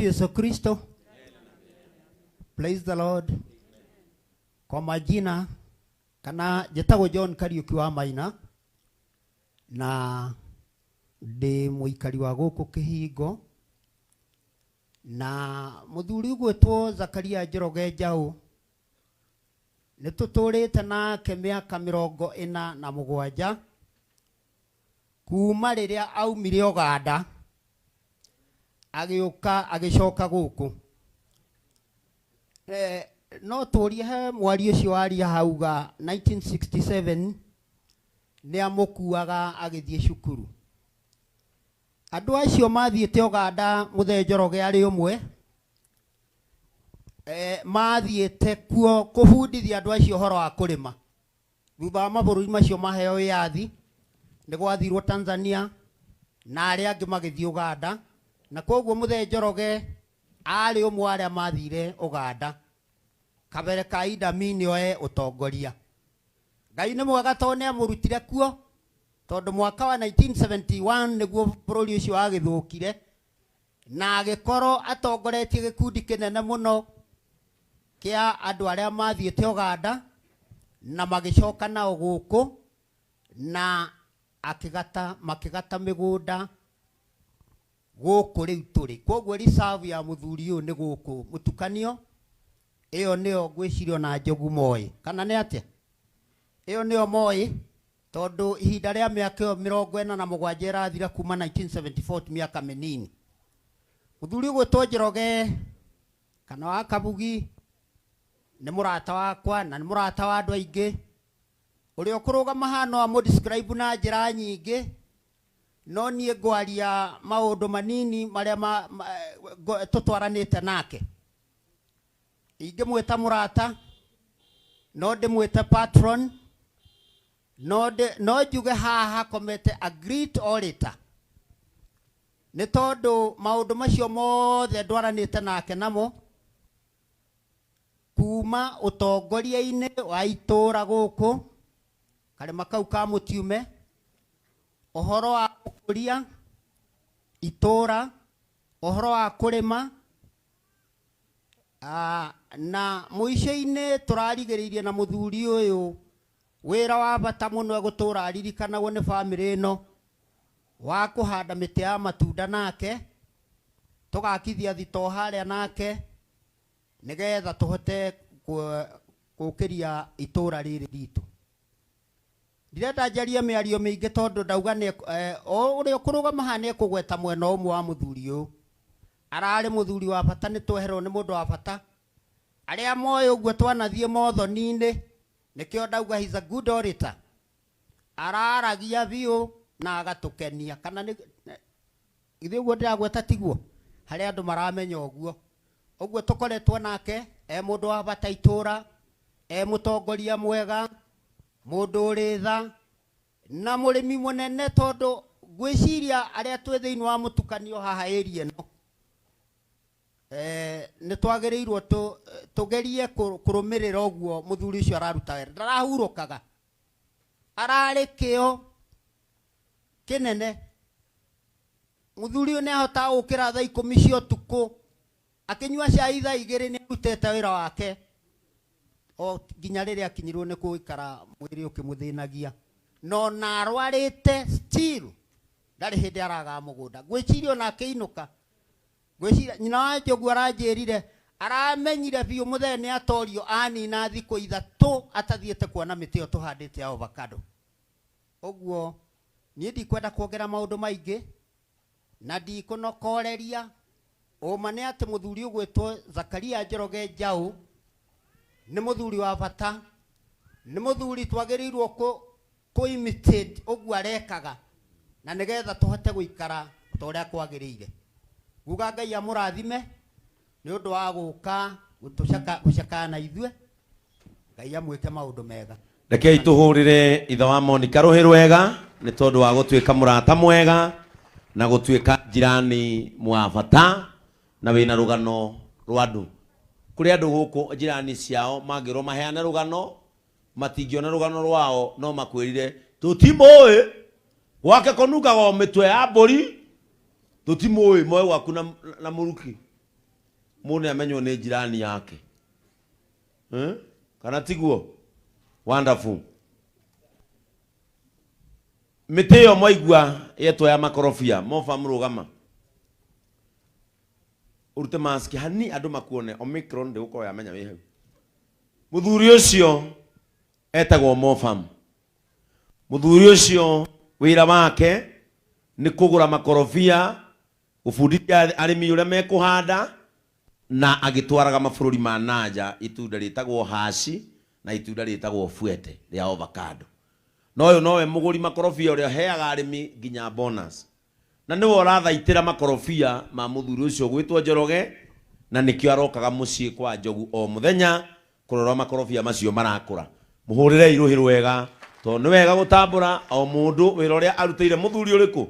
Tumsifu Yesu Kristo. Praise the Lord. Kwa majina kana jetagwo John Kariuki wa Maina na ndi muikari wa guku Kihingo na muthuri gwetwo Zakaria Njoroge Njau ni tuturite nake miaka 47 kuma riria aumire Uganda agiuka agicoka guku no turie he mwari ucio waria hauga 1967 ni amukuaga agithie cukuru. Andu acio mathiete Uganda muthe Njoroge ari umwe mathiete kuo kubundithia andu acio horo wa kurima. Thutha wa mabururi macio maheo wiathi ni gwathirwo Tanzania na aria angi magithie Uganda, na koguo muthe Njoroge ari umwe aria mathire Uganda. Kabere ka Idi Amin oe utongoria. Ngai ni mwega tone amurutire kuo tondu mwaka wa 1971 niguo bururi ucio agithukire na agikoro atongoretie gikundi kinene muno kia andu aria mathiete Uganda na magicoka nao guku na makigata migunda guku riu turi. Koguo reserve ya muthuri uyu ni guku mutukanio. Iyo nio gwicirio na Njogu Moi kana ni atia? Iyo nio Moi tondu ihinda ria miaka 47 irathira kuma 1974 miaka minini. Muthuri gwetwo Njoroge kana wa Kabugi ni murata wakwa na ni murata wa andu aingi uri okuruga mahano amu describe na njira nyingi no nie ngwaria maundu manini maria tutwaranite nake. Inge mweta murata no de mweta patron no njuge haha komete a great orator ni tondu maundu macio mothe ndwaranite nake namo kuma utongoria-ini wa itura guku karima kau ka Mutiume, ohoro wa kuria itura, ohoro wa kurima na muico-ini turarigiririe na muthuri uyu wira wa bata muno egutura aririkanagwo ni family ino wa kuhanda miti ya matunda nake tugakithia thito haria nake nigetha tuhote gukiria itura riri ritu. Ndirenda njarie miario mingi tondu ndauga ni uri okurugama hane kugweta mwena umwe wa muthuri uyu arari muthuri wa bata ni tweherwo ni mundu wa bata aria moyo uguo twanathie mothoni-ini nikio ndauga he's a good orator. Araragia biu na agatukenia kana ni ithe uguo ndiragweta tiguo hari andu maramenya uguo tukoretwo nake mundu wa bata itura mutongoria mwega mundu uritha na murimi munene tondu gwiciria aria twi thiini wa mutukanio haha area no ni twagereirwo tugerie kurumirira uguo muthuri ucio araruta wera ndarahurukaga arari kio kinene. Muthuri uyu ni ahota gukira thaa 10 cia utuku akinyua cai thaa 2 ni arutete wira wake o ginya riria akinyirwo ni kuikara mwiri ukimuthinagia no na arwarite still ndari hindi araga mugunda gwicirio na akiinuka gwiciria nyina wa Njogu aranjirire aramenyire biu muthe ni atorio anina thiko ithatu atathiete kuona miti yo tuhandite ya avocado. Oguo nie ndikwenda kuongera maundu maingi na ndikunokoreria uma ni ati muthuri ugwetwo Zakaria Njoroge Njau ni muthuri wa bata, ni muthuri twagereirwo ku imitate oguo arekaga na nigetha tuhote guikara toria kwagirire. Guga Ngai amurathime ni undu wa guka gucaka na ithue. Ngai amwike maundu mega. Rekei tuhurire ithe wa Monica ruhi rwega ni tondu wa gutuika murata mwega na gutuika jirani mwa bata na wina rugano rwa andu. Kuri andu guku jirani ciao mangirwo maheane rugano matingiona rugano rwao no makwirire tutimoe gwake konuka go mitwe ya mburi tutimoe moyo waku na muruki mune amenyo ni jirani yake. Kana tiguo? Wonderful. Miteo moigwa yeto ya makorofia mofa mrugama. Urute maski hani andu makuone Omicron ndi uko ya menya wi hau. Muthuri ucio etagwo Mofam. Muthuri ucio wira wake ni kugura makorofia, gufundithia arimi uria mekuhanda na agitwaraga mabururi ma nanja itunda ritagwo haci na itunda ritagwo fuete ria avocado. Noyo nowe muguri makorofia uria heaga arimi nginya bonus. Na niwe urathaitira makorofia ma muthuri ucio gwitwo Njoroge na nikio arokaga mucii kwa Njogu o muthenya kurora makorofia macio marakura. Muhurire iruhiru wega to ni wega gutambura o mundu wira uria arutire muthuri uriku.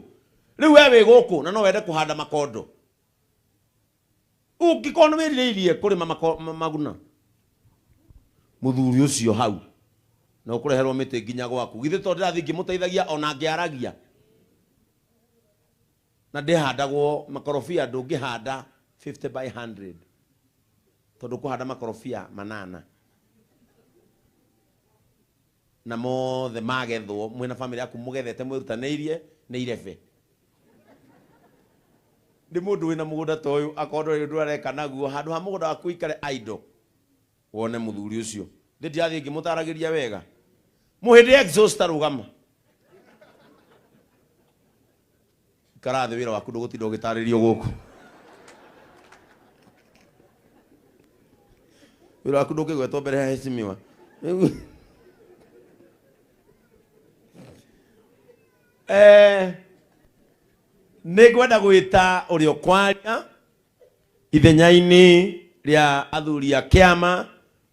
Riu we wi guku na no wende kuhanda makondo. Ukikono wiririirie kurima maguna. Muthuri ucio hau na ukureherwo miti nginya gwaku. Githe to ndirathi ngimuteithagia ona ngiaragia. Na ndihandagwo makorofia ndungihanda 50 by 100. Tondu kuhanda makorofia manana. Na mothe magethwo mwina family yaku mugethete mwirutaneirie ni irebe. Ndi mundu wina mugunda to uyu akondo ndu areka naguo handu ha mugunda waku ikare idle. Wone muthuri ucio. Ndirathi ngimutaragiria wega. Muhindi exhaust rugama. Karathi wira waku ndugutinda ugitaririo guku. Wira waku ndukigwetwo mbere ya heshimiwa. Nigwenda gwita urio kwaria ithenya-ini ria athuri a kiama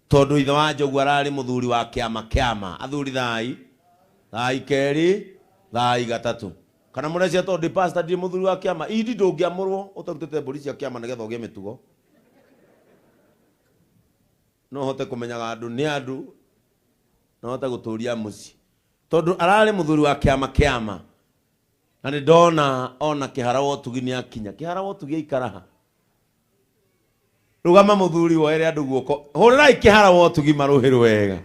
tondu ithe wa Njogu arari muthuri wa kiama. Athuri thai keri thai gatatu. Kana murecia tondu pastor ndi muthuri wa kiama idi ndungiamurwo utarutite mburi cia kiama nigetha ugie mitugo. No hote kumenyaga andu ni andu no hote guturia muci tondu arari muthuri wa kiama. Na ni ndona ona kihara wotugi ni akinya. Kihara wotugi ikaraha. Rugama muthuri woere andu guoko. Hurirai kihara wotugi maruhiru wega.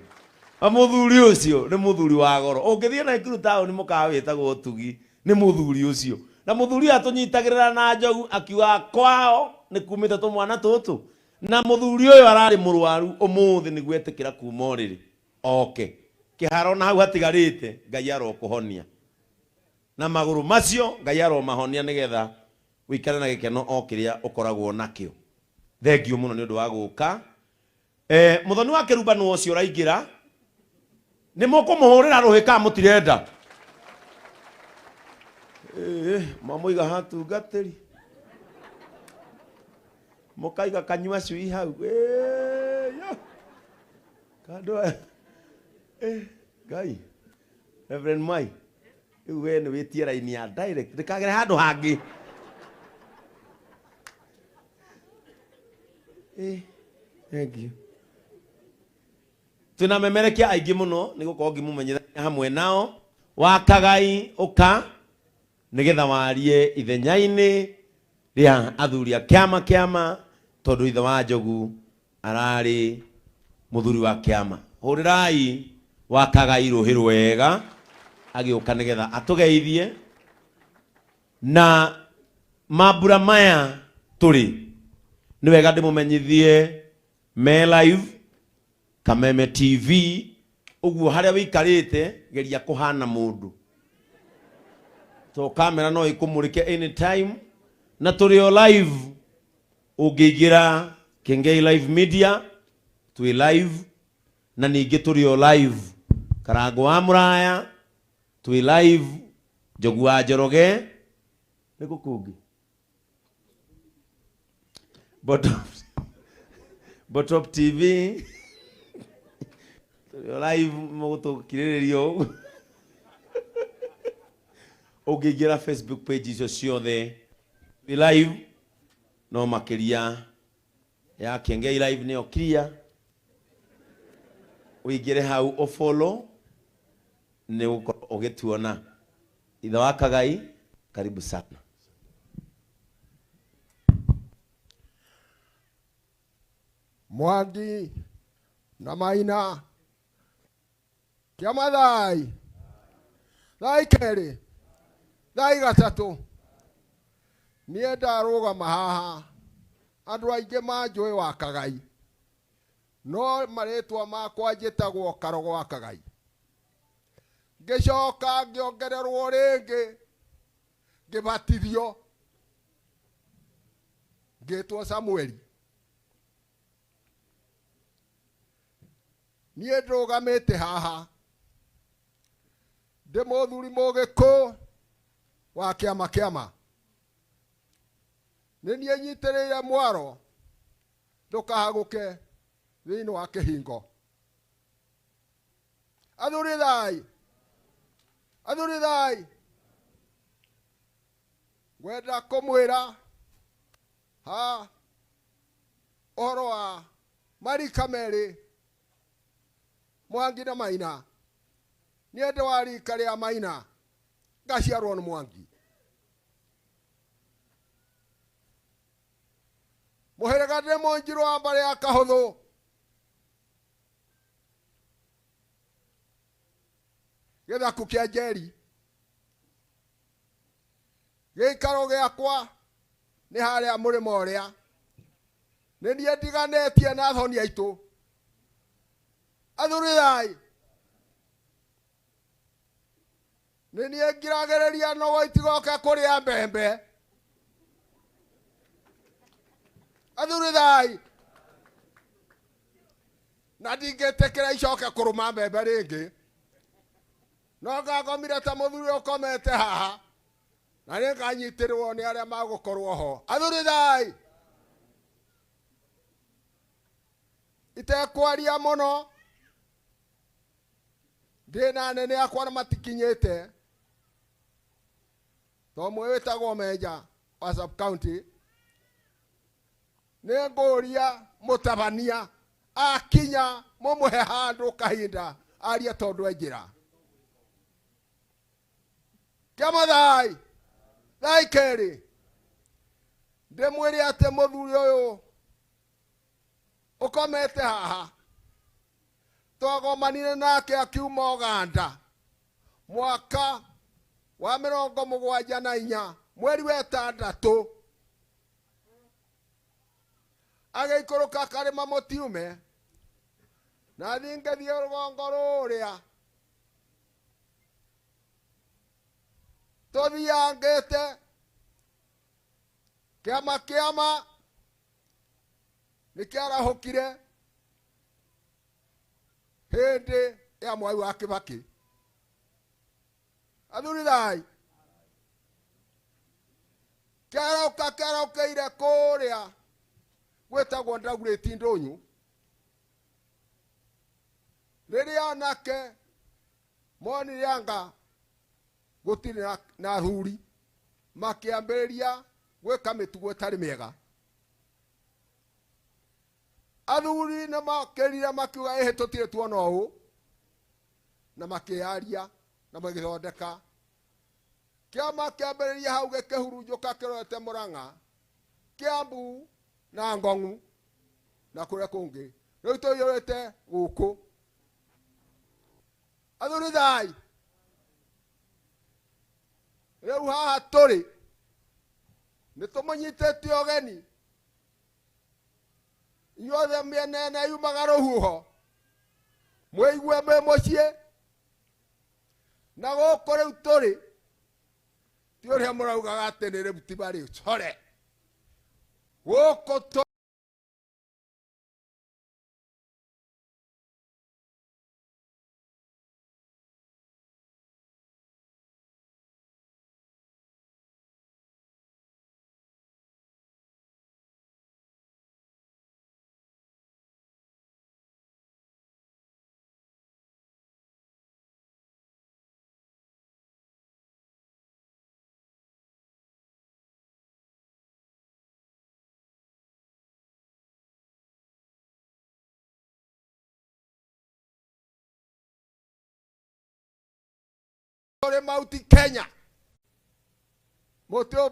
Muthuri ucio ni muthuri wa goro. Ungithie na Ikuru town mukawitagwo wotugi ni muthuri ucio. Na muthuri atunyitagirira na Njogu akiwa kwao ni kumite tumwana tutu. Na muthuri uyu arari murwaru umuthi ni gwetikira kuma uriri. Okay. Kihara na hau hatigarite Ngai arokuhonia. Na maguru macio Ngai aromahonia nigetha wikare na gikeno o kiria ukoragwo nakio. Thengio muno ni undu wa guka. Muthoni wa kirubano ucio raingira ni mukumuhurira ruhika mutirenda. Mamuiga hatungatiri. Mukaiga kanyua cui hau. Kando Ngai. Reverend Mai. We ni witie raini ya direct. Ndikagere handu hangi. Thank you. Tuna memerekia aingi muno ni gukorwo ngimumenyithania hamwe nao. Wakagai uka nigetha warie ithenya-ini ria athuri a kiama tondu ithe wa Njogu arari muthuri wa kiama. Hurirai Wakagai ruhiru wega agiuka nigetha atugeithie na mambura maya turi ni wega ndimumenyithie me live Kameme TV uguo haria wikarite geria kuhana mundu to kamera no ikumurike anytime na turi o live ungigira Kengei Live Media twi live na ningi turi o live Karango wa Muraya twi live Njogu wa Njoroge niko kungi Botop TV live moto kiriririo ugigira Facebook page icio ciothe live no makiria ya Kengei Live ni okiria uigire hau o follow ni ugituona ithe wa Kagai karibu sana. Mwangi na Maina Kiamathai thai keri thai gatatu nie ndarugama haha andu aingi manjui wa Kagai no maritwa makwa njitagwo Karogo wa Kagai ngicoka ngiongererwo ringi ngibatithio ngitwo Samueli nie ndugamite haha ndi muthuri mugiku wa kiama ni nie nyitiriire mwaro ndukahaguke thiini wa kihingo athuri thai gwenda kumwira uhoro wa marika meri Mwangi na Maina nie ndi wa rika ria Maina ngaciarwo ni Mwangi muhiraga ndi munjirwo wa mbare ya Kahuthu githaku kia Njeri giikaro giakwa ni haria murima uria ni nie ndiganetie na thoni aitu athuri thai ni nie ngiragereria no itigoka kuria mbembe athuri thai na ndingetekera icoke kuruma mbembe ringi no ngagomire ta muthuri ukomete haha na ni nganyitirwo ni aria magukorwo ho athuri thai itekwaria muno ndina nene akwa na matikinyite to mwe wetagwo Meja wa sub county ni nguria mutabania akinya mumuhe handu kahinda aria tondu enjira Kiamathai thai keri ndimwire ate muthuri uyu ukomete haha twagomanire nake akiuma Uganda mwaka wa 74 mweri wa 6 agiikuruka karima mutiume na thingethie rugongo ruria tuthiangite kiama nikiarahukire hindi ya Mwai wa Kibaki athuri thai kiaraukaire kuria gwetagwo Ndagureti Ndunyu riria anake monire anga gutiri na thuri makiambiriria gwika mitugo itari miega athuri na makirire makiuga ehe tutire tuona uu na makiaria na magithondeka kiama kiambiriria hau gikihurunjuka kirorete Murang'a Kiambu na Ngong'u na kuria kungi riu tuyorete guku athuri thai riu haha turi nitumunyitete ogeni inyothe mienene yumaga ruhuho mwigue me mucie na guku riu turi ti uria muraugaga ati ni ributi bari core guku Mauti Kenya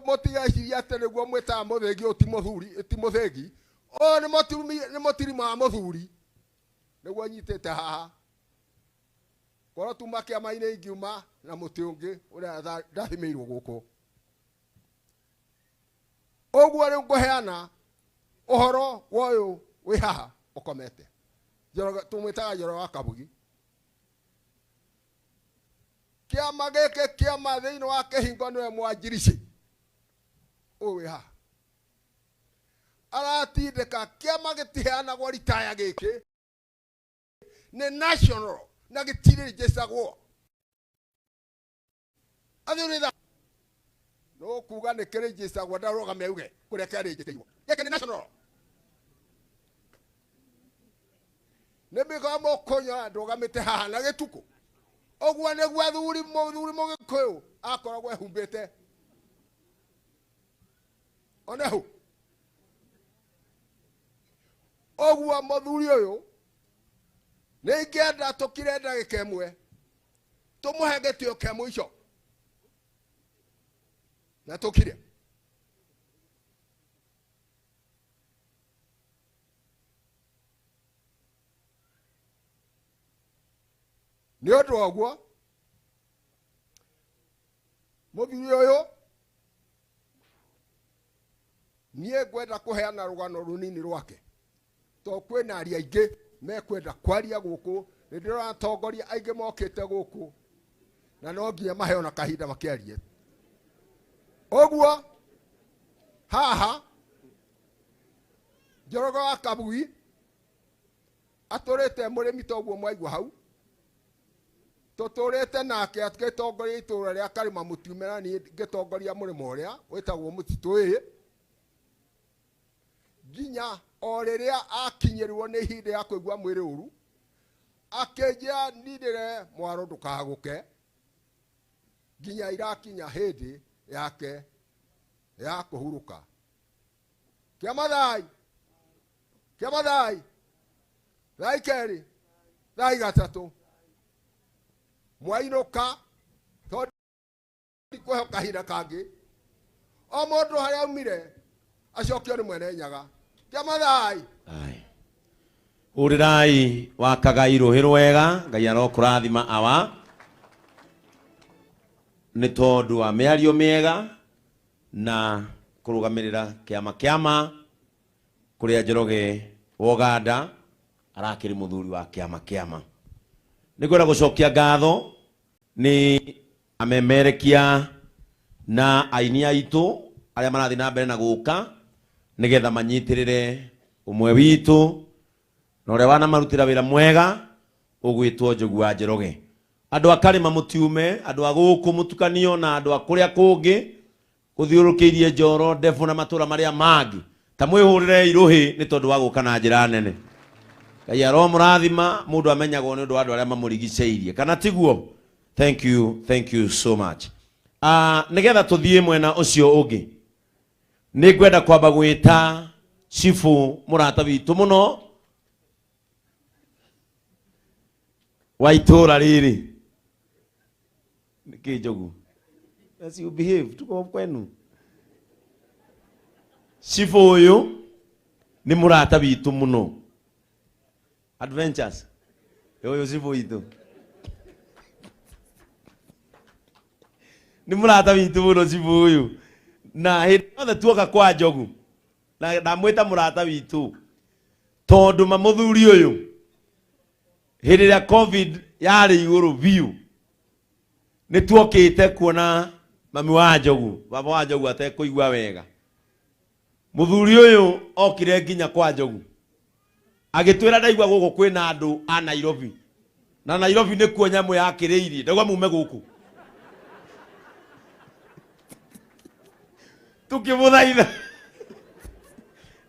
motigaciria ati niguo mwita muthegi uti muthuri ti muthegi o nĩ mũtiri ma mũthuri nĩguo nyitĩte haha korwo tuma kĩama-inĩ ingiuma na mũtĩ ũngĩ ũrĩa ndathimĩirwo gũkũ ũguo rĩu ngũheana ũhoro wa ũyũ wĩ haha ũkomete tũmwĩtaga Njoroge wa Kabugi kĩama gĩkĩ kĩama thĩinĩ wa kĩhingo nĩwe Mwanjirici ũyũ wĩ haha aratindĩka kĩama gĩtiheanagwo ritaya gĩkĩ nĩ national na gĩtirĩ registeragwo athũrĩtha no kuga nĩ kĩrĩ registeragwo ndarũgame uge kũrĩa kĩarĩ registeragwo gĩkĩ nĩ national nĩ mĩgoa mũkũnyora ndũgamĩte haha na gĩtukũ ũguo nĩguo athuri mũgĩkũyũ akoragwo ehumbĩte ona hũ ũguo mũthuri ũyũ nĩ ingĩenda tũkire ndagĩka ĩmwe tũmũhe gĩtĩo kĩa mũico na tũkire nĩ ũndũ ũguo mũthuri ũyũ niĩ ngwenda kũheana rũgano rũnini rwake to kwĩna aria aingĩ mekwenda kwaria gũkũ nĩ ndĩrona atongoria aingĩ mokĩte gũkũ na no nginya maheo na kahinda makĩarie ũguo haha Njoroge wa Kabugi atũrĩte mũrĩmi toguo mwaigua hau tũtũrĩte nake agĩtongoria itũũra rĩa Karima Mũtiume na niĩ ngĩtongoria mũrĩmo ũrĩa wĩtagwo Mũtitũ ĩĩ nginya o rĩrĩa akinyĩrwo nĩ ihinda ya kũigua mwĩrĩ ũru akĩnjĩra nindĩre mwaro ndũkagũke nginya irakinya hĩndĩ yake ya kũhurũka kĩamathai thai kerĩ thai gatatũ mwainũka tondũ kũheo kahinda kangĩ o mũndũ harĩa aumire acokio nĩ mwene nyaga kĩamathai ũrĩrai wakagai rũhĩ rwega Ngai arokũrathima awa nĩ tondũ wa mĩario mĩega na kũrũgamĩrĩra kĩama kũrĩa Njoroge wa Oganda arakĩrĩ mũthuri wa kĩama nĩ ngwenda gũcokia ngatho nĩ amemerekia na aini aitũ arĩa marathiĩ na mbere na gũka nĩgetha manyitĩrĩre ũmwe witũ na ũrĩa wanamarutĩra wĩra mwega ũgwĩtwo Njogu wa Njoroge andũ a Karima Mũtiume andũ a gũkũ mũtukanio na andũ a kũrĩa kũngĩ gũthiũrũkĩirie Njoro Ndefu na matũra marĩa mangĩ ta mwĩhũrĩre irũhĩ nĩ tondũ wa gũka na njĩra nene Ngai aromũrathima mũndũ amenyagwo nĩ ũndũ wa andũ arĩa mamũrigicĩirie kana tiguo thank you so much nĩgetha tũthiĩ mwena ũcio ũngĩ nĩ ngwenda kwamba gwĩta cibu mũrata witũ mũno wa itũũra rĩrĩ nĩkĩ Njogu as you behave tuko kwenu cibu ũyũ nĩ mũrata witũ mũno Adventures ũyũ cibu witũ nĩ mũrata witũ mũno cibu ũyũ na hĩndĩ yothe tuoka kwa Njogu na ndamwĩta mũrata witũ tondũ mũthuri ũyũ hĩndĩ ĩrĩa COVID yarĩ igũrũ biũ nĩ tuokĩte kuona mami wa Njogu baba wa Njogu atekũigua wega mũthuri ũyũ okire nginya kwa Njogu agĩtwĩra ndaigua gũkũ kwĩna andũ a Nairobi na Nairobi nĩ kuo nyamũ yakĩrĩirie ndauga mume gũkũ tukimũthaitha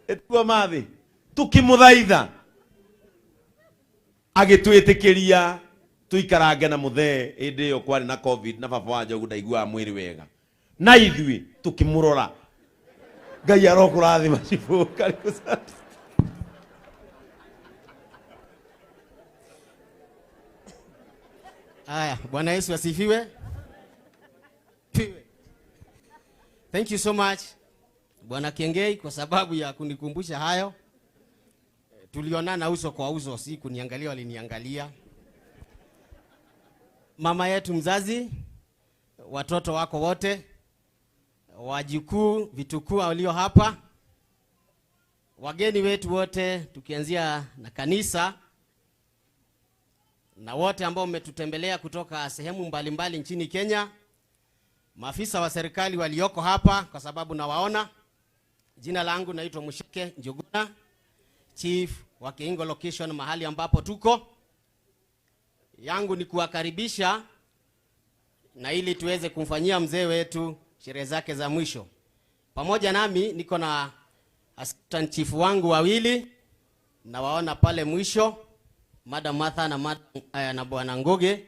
etuo mathi tukimũthaitha agĩtwĩtĩkĩria tuikarange na mũthee hĩndĩ ĩyo kwarĩ na COVID na baba wa Njogu ndaiguaga mwĩrĩ wega na ithuĩ tukimũrora Ngai arokũrathima cibu karibu sana Aya, Bwana Yesu asifiwe. Thank you so much Bwana Kengei kwa sababu ya kunikumbusha hayo. tulionana uso kwa uso, si kuniangalia, waliniangalia. Mama yetu mzazi, watoto wako wote, wajukuu, vitukuu walio hapa, wageni wetu wote, tukianzia na kanisa na wote ambao mmetutembelea kutoka sehemu mbalimbali nchini Kenya, maafisa wa serikali walioko hapa kwa sababu nawaona. Jina langu naitwa Musheke Njuguna, Chief wa Kehingo Location, mahali ambapo tuko. Yangu ni kuwakaribisha na ili tuweze kumfanyia mzee wetu sherehe zake za mwisho. Pamoja nami niko na assistant chief wangu wawili, na waona pale mwisho, Madam Martha na Bwana Ngoge.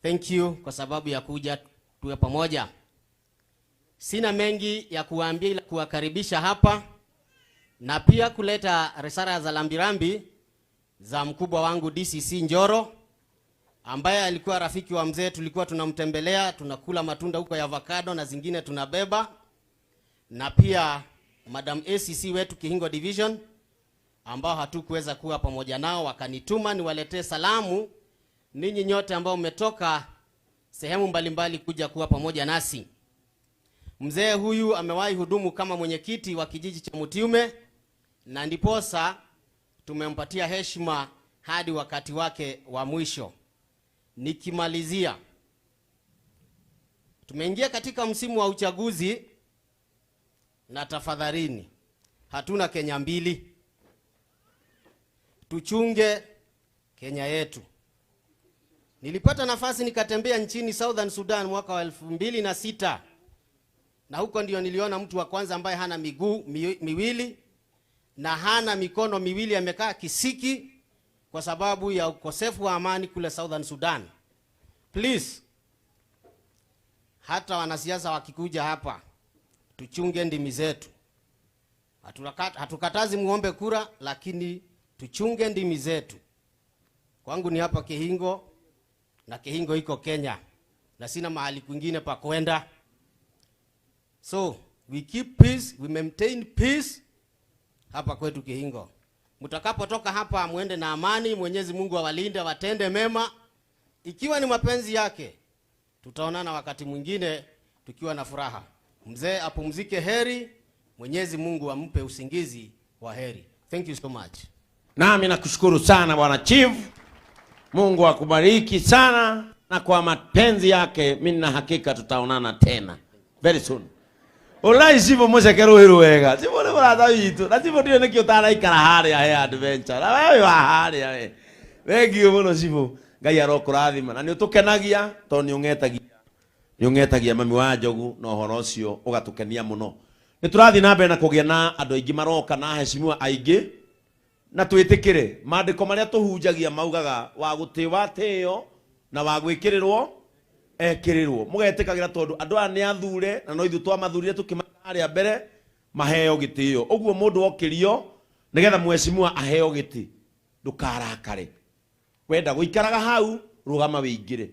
Thank you kwa sababu ya kuja tuwe pamoja. Sina mengi ya kuwaambia ila kuwakaribisha hapa na pia kuleta risala za lambirambi za mkubwa wangu DCC Njoro, ambaye alikuwa rafiki wa mzee. Tulikuwa tunamtembelea, tunakula matunda huko ya avocado na zingine tunabeba. Na pia Madam ACC wetu Kehingo Division, ambao hatukuweza kuwa pamoja nao, wakanituma niwaletee salamu ninyi nyote ambao mmetoka sehemu mbalimbali kuja kuwa pamoja nasi. Mzee huyu amewahi hudumu kama mwenyekiti wa kijiji cha Mutiume, na ndiposa tumempatia heshima hadi wakati wake wa mwisho. Nikimalizia, tumeingia katika msimu wa uchaguzi, na tafadhalini, hatuna Kenya mbili. Tuchunge Kenya yetu. Nilipata nafasi nikatembea nchini Southern Sudan mwaka wa 2006, na huko ndio niliona mtu wa kwanza ambaye hana miguu miwili na hana mikono miwili, amekaa kisiki kwa sababu ya ukosefu wa amani kule Southern Sudan. Please, hata wanasiasa wakikuja hapa, tuchunge ndimi zetu. Hatukatazi muombe kura, lakini tuchunge ndimi zetu. Kwangu ni hapa Kehingo, na Kehingo iko Kenya, na sina mahali kwingine pa kwenda. So, we keep peace, we maintain peace hapa kwetu Kehingo. Mtakapotoka hapa muende na amani. Mwenyezi Mungu awalinde, watende mema. Ikiwa ni mapenzi yake, tutaonana wakati mwingine tukiwa na furaha. Mzee apumzike heri, Mwenyezi Mungu ampe usingizi wa heri. Thank you so much. Nami nakushukuru sana Bwana Chief. Mungu akubariki sana, na kwa mapenzi yake mimi na hakika tutaonana tena very soon. Olai sibo Musheke ruhiru wega. Sibo ni brother witu. Na sibo ndio nikio tara ikara haria ya adventure. Na wewe wa haria we. Wegio muno sibo. Ngai arokurathima. Na ni utukenagia to ni ungetagia mami wa Njogu no horo cio ugatukenia muno. Ni turathi na mbere na kugia na andu aingi maroka na heshimiwa aingi. Na twitikire maandiko maria tuhunjagia maugaga wa gutiwa teo na wa gwikirirwo ekirirwo. Mugetikagira tondu andu aya ni athure, na no ithu twamathurire tukimaria mbere maheo gitio. Uguo mundu okirio nigetha mheshimiwa aheo giti, ndukarakare. Wenda guikaraga hau, rugama wingire.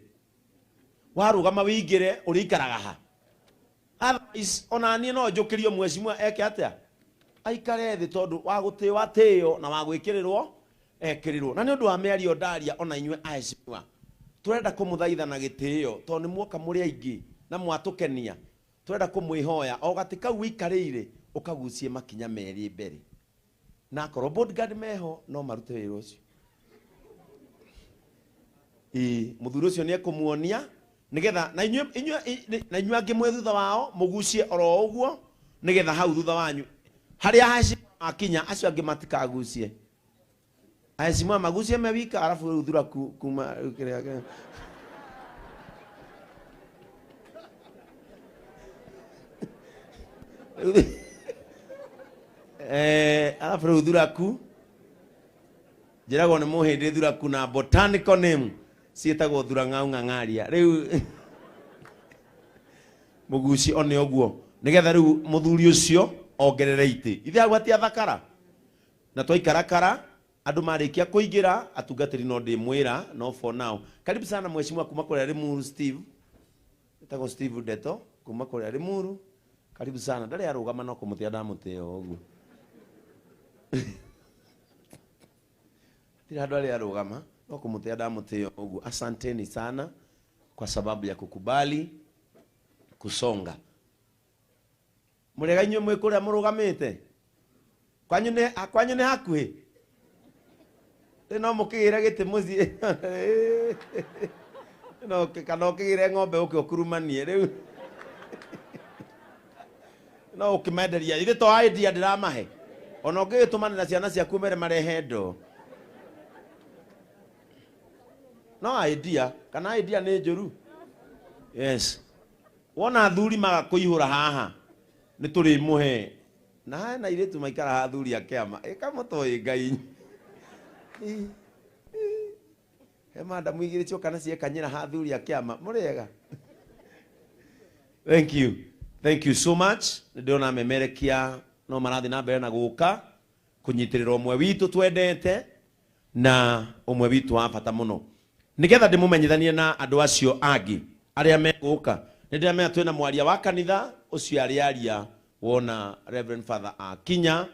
Warugama wingire urikaraga ha. Otherwise ona ni no njukirio mheshimiwa eke atia aikare thi tondu wa gutiwa teo na wa gwikirirwo ekirirwo. Na ni undu wa miario ndaria ona inywe aheshimiwa, turenda kumuthaitha na gitio tondu muoka muri aingi na mwatukenia. Turenda kumwihoya o gatika wikarire ukagucie makinya meri mbere, na korwo bodyguard meho no marute wira ucio. Muthuri ucio ni ekumuonia nigetha na inywe angi mwe thutha wao mugucie oro uguo, nigetha hau thutha wanyu haria heshima akinya acio angi matikagucie. Heshima magucie mewika, alafu uthura kuma kiria alafu uthura ku njirago ni muhindi thura ku na botanical name cietagwo thura ng'aria. Riu muguci one oguo nigetha riu muthuri ucio ongerere iti ithe agwatia thakara na twaikarakara andu marikia kuingira atungatiri no ndi mwira no for now. Karibu sana mheshimiwa kuma kule Limuru Steve, itago Steve Deto kuma kule Limuru. Karibu sana. Ndari arugama no kumutia ndamuteo oguo. tira ndo ali arugama no kumutea ndamuteo ugu. Asanteni sana kwa sababu ya kukubali kusonga. Murega inywe mwikuria murugamite kwanyu ne hakuhi no mukigire gite muthie no kana ukigire ng'ombe uke ukurumanie riu no ukimenderia ithe to idea ndiramahe ona ungitumana na ciana ciaku mere marehe ndo no idea kana idea ni njuru. Yes, wona thuri maga kuihura haha ni turi muhe na iretu maikara ha thuri akiama ikamutoe ngai he madam igire cio kana cie kanyira ha thuri akiama murega. Thank you so much. Ndiona memerekia no marathi na mbere na guka kunyitirira umwe witu twendete na umwe witu wa bata muno nigetha ndimumenyithanie na andu acio angi aria meguka. Nindira twina mwaria wa kanitha ucio ariaria wona Reverend Father Akinya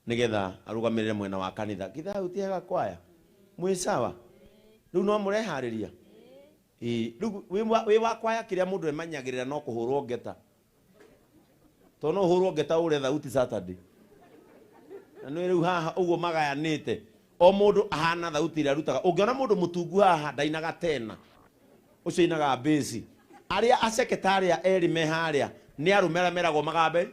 nigetha arugamirire mwena wa kanitha. Kitha utiega kwaya mwi sawa riu no murehariria riu wi wa kwaya kiria mundu emanyagirira no kuhurwo ngeta to no hurwo ngeta ure thauti Saturday na no riu haha uguo magayanite o mundu ahana thauti ira rutaga. Ungiona mundu mutungu haha ndainaga tena ucio inaga base aria a secretary eri me haria ni arumera merago magambe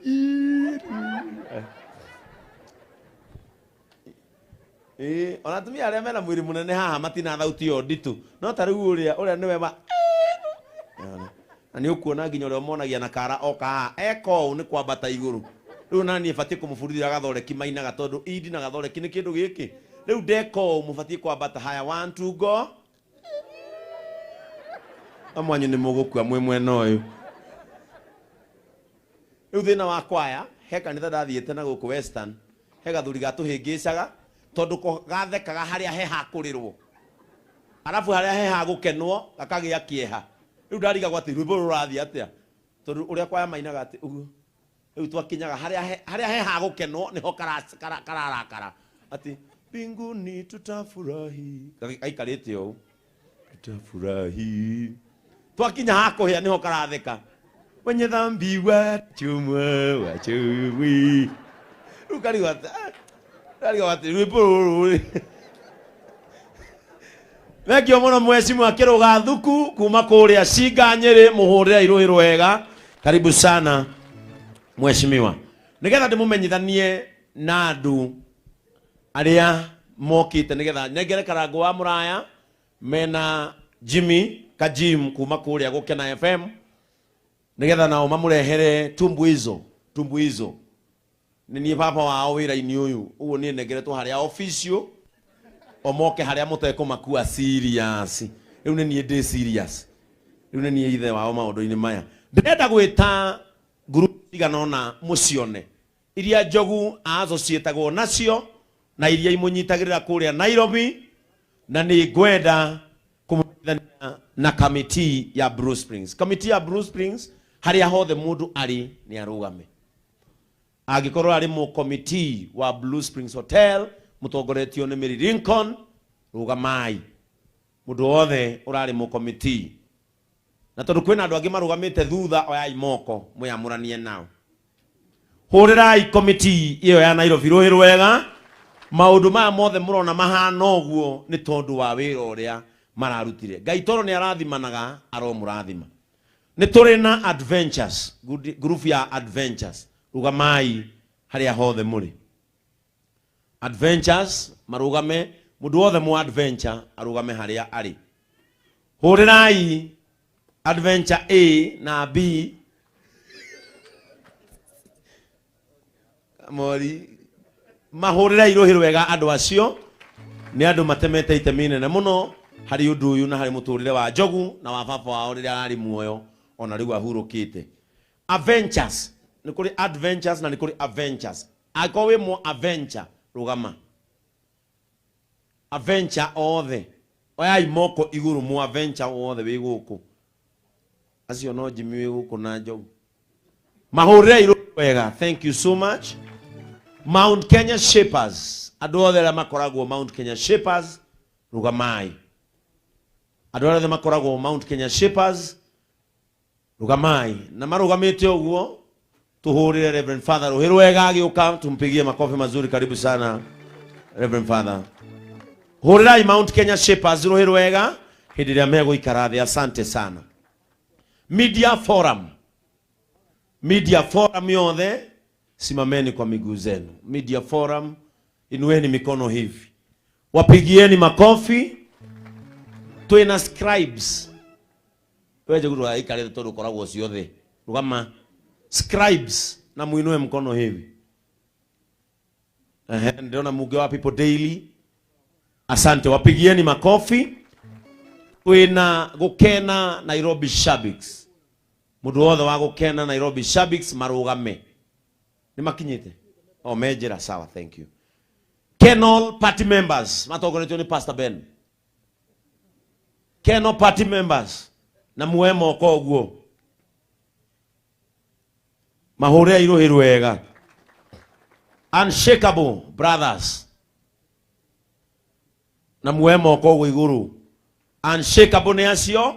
ona tumia aria mena mwiri munene haha matina thauti yo nditu no ta riu uria niwe ba na ni ukuona nginya uria monagia na kara oka eko ni kwambata iguru riu nani ibatie kumufurithira gathoreki mainaga tondu idi na gathoreki ni kindu giki riu deko mubatie kwambata haya 1 2 go amwanyu ni mugukua mwena uyu riu thina wa kwaya he kanitha ndathiete na guku Western he gathuri gatuhingicaga tondu ko gathekaga haria he hakurirwo arafu haria he hagukenwo gakagia kieha riu ndariga gwati rwimbo rurathi atia tondu uria kwaya mainaga ati uguo riu twakinyaga haria he hagukenwo niho kararakara ati mbinguni tutafurahi aikarite o tutafurahi twakinya hakuhia niho karatheka wenye dhambi wa chumwi ukari wati rwimbo Thengio muno mheshimiwa akiruga thuku kuma kuria Singa Nyeri muhurira iruhiru wega. Karibu sana mheshimiwa. Nigetha ndimumenyithanie na andu aria mokite nigetha negere karango wa muraya mena Jimmy Kajim kuma kuria Gukena FM nigetha nao mamurehere tumbuizo ni papa wao wira-ini uyu uguo ni negeretwo haria official omoke haria muteko makua serious riu ni nie ndi serious riu ni nie ithe wao maundu-ini maya ndenda gwita group iganona mucione iria njogu azo cietagwo nacio na iria imunyitagirira kuria Nairobi na ni ngwenda kumwithania na committee ya Bruce Springs haria hothe mundu ari ni arugame agikorwo ari mu committee wa Blue Springs Hotel mutongoretio ni Mary Lincoln rugamai mundu wothe urari mu committee na tondu kwina andu angi marugamite thutha oyai moko muyamuranie nao hurirai committee iyo ya Nairobi ruhi rwega maundu maya mothe murona mahana uguo ni tondu wa wira uria mararutire Ngai toro ni arathimanaga aromurathima ni turi na adventures group ya adventures rugamai haria hothe muri adventures marugame mundu wothe mu adventure arugame haria ari hurirai adventure A na B mori mahurirai ruhi rwega andu acio ni andu matemete itemi nene muno hari undu uyu na hari muturire wa njogu na wa baba wao riria ari muoyo ona riu ahurukite adventures ni kuri adventures na ni kuri adventures akowe mo adventure rugama adventure othe oyai moko iguru mu adventure othe wi guku acio no Jimmy wi guku na njogu mahurire iru wega. Thank you so much Mount Kenya Shapers andu othe la makoragwo Mount Kenya Shapers rugamai. Andũ arĩa makoragwo Mount Kenya Shapers, rugamai. Na marugamite ũguo, tuhurire Reverend Father Ruhirwega agĩũka, tumpigie makofi mazuri. Karibu sana Reverend Father. Hurirai Mount Kenya Shapers Ruhirwega hĩndĩ ĩrĩa megũikara thĩ. Asante sana. Media Forum. Media Forum yothe, simameni kwa miguu zenu. Media Forum, inueni mikono hivi. Wapigieni makofi. Twina scribes. Wewe guru aikare to rukoragwo ciothe. Rugama scribes na muinue mkono hivi. Ndio na muge wa People Daily. Asante, wapigieni makofi. Twina gukena Nairobi Shabix. Mundu wothe wa gukena Nairobi Shabix marugame. Ni makinyite? Oh, mejera sawa, thank you. Kenol party members, matogoretwo ni Pastor Ben. Kenol party members, na muwe moko uguo. Mahure Ruhirwega. Unshakable brothers. Na muwe moko uguo iguru. Unshakable ni acio.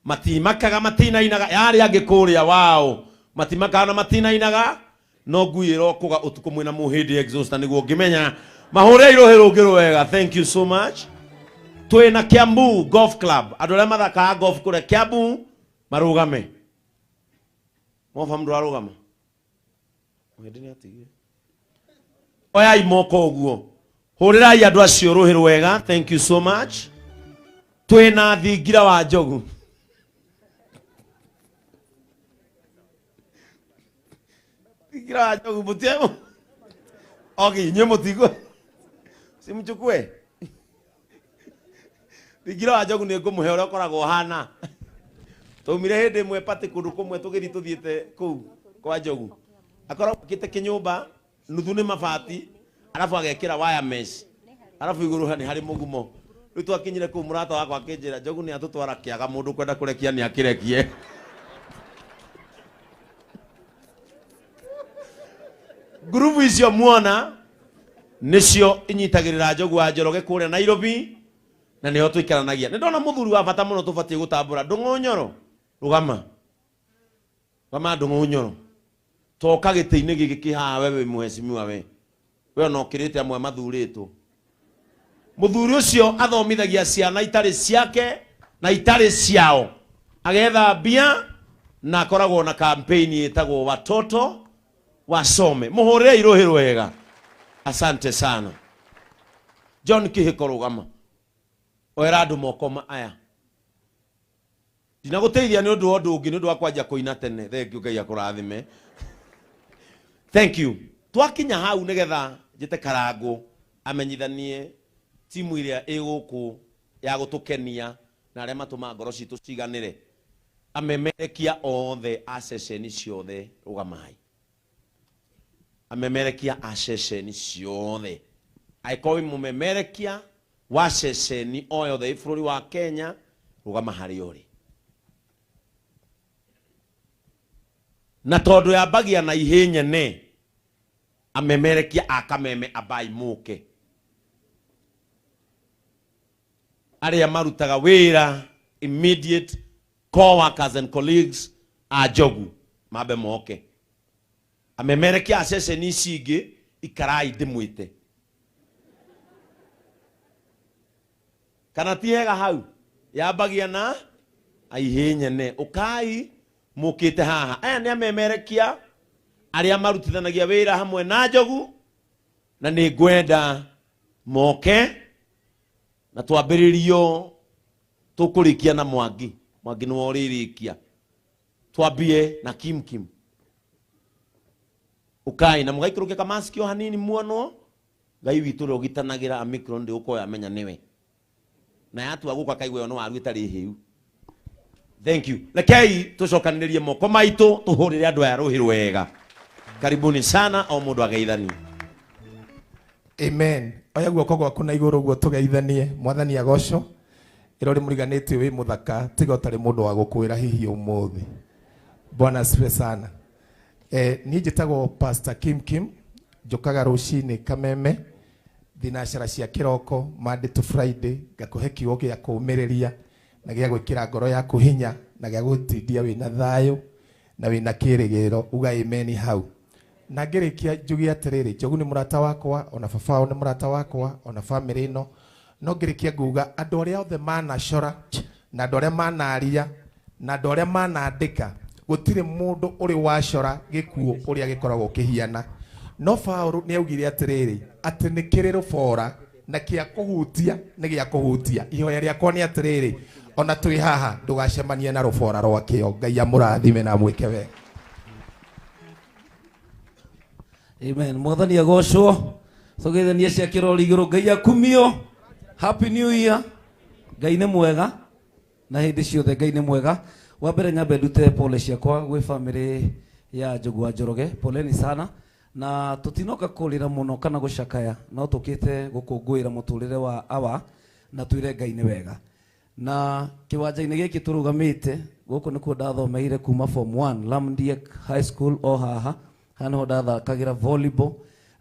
Matimakaga matina inaga. Yari agikuria wao. Matimakaga na matina inaga. No guiro kuga utuku mwina muhidi exhauster niguo ngimenya. Mahure Ruhirwega. Thank you so much. Twina Kiambu Golf Club. Andũ arĩa mathakaga golf kũrĩa Kiambu marugame. Mofa mndu arugama. Mwendeni atigire. Oya imoko ũguo. Hũrĩrai andũ acio Ruhirwega. Thank you so much. Twina Thingira wa Njogu. Thingira wa Njogu mutiemo. Okay, nywe mutigo. Simchukue. Thingira wa Njogu nĩ ngũmũhe ũrĩa ũkoragwo hana. Tũmire hĩndĩ ĩmwe pati kũndũ kũmwe tũgĩthiĩ tuthiĩte kũu kwa Njogu. Akoragwo akĩte kĩnyũmba nuthu nĩ mabati, arabu agekĩra wire mesh. Arabu igũrũ nĩ harĩ mũgumo. Rĩu twakinyire kũu mũrata wakwa akĩnjĩra Njogu nĩ atũtwara kĩaga mũndũ kwenda kũrekia nĩ akĩrekie. Grupu icio muona nĩcio inyitagĩrĩra Njogu wa Njoroge kũrĩa Nairobi. Na nĩho tũikaranagia. Nĩ ndona mũthuri wa bata mũno tũbatie gũtambũra. Ndũng'ũ Nyoro. Rugama. Rugama Ndũng'ũ Nyoro. Toka gĩtĩ-inĩ gĩkĩ kĩhaha wewe mheshimiwa we. We no kirĩte amwe mathurĩtwo. Mũthuri ũcio athomithagia ciana itarĩ ciake na itarĩ ciao. Agetha mbia na akoragwo na campaign ĩtagwo watoto wasome. Mũhũrĩre Ruhirwega. Asante sana. John Kihiko Rugama. Oera andu moko aya. Ndinaguteithia ni undu undu ungi ni undu wa kwanja kuina tene. Thank you Ngai akurathime. Thank you. Twakinya hau nigetha njite Karangu amenyithanie timu iria iguku ya gutukenia na aria matuma ngoro citu ciganire. Amemerekia othe a session ciothe rugamai. Amemerekia a session ciothe. Aikowi mumemerekia wa ceceni o yothe bũrũri wa Kenya rugama harĩ ũrĩ. Na tondũ yambagia na ihenya ne amemerekia akameme abai mũke. Arĩa marutaga wĩra immediate co-workers and colleagues a Njogu mabe moke. Amemerekia ceceni cingĩ ikarai ndĩmwĩte. Kana tiega hau yambagia na aihenya ne ukai mukite haha. Aya nĩ amemerekia arĩa marutithanagia wĩra hamwe na Njogu na nĩ ngwenda moke na twambĩrĩrio tũkũrĩkia na Mwangi. Mwangi nĩ worĩrĩkia. Twambie na Kim. Ukai na mũgaikũrũke kamasikio hanini muonwo. Ngai witũ rĩu ũgitanagĩra amikro ndĩ ũkoya amenya nĩwe. Na yatu aguka kaigwe no waru itari hiu. Thank you. Lekei tucokanĩrĩrie moko maitũ tuhũrĩre andũ aya Ruhirwega. Karibuni sana o mũndũ ageithani. Amen. Oya guoko gwaku na igũrũ guo tugeithanie. Mwathani agoco. Irori mũriganĩtie wĩ mũthaka tiga ũtarĩ mũndũ wa gũkwĩra hihi ũmũthĩ. Bwana asifiwe sana. Niĩ njĩtagwo Pastor Kim. Njokaga rũcinĩ Kameme thinacera cia kiroko Monday to Friday ngakuhe kiugo gĩa kũũmĩrĩria na gĩa gwĩkĩra ngoro yaku hinya na gĩa gũtindia wĩna thayũ na wĩna kĩrĩgĩrĩro. Uga amen hau. Na ngĩrĩkia njuge atĩrĩrĩ, Njogu nĩ mũrata wakwa, ona baba wao nĩ mũrata wakwa, ona family ĩno. No ngĩrĩkia nguga andũ arĩa othe manacora na andũ arĩa manaria na andũ arĩa manandĩka, gũtirĩ mũndũ ũrĩ wacora gĩkuũ ũrĩa gĩkoragwo kĩhiana. No Paul nĩ augire atĩrĩrĩ, atĩ nĩ kĩrĩ rũbora na kĩa kũhutia nĩ gĩa kũhutia. Ihoya rĩakwa nĩ atĩrĩrĩ, ona twĩ haha ndũgacemanie na rũbora rwakĩo. Ngai amũrathime na mwĩke wega. Amen. Mwathani agocwo. Tũgeithanie cia kĩrori igũrũ. Ngai akumio. Happy New Year. Ngai nĩ mwega na hĩndĩ ciothe Ngai nĩ mwega. Wa mbere nyambe ndute pole ciakwa gwĩ family ya Njogu wa Njoroge. Poleni sana. Na tutinoka kũrĩra mũno kana gũcakaya, no tũkĩte gũkũngũĩra mũtũrĩre wa awa na twĩre Ngai nĩ wega. Na kĩwanja-inĩ gĩkĩ tũrũgamĩte gũkũ nĩkuo ndathomeire kuma form 1 Lamdiek High School o haha. Haha nĩho ndathakagĩra volleyball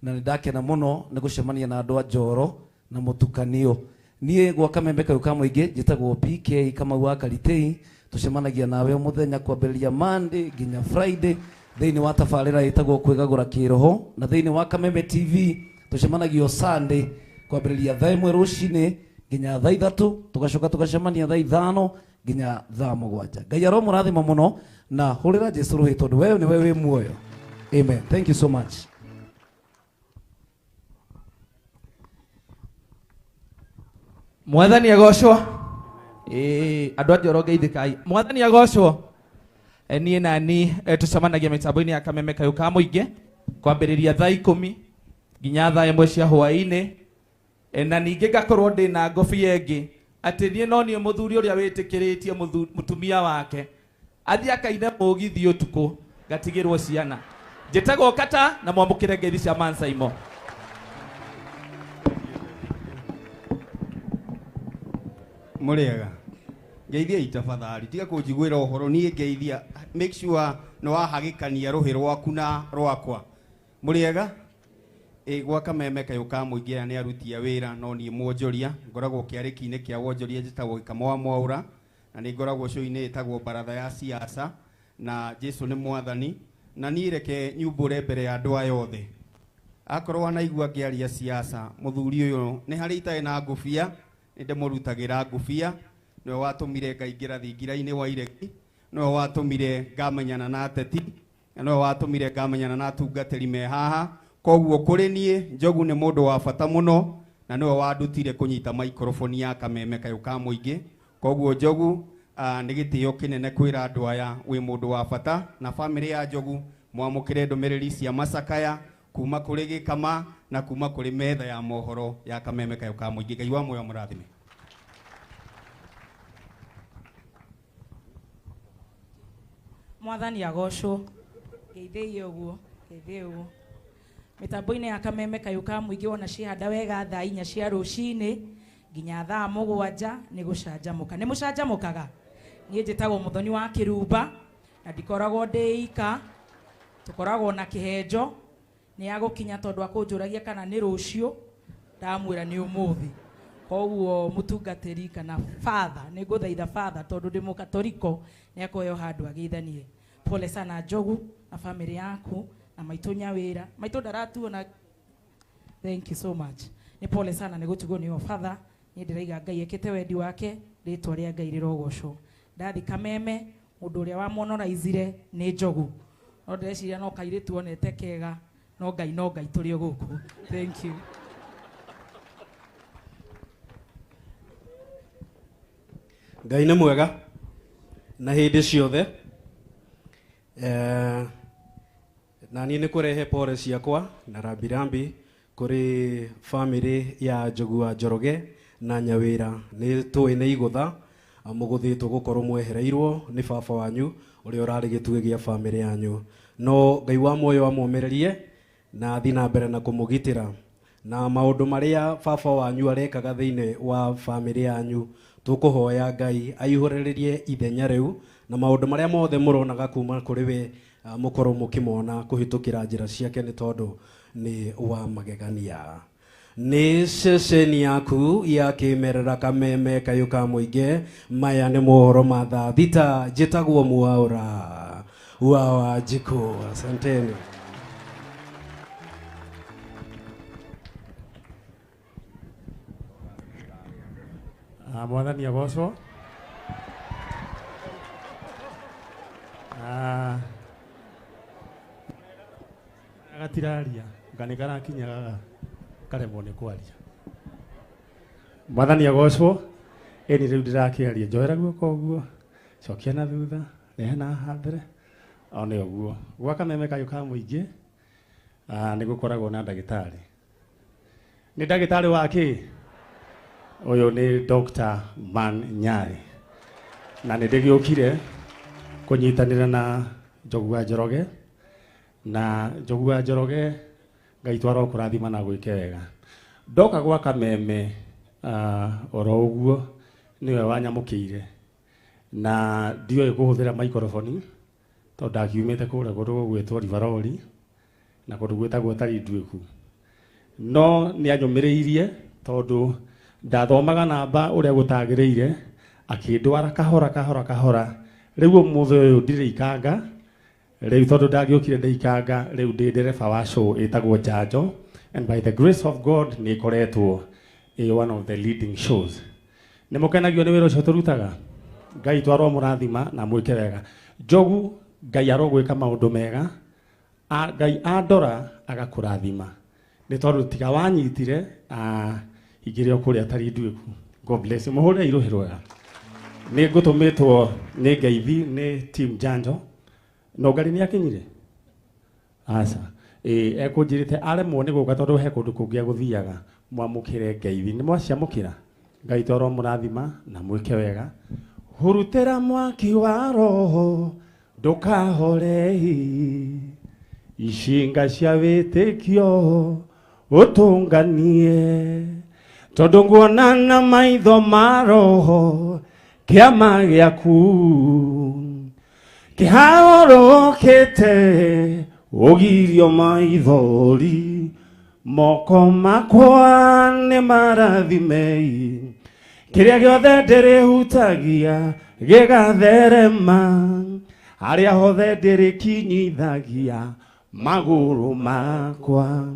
na nĩ ndakena mũno nĩ gũcemania na andũ a Njoro na mũtukanio. Niĩ gwa Kamembe Kayũ ka Mũingĩ njĩtagwo PK Kamau wa Karitĩi. Tũcemanagia nawe mũthenya kwambĩrĩria Monday nginya Friday thĩinĩ wa tabarĩra ĩtagwo kwĩgagũra kĩroho, na thĩinĩ wa Kamembe TV tũcemanagio Sunday kwambĩrĩria thaa 1 rũcinĩ nginya thaa 3, tũgacoka tũgacemania thaa 5 nginya thaa 7. Ngai aromũrathima mũno na hũrĩra Jesũ rũhĩ tondũ wewe nĩwe wĩ muoyo. Amen. Thank you so much. Mwathani agocwo. Andũ a Njoroge ithĩkai. Mwathani agocwo. Niĩ na ni tũcemanagia mĩtambo-inĩ ya Kameme Kayũ ka Mũingĩ kwambĩrĩria thaa 10 nginya thaa 1 cia hwaĩ-inĩ. Na ningĩ ngakorwo ndĩ na ngobia ĩngĩ atĩ niĩ no niĩ mũthuri ũrĩa wĩtĩkĩrĩtie mũtumia wake athiĩ akaine mũgithi ũtukũ gatigĩrwo ciana. Njĩtagwo Kata na mwamũkĩre ngeithi cia Mansaimo. Mũrĩega. Ngeithia itafadhali. Tiga kũnjiguĩra ũhoro niĩ ngeithia. Make sure nĩ wahagĩkania rũhĩ rwaku na rwakwa. Mũrĩega. Gwa Kameme Kayũ ka Mũingĩ nĩ aruti a wĩra no niĩ mwonjoria. Ngoragwo kĩarĩki-inĩ kĩa wonjoria njĩtagwo Gĩkamwa Mwaũra na nĩ ngoragwo show-inĩ ĩtagwo Baratha ya Siasa na Jesũ nĩ Mwathani. Na niĩ reke nyumbũre mbere ya andũ aya othe. Akorwo anaigua ngĩaria siasa, mũthuri ũyũ nĩ harĩ itarĩ na ngũbia, nĩ ndĩmũrutagĩra ngũbia. Nĩwe watũmire ngaingĩra thingira-inĩ wa iregi, nĩwe watũmire ngamenyana na ateti, na nĩwe watũmire ngamenyana na atungatĩri me haha. Koguo kũrĩ niĩ Njogu nĩ mũndũ wa bata mũno na nĩwe wandutire kũnyita maikrofoni ya Kameme Kayũ ka Mũingĩ. Koguo Njogu nĩ gĩtĩo kĩnene kwĩra andũ aya wĩ mũndũ wa bata na family ya Njogu mwamũkĩre ndũmĩrĩri cia macakaya kuma kũrĩ Gĩkama na kuma kũrĩ metha ya mohoro ya Kameme Kayũ ka Mũingĩ. Ngai wa muoyo mũrathime. Mwathani agocwo. Geithĩi ũguo, geithĩi ũguo. Mĩtambo-inĩ ya Kameme Kayũ ka Mũingĩ ona cihanda wega thaa 4 cia rũcinĩ nginya thaa 7 nĩ gũcanjamũka. Nĩ mũcanjamũkaga? Niĩ njĩtagwo Mũthoni wa Kĩrumba na ndikoragwo ndĩ ika, tũkoragwo na kĩhenjo nĩ ya gũkinya tondũ akũnjũragia kana nĩ rũciũ, ndamwĩra nĩ ũmũthĩ. Koguo mũtungatĩri kana father, nĩ ngũthaitha father tondũ ndĩ mũkatoriko nĩ akoyo handũ agĩithanie. Pole sana Njogu na family yaku na maitũ Nyawĩra. Maitũ ndaratuona. Thank you so much. Nĩ pole sana nĩ gũtigwo nĩyo father. Niĩ ndĩraiga Ngai ekĩte wendi wake, rĩtwa rĩa Ngai rĩrogocwo. Ndathi Kameme, mũndũ ũrĩa wamonoraizire nĩ Njogu. No ndĩreciria no kairĩtu onete kega, no Ngai tũrĩ o gũkũ. Thank you. Ngai nĩ mwega na hĩndĩ ciothe. Na niĩ nĩ kũrehe pore ciakwa na rambirambi kũrĩ family ya Njogu wa Njoroge na Nyawĩra. Nĩ tũĩ nĩ igũtha mũgũthĩtwo gũkorwo mwehereirwo nĩ baba wanyu ũrĩa ũrarĩ gĩtugĩ gĩa family yanyu. No Ngai wa muoyo amũmĩrĩrie na thiĩ na mbere na kũmũgitĩra. Na maũndũ marĩa baba wanyu arekaga thĩinĩ wa family yanyu tũkũhoya Ngai aihũrĩrĩrie ithenya rĩu na maũndũ marĩa mothe mũronaga kuma kũrĩ we mũkorwo mũkĩmona kũhĩtũkĩra njĩra ciake nĩ tondũ nĩ wa magegania. nĩ ceceni yaku ya kĩmerera Kameme Kayũ ka Mũingĩ. Maya nĩ mohoro ma thaa thita, njĩtagwo Mwaũra wa Wanjikũ. Asanteni. Mwathani agocwo. Agatiraria ngani karakinya gaga karemwo nĩ kwaria. Mwathani agocwo. Eni rĩu ndĩrakĩaria njoera guoko ũguo, cokia na thutha, rehe na haha mbere. O nĩ ũguo. Gwa Kameme Kayũ ka Mũingĩ nĩ gũkoragwo na ndagĩtarĩ. Nĩ ndagĩtarĩ wa kĩ? Ũyũ nĩ Dr. Man Nyari. Na nĩ ndĩgĩũkire kũnyitanĩra na Njogu wa Njoroge. Na Njogu wa Njoroge Ngai twaro kũrathima na gwĩke wega. Ndoka gwa Kameme oro ũguo niwe wanyamũkĩire. Na ndiũĩ kũhũthĩra microphone tondũ ndakiumĩte kũrĩa kũndũ gwĩtwo Rivaroli na kũndũ gwĩtagwo Tarinduĩku. No nĩ anyũmĩrĩirie tondũ ndathomaga namba ũrĩa gũtagĩrĩire akĩndwara kahora. Rĩu ũmũthĩ ũyũ ndirĩikanga. Rĩu tondũ ndagĩũkire ndeikanga, rĩu ndĩ ndereba wa show ĩtagwo Njanjo, and by the grace of God nĩ ĩkoretwo one of the leading shows. Nĩ mũkenagio nĩ wĩra ũcio tũrutaga. Ngai twarwo mũrathima na mwĩke wega. Njogu Ngai arogwĩka maũndũ mega. Ngai andora agakũrathima. Nĩ tondũ tiga wanyitire igĩrĩ o kũrĩa Tarinduĩku. God bless you. Mũhũre irũhĩ rwega. Nĩ ngũtũmĩtwo nĩ ngeithi nĩ team Njanjo. No Ngarĩ nĩ akinyire? Aca. Ekũnjĩrĩte aremwo nĩ gũka tondũ he kũndũ kũngĩ agũthiaga. Mwamũkĩre ngeithi. Nĩ mwaciamũkĩra? Ngai twarwo mũrathima na mwĩke wega. Hurutĩra mwaki wa roho ndũkahore. Icinga cia wĩtĩkio ũtũnganie. Tondũ nguona na maitho ma roho kĩama gĩaku kĩharũrũkĩte ũgirio maithori. Moko makwa nĩ marathimei. Kĩrĩa gĩothe ndĩrĩhutagia gĩgatherema. Harĩa hothe ndĩrĩkinyithagia magũrũ makwa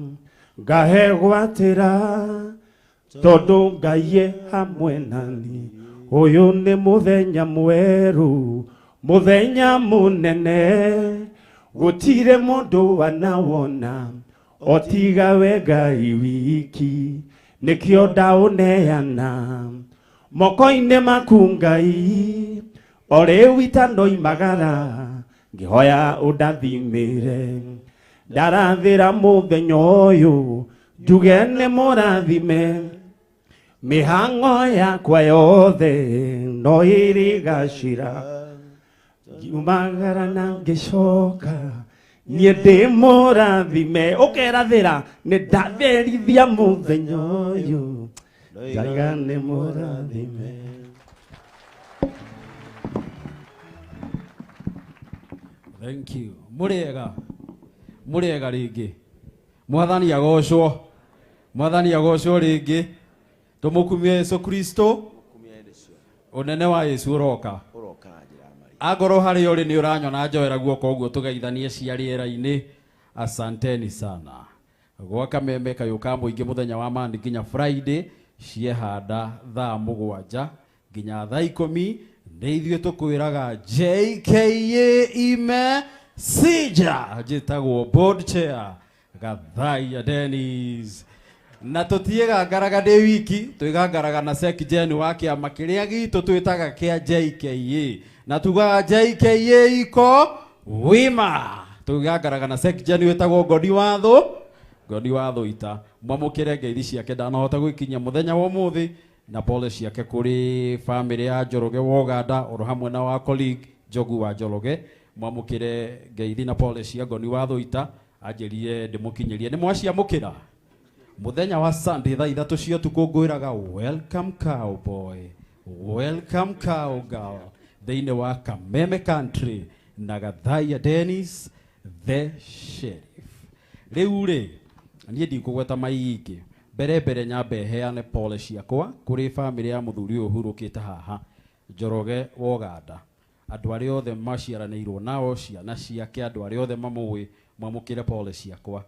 ngahe gwatĩra. Tondũ Ngai hamwe nani. Ũyũ nĩ mũthenya mwerũ, mũthenya mũnene. Gũtirĩ mũndũ wanawona o tiga we Ngai wiki. Nĩkĩo ndaũneana moko-inĩ maku Ngai. O rĩu itanoimagara ngĩhoya ũndathimĩre. Ndarathĩra mũthenya ũyũ njuge nĩ mũrathime. Mĩhang'o yakwa yothe no ĩrĩgacĩra. Ngiumagara na ngĩcoka niĩ ndĩ mũrathime. Ũkerathĩra nĩ ndatherithia mũthenya ũyũ ngaiga nĩ mũrathime. Thank you. Mũrĩega rĩngĩ. Mwathani agocwo. Mwathani agocwo rĩngĩ. Tũmũkumie Yesu Kristo. Ũnene wa Yesu ũroka. Agoro harĩ ũrĩ nĩ ũranyona njoera guoko ũguo tũgeithanie cia rĩera-inĩ. Asanteni sana. Gwa Kameme Kayũ ka Mũingĩ mũthenya wa Monday nginya Friday ciehanda thaa 7 nginya thaa 10. Nĩ ithuĩ tũkwĩraga JKA ime sija. Njĩtagwo board chair Gathai Dennis. Na tũtiĩgangaraga ndĩ wiki, twĩgangaraga na Sekjen wa kĩama kĩrĩa gitũ twĩtaga kĩa JKA. Na tugaga JKA iko wima. Twĩgangaraga na Sekjen wĩtagwo Godi Watho ita. Mwamũkĩre ngeithi ciake ndanahota gwĩkinyia mũthenya wa ũmũthĩ. Na pole ciake kũrĩ family ya Njoroge wa Uganda oro hamwe na wa colleague Njogu wa Njoroge. Mwamũkĩre ngeithi na pole cia Godi Watho ita. Anjĩrie ndĩmũkinyĩrie. Nĩ mwaciamũkĩra? Muthenya wa Sunday thaa 3 cia tukũngũĩraga welcome cowboy, welcome cowgirl thĩinĩ wa Kameme country na Gathai Dennis the sheriff. Rĩu rĩ niĩ ndikũgweta maingĩ mbere nyambe heane pole ciakwa kuri family ya muthuri uyu hurukite haha Njoroge wa Uganda, andu aria othe maciaranĩirwo nao, ciana ciake, andu aria othe mamũĩ, mwamũkĩre pole ciakwa.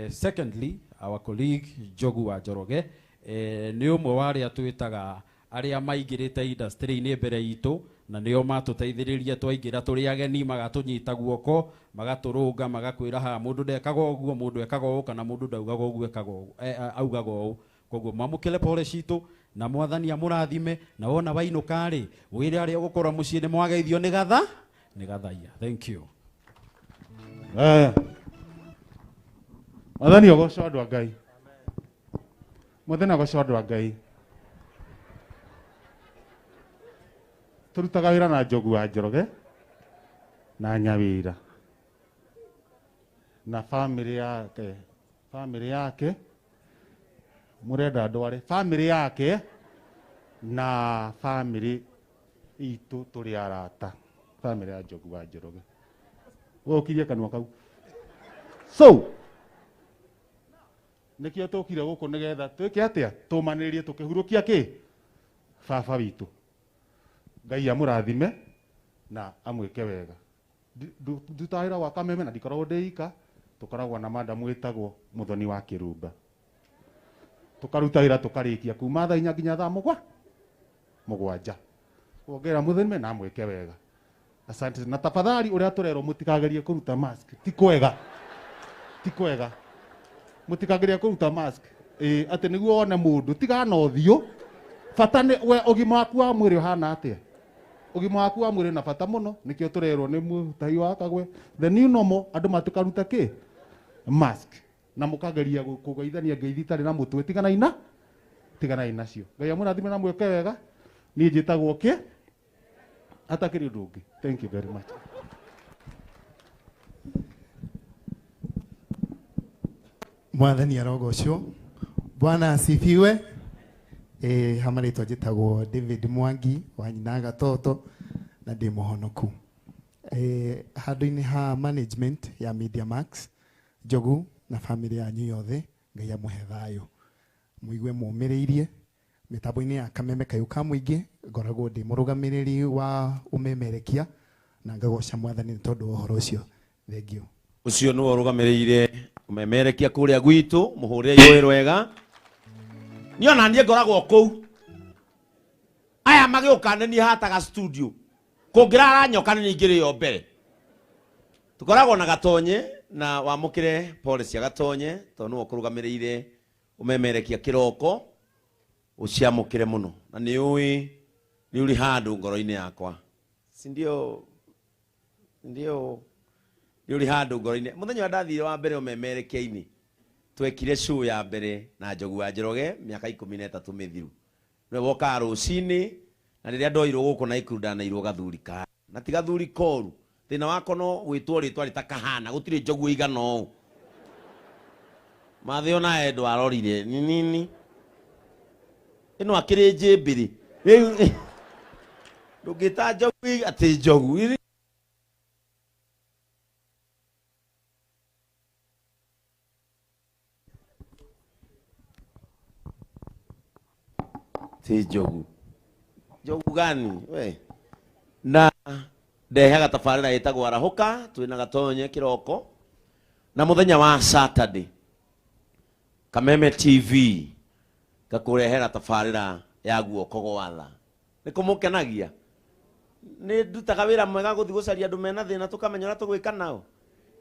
Secondly, our colleague Njogu wa Njoroge nĩ ũmwe wa arĩa twĩtaga arĩa maingĩrĩte industry-inĩ mbere itũ, na nĩo matũteithĩrĩria twaingĩra tũrĩ ageni, magatũnyita guoko, magatũrũnga, magakwĩra haha mũndũ ndekaga ũguo, mũndũ ekaga ũũ, kana mũndũ ndaugaga ũguo ekaga ũũ, augaga ũũ. Koguo mwamũkĩre pole citũ na mwathani amũrathime, na wona wainũka rĩ wĩre arĩa ũgũkora mũciĩ nĩ mwageithio nĩ gathaia. Thank you. Mwathani ogocwo andũ a Ngai. Mwathani ogocwo andũ a Ngai. Turutaga wĩra na Njogu wa Njoroge na Nyawĩra na family yake murenda ndware family yake na family itu turi arata, family ya Njogu wa Njoroge. Wokirie kanwa kau. So nikio tukire guku nigetha twike atia tumaniririe tukihurukia ki baba witu. Ngai amurathime na amwike wega. Ndutahira wa Kameme na ndikoragwo ndika, tukoragwo na madamu witagwo Muthoni wa Kirumba. Tukarutahira tukarikia kuma thaa 4 nginya thaa 7 kuongera Muthoni na amwike wega. Asante na tafadhali uria turero mutikagerie kuruta mask. Ti kwega. Mutikagerie kuruta mask. Ati niguo one mundu tigana uthio. Bata ni we ugima waku wa mwiri hana atia. Ugima waku wa mwiri na bata muno, nikio turerwo ni mutahi wa Kagwe. The new normal andu matukaruta ki mask na mukageria kugeithania ngeithi tari na mutwe tigana cio. Ngai amurathime na mweke wega. Ni njitagwo ki atakiri undu ungi. Thank you very much. Mwathani arogocwo. Bwana asifiwe. Hamaritwa njitagwo David Mwangi wa nyina Gatoto na ndi muhonoku. Handu-inĩ ha management ya Media Max, Njogu na family yanyu yothe, Ngai amũhe thayũ. Mũigue mũmĩrĩirie mitambo-inĩ ya Kameme Kayuka Mũingĩ, ngoragwo ndi mũrũgamĩrĩri wa ũmemerekia na ngagoca Mwathani tondũ wa ũhoro ũcio. Thengiũ. Ucio nĩwe ũrũgamĩrĩire ũmemerekia kũrĩa gwitũ, mũhũrĩre iwe wega. Niona ndiye ngoragwo kũu. Aya magĩũkanania hataga studio. Kũngĩrara nyoka nĩ ingĩrĩo mbere. Tukoragwo na Gatonye na wamũkĩre pole cia Gatonye tondũ nĩwe ũkũrũgamĩrĩire ũmemerekia kĩroko. Uciamũkĩre mũno. Na nĩ ũrĩ handũ ngoro-inĩ yakwa. Si ndio nĩ ũrĩ handũ ngoro-inĩ. Mũthenya ndathire wa mbere ũmemerekia-inĩ. Twekire show ya mbere na Njogu wa Njoroge miaka 13 mithiru. Niwe woka rucini na riria ndoirwo guku na ikuru na irwo gathuri ka. Na ti gathuri koru. Thina wako no gwitwo ritwa ritakahana gutire Njogu igana ũũ. Mathio na Edo arorire nini. Ino akire njĩmbĩrĩ. Ndũngĩta Njogu atĩ Njogu. Njogu. Njogu gani we? Na ndehaga tabarĩra ĩtagwo Arahuka, twĩna Gatonye kĩroko. Na mũthenya wa Saturday Kameme TV ngakũrehera tabarĩra ya guoko gwa tha. Nĩ kũmũkenagia. Nĩ ndutaga wĩra mwega gũthiĩ gũcaria andũ mena thĩna tũkamenya ũrĩa tũgwĩka nao.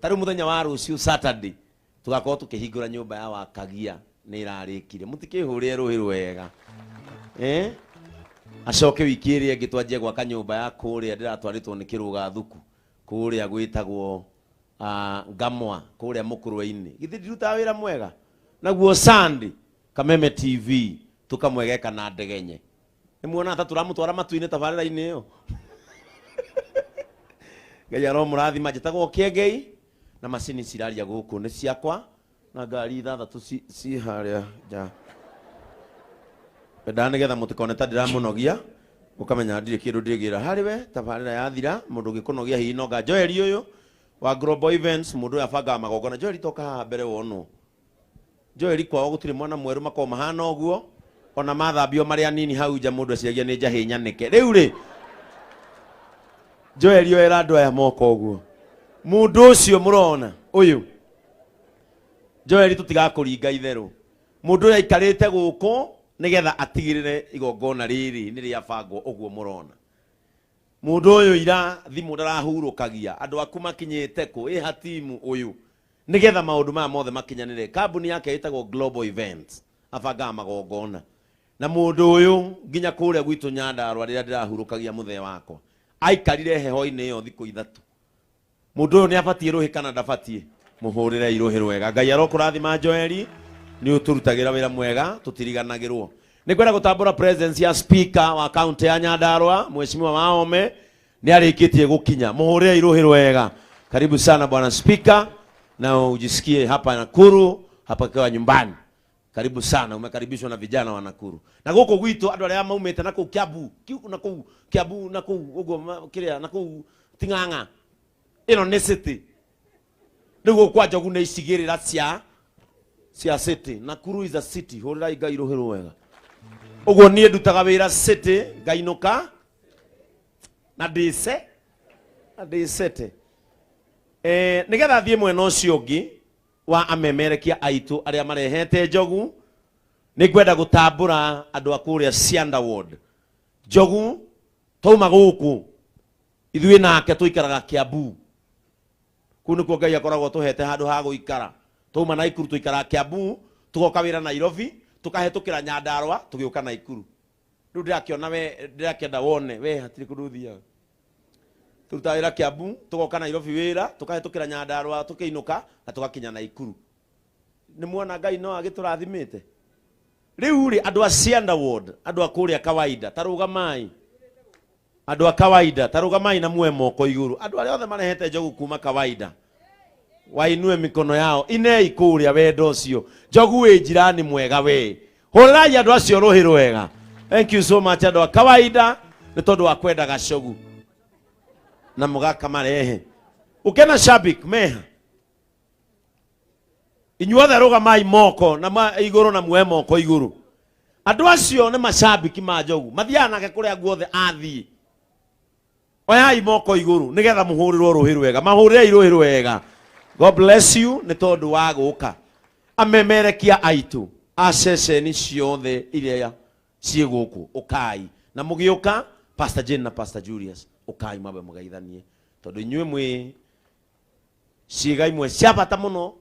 Tarĩ mũthenya wa rũciũ Saturday tugakorwo tũkĩhingũra nyũmba ya Wakagia nĩ ĩrarĩkire. Mũtikĩhũrĩre rũhĩ rwega. Acoke wiki ĩrĩa ĩngĩ twanjie gwaka nyũmba ya kũrĩa ndĩratwarĩtwo nĩ Kĩrũga Thuku kũrĩa gwĩtagwo Ngamwa kũrĩa Mũkũrwe-inĩ. Githĩ ndirutaga wĩra mwega? Naguo Sunday Kameme TV tukamwegeka na ndegenye. Nĩmuona ta tũramũtwara matu-inĩ tabarĩra-inĩ ĩyo. Ngai aromũrathima njĩtagwo Kĩengei na macini ciraria gũkũ nĩ ciakwa na ngari 6 ci harĩa nja. Ndana getha mutikone ta ndiramunogia ukamenya ndire kindu ndigira hari we tabarira yathira mundu gikunogia hihi noga Joel uyu wa Global Events mundu yabanga magogona Joel toka mbere wono Joel kwao gutire mwana mweru mako mahana oguo ona mathambio mari anini hau nja mundu aciagia ni njahi nyanike riu ri Joel yo era andu aya moko oguo mundu ucio murona uyu Joel tutigakuringa itheru mundu uyu aikarite guku nigetha atigirire igongona riri ni ria bango uguo murona mundu uyu ira thimu ndarahurukagia andu aku makinyite ku hatimu uyu nigetha maundu maya mothe makinyanire kambuni yake itagwo Global Events abanga magongona na mundu uyu nginya kuria gwitu Nyandarua rira ndirahurukagia muthee wakwa aikarire heho-ini yo thiku ithatu mundu uyu ni abatie ruhi kana ndabatie muhurire iruhi rwega Ngai arokurathima Joeli ni uturutagira wira mwega tutiriganagirwo ni kwenda gutambura presence ya speaker wa county ya Nyandarua mheshimiwa Waome ni arikitie gukinya muhurire iruhi rwega karibu sana bwana speaker na ujisikie hapa Nakuru hapa kwa nyumbani karibu sana umekaribishwa na vijana wa Nakuru na guko gwitu andu aria maumete na ku Kiambu na ku ugo kiria na ku Ting'ang'a ino ni city niguo kwa Njogu ni icigirira cia city Nakuru is a city hurira Ngai ruhiru wega ugo nie ndutaga wira city ngainuka na ndise city nigetha thie mwena ucio ungi wa amemerekia aitu aria marehete Njogu ni kwenda gutambura andu akuria Cianda Ward Njogu tauma guku ithui nake tuikaraga Kiambu kunu ko Ngai akoragwo tuhete handu ha guikara tauma Naikuru tuikaraga Kiambu tugoka wira Nairobi tukahetukira Nyandarua tugiuka Naikuru riu ndirakiona we ndirakenda wone we hatiri kuruthia tutawira Kiambu tugoka Nairobi wira tukahetukira Nyandarua tukiinuka na tugakinya Naikuru ni muona Ngai no agiturathimite riu ri andu a Cianda Ward andu akuria kawaida tarugamai andu a kawaida tarugamai na muwe moko iguru andu aria othe marehete Njogu kuma kawaida wainue mikono yao inei kuria wendo ucio Njogu wi jirani mwega we horai andu acio ruhi rwega thank you so much andu a kawaida ni tondu wa kwenda gacogu na mugaka marehe ukena shabik meha inyuothe rugamai moko na iguru na muwe moko iguru andu acio ni mashabiki ma Njogu mathiana ke kuria guothe athii oyai moko iguru nigetha muhurirwo ruhi rwega mahurire iruhi rwega God bless you ni tondu wa guka amemerekia aitu aceceni ciothe iria cie guku ukai na mugiuka Pastor Jane na Pastor Julius ukai mabe mugaithanie tondu inyue mwi ciiga imwe cia bata muno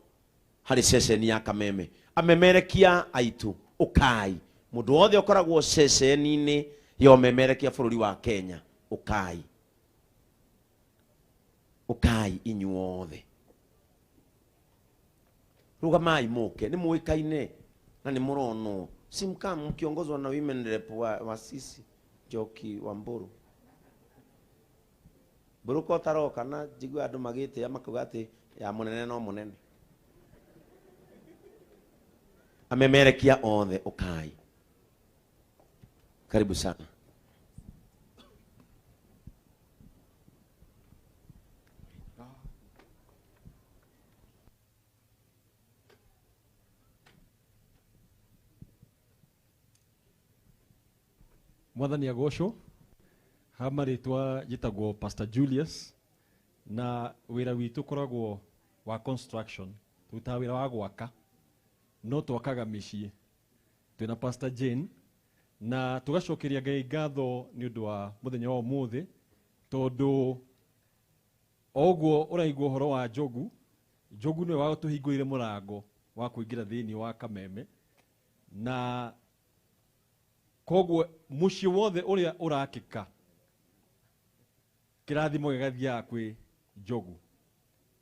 hari ceceni ya Kameme amemerekia aitu ukai mundu wothe ukoragwo ceceni-ini yo memerekia bururi wa Kenya ukai inyuothe rugamai muke ni muikaine na ni murono simkam mkiongozwa na women rep wa sisi Njoki wa Mburu buruko taroka na jigwa andu magite amakuga ati ya munene no munene amemerekia othe ukai karibu sana Mwathani agocwo hamaritwa jitagwo Pastor Julius na wira witu koragwo wa construction tuta wira wa gwaka no twakaga micii twina Pastor Jane na tugacokeria Ngai ngatho ni undu wa muthenya wa umuthi tondu ogwo uraigwo horo wa Njogu ni wa tuhingurire murango wa kuingira thiini wa Kameme na kogwo muci wothe uria urakika kirathimo gigathia kwi Njogu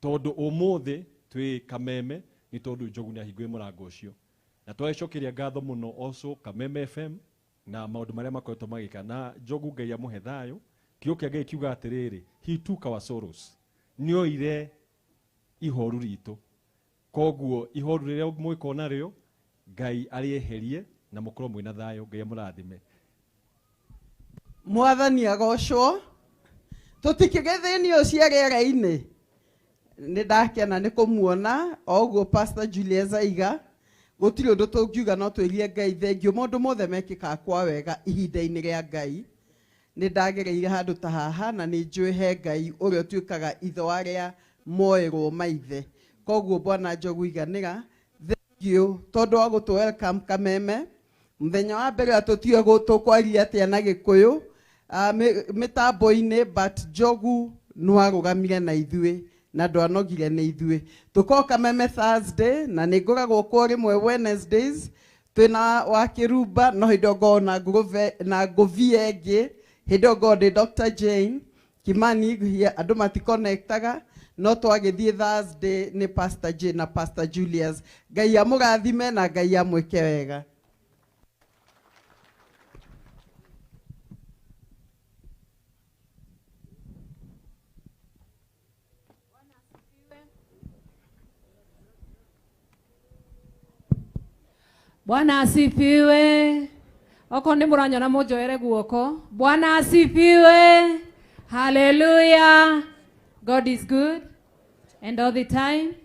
tondu umuthi twi Kameme ni tondu Njogu ni ahingure murango ucio na twacokeria ngatho muno also Kameme FM na maundu maria makoretwo magika na Njogu Ngai amuhe thayo kiukia Ngai kiuga atiriri he took our sorrows nioire ihoru ritu kogwo ihoru riria mwikona rio Ngai arieherie na mukorwo mwina thayo Ngai amurathime Mwathani agocwo tutikigithinio cia riera-ini ni ndakena ni kumuona ogwo Pastor Julius aiga gutiri undu tungiuga no twirie Ngai thengio maundu mothe mekikaga kwa wega ihinda-ini ria Ngai. Ni ndagereire handu ta haha na ni njui he Ngai uria tuikaga itho aria moerwo maithe. Koguo Bwana Njogu iganira thengio tondu wa gutu welcome Kameme. Muthenya wa mbere atutie tukwaria atia na Gikuyu mitambo-ini but Njogu nwarugamire na ithui na ndwanogire ni ithui. Tuko Kameme Thursday na ni ngoragwo kwa rimwe Wednesdays twina wa Kirumba no hidogo na Govie engi hidogo de Dr. Jane Kimani andu matikonectaga no twagithie Thursday ni Pastor Jane na Pastor Julius. Ngai amurathime na Ngai amwike wega. Bwana asifiwe. Oko ndi muranyona mujoere guoko. Bwana asifiwe. Hallelujah. God is good and all the time.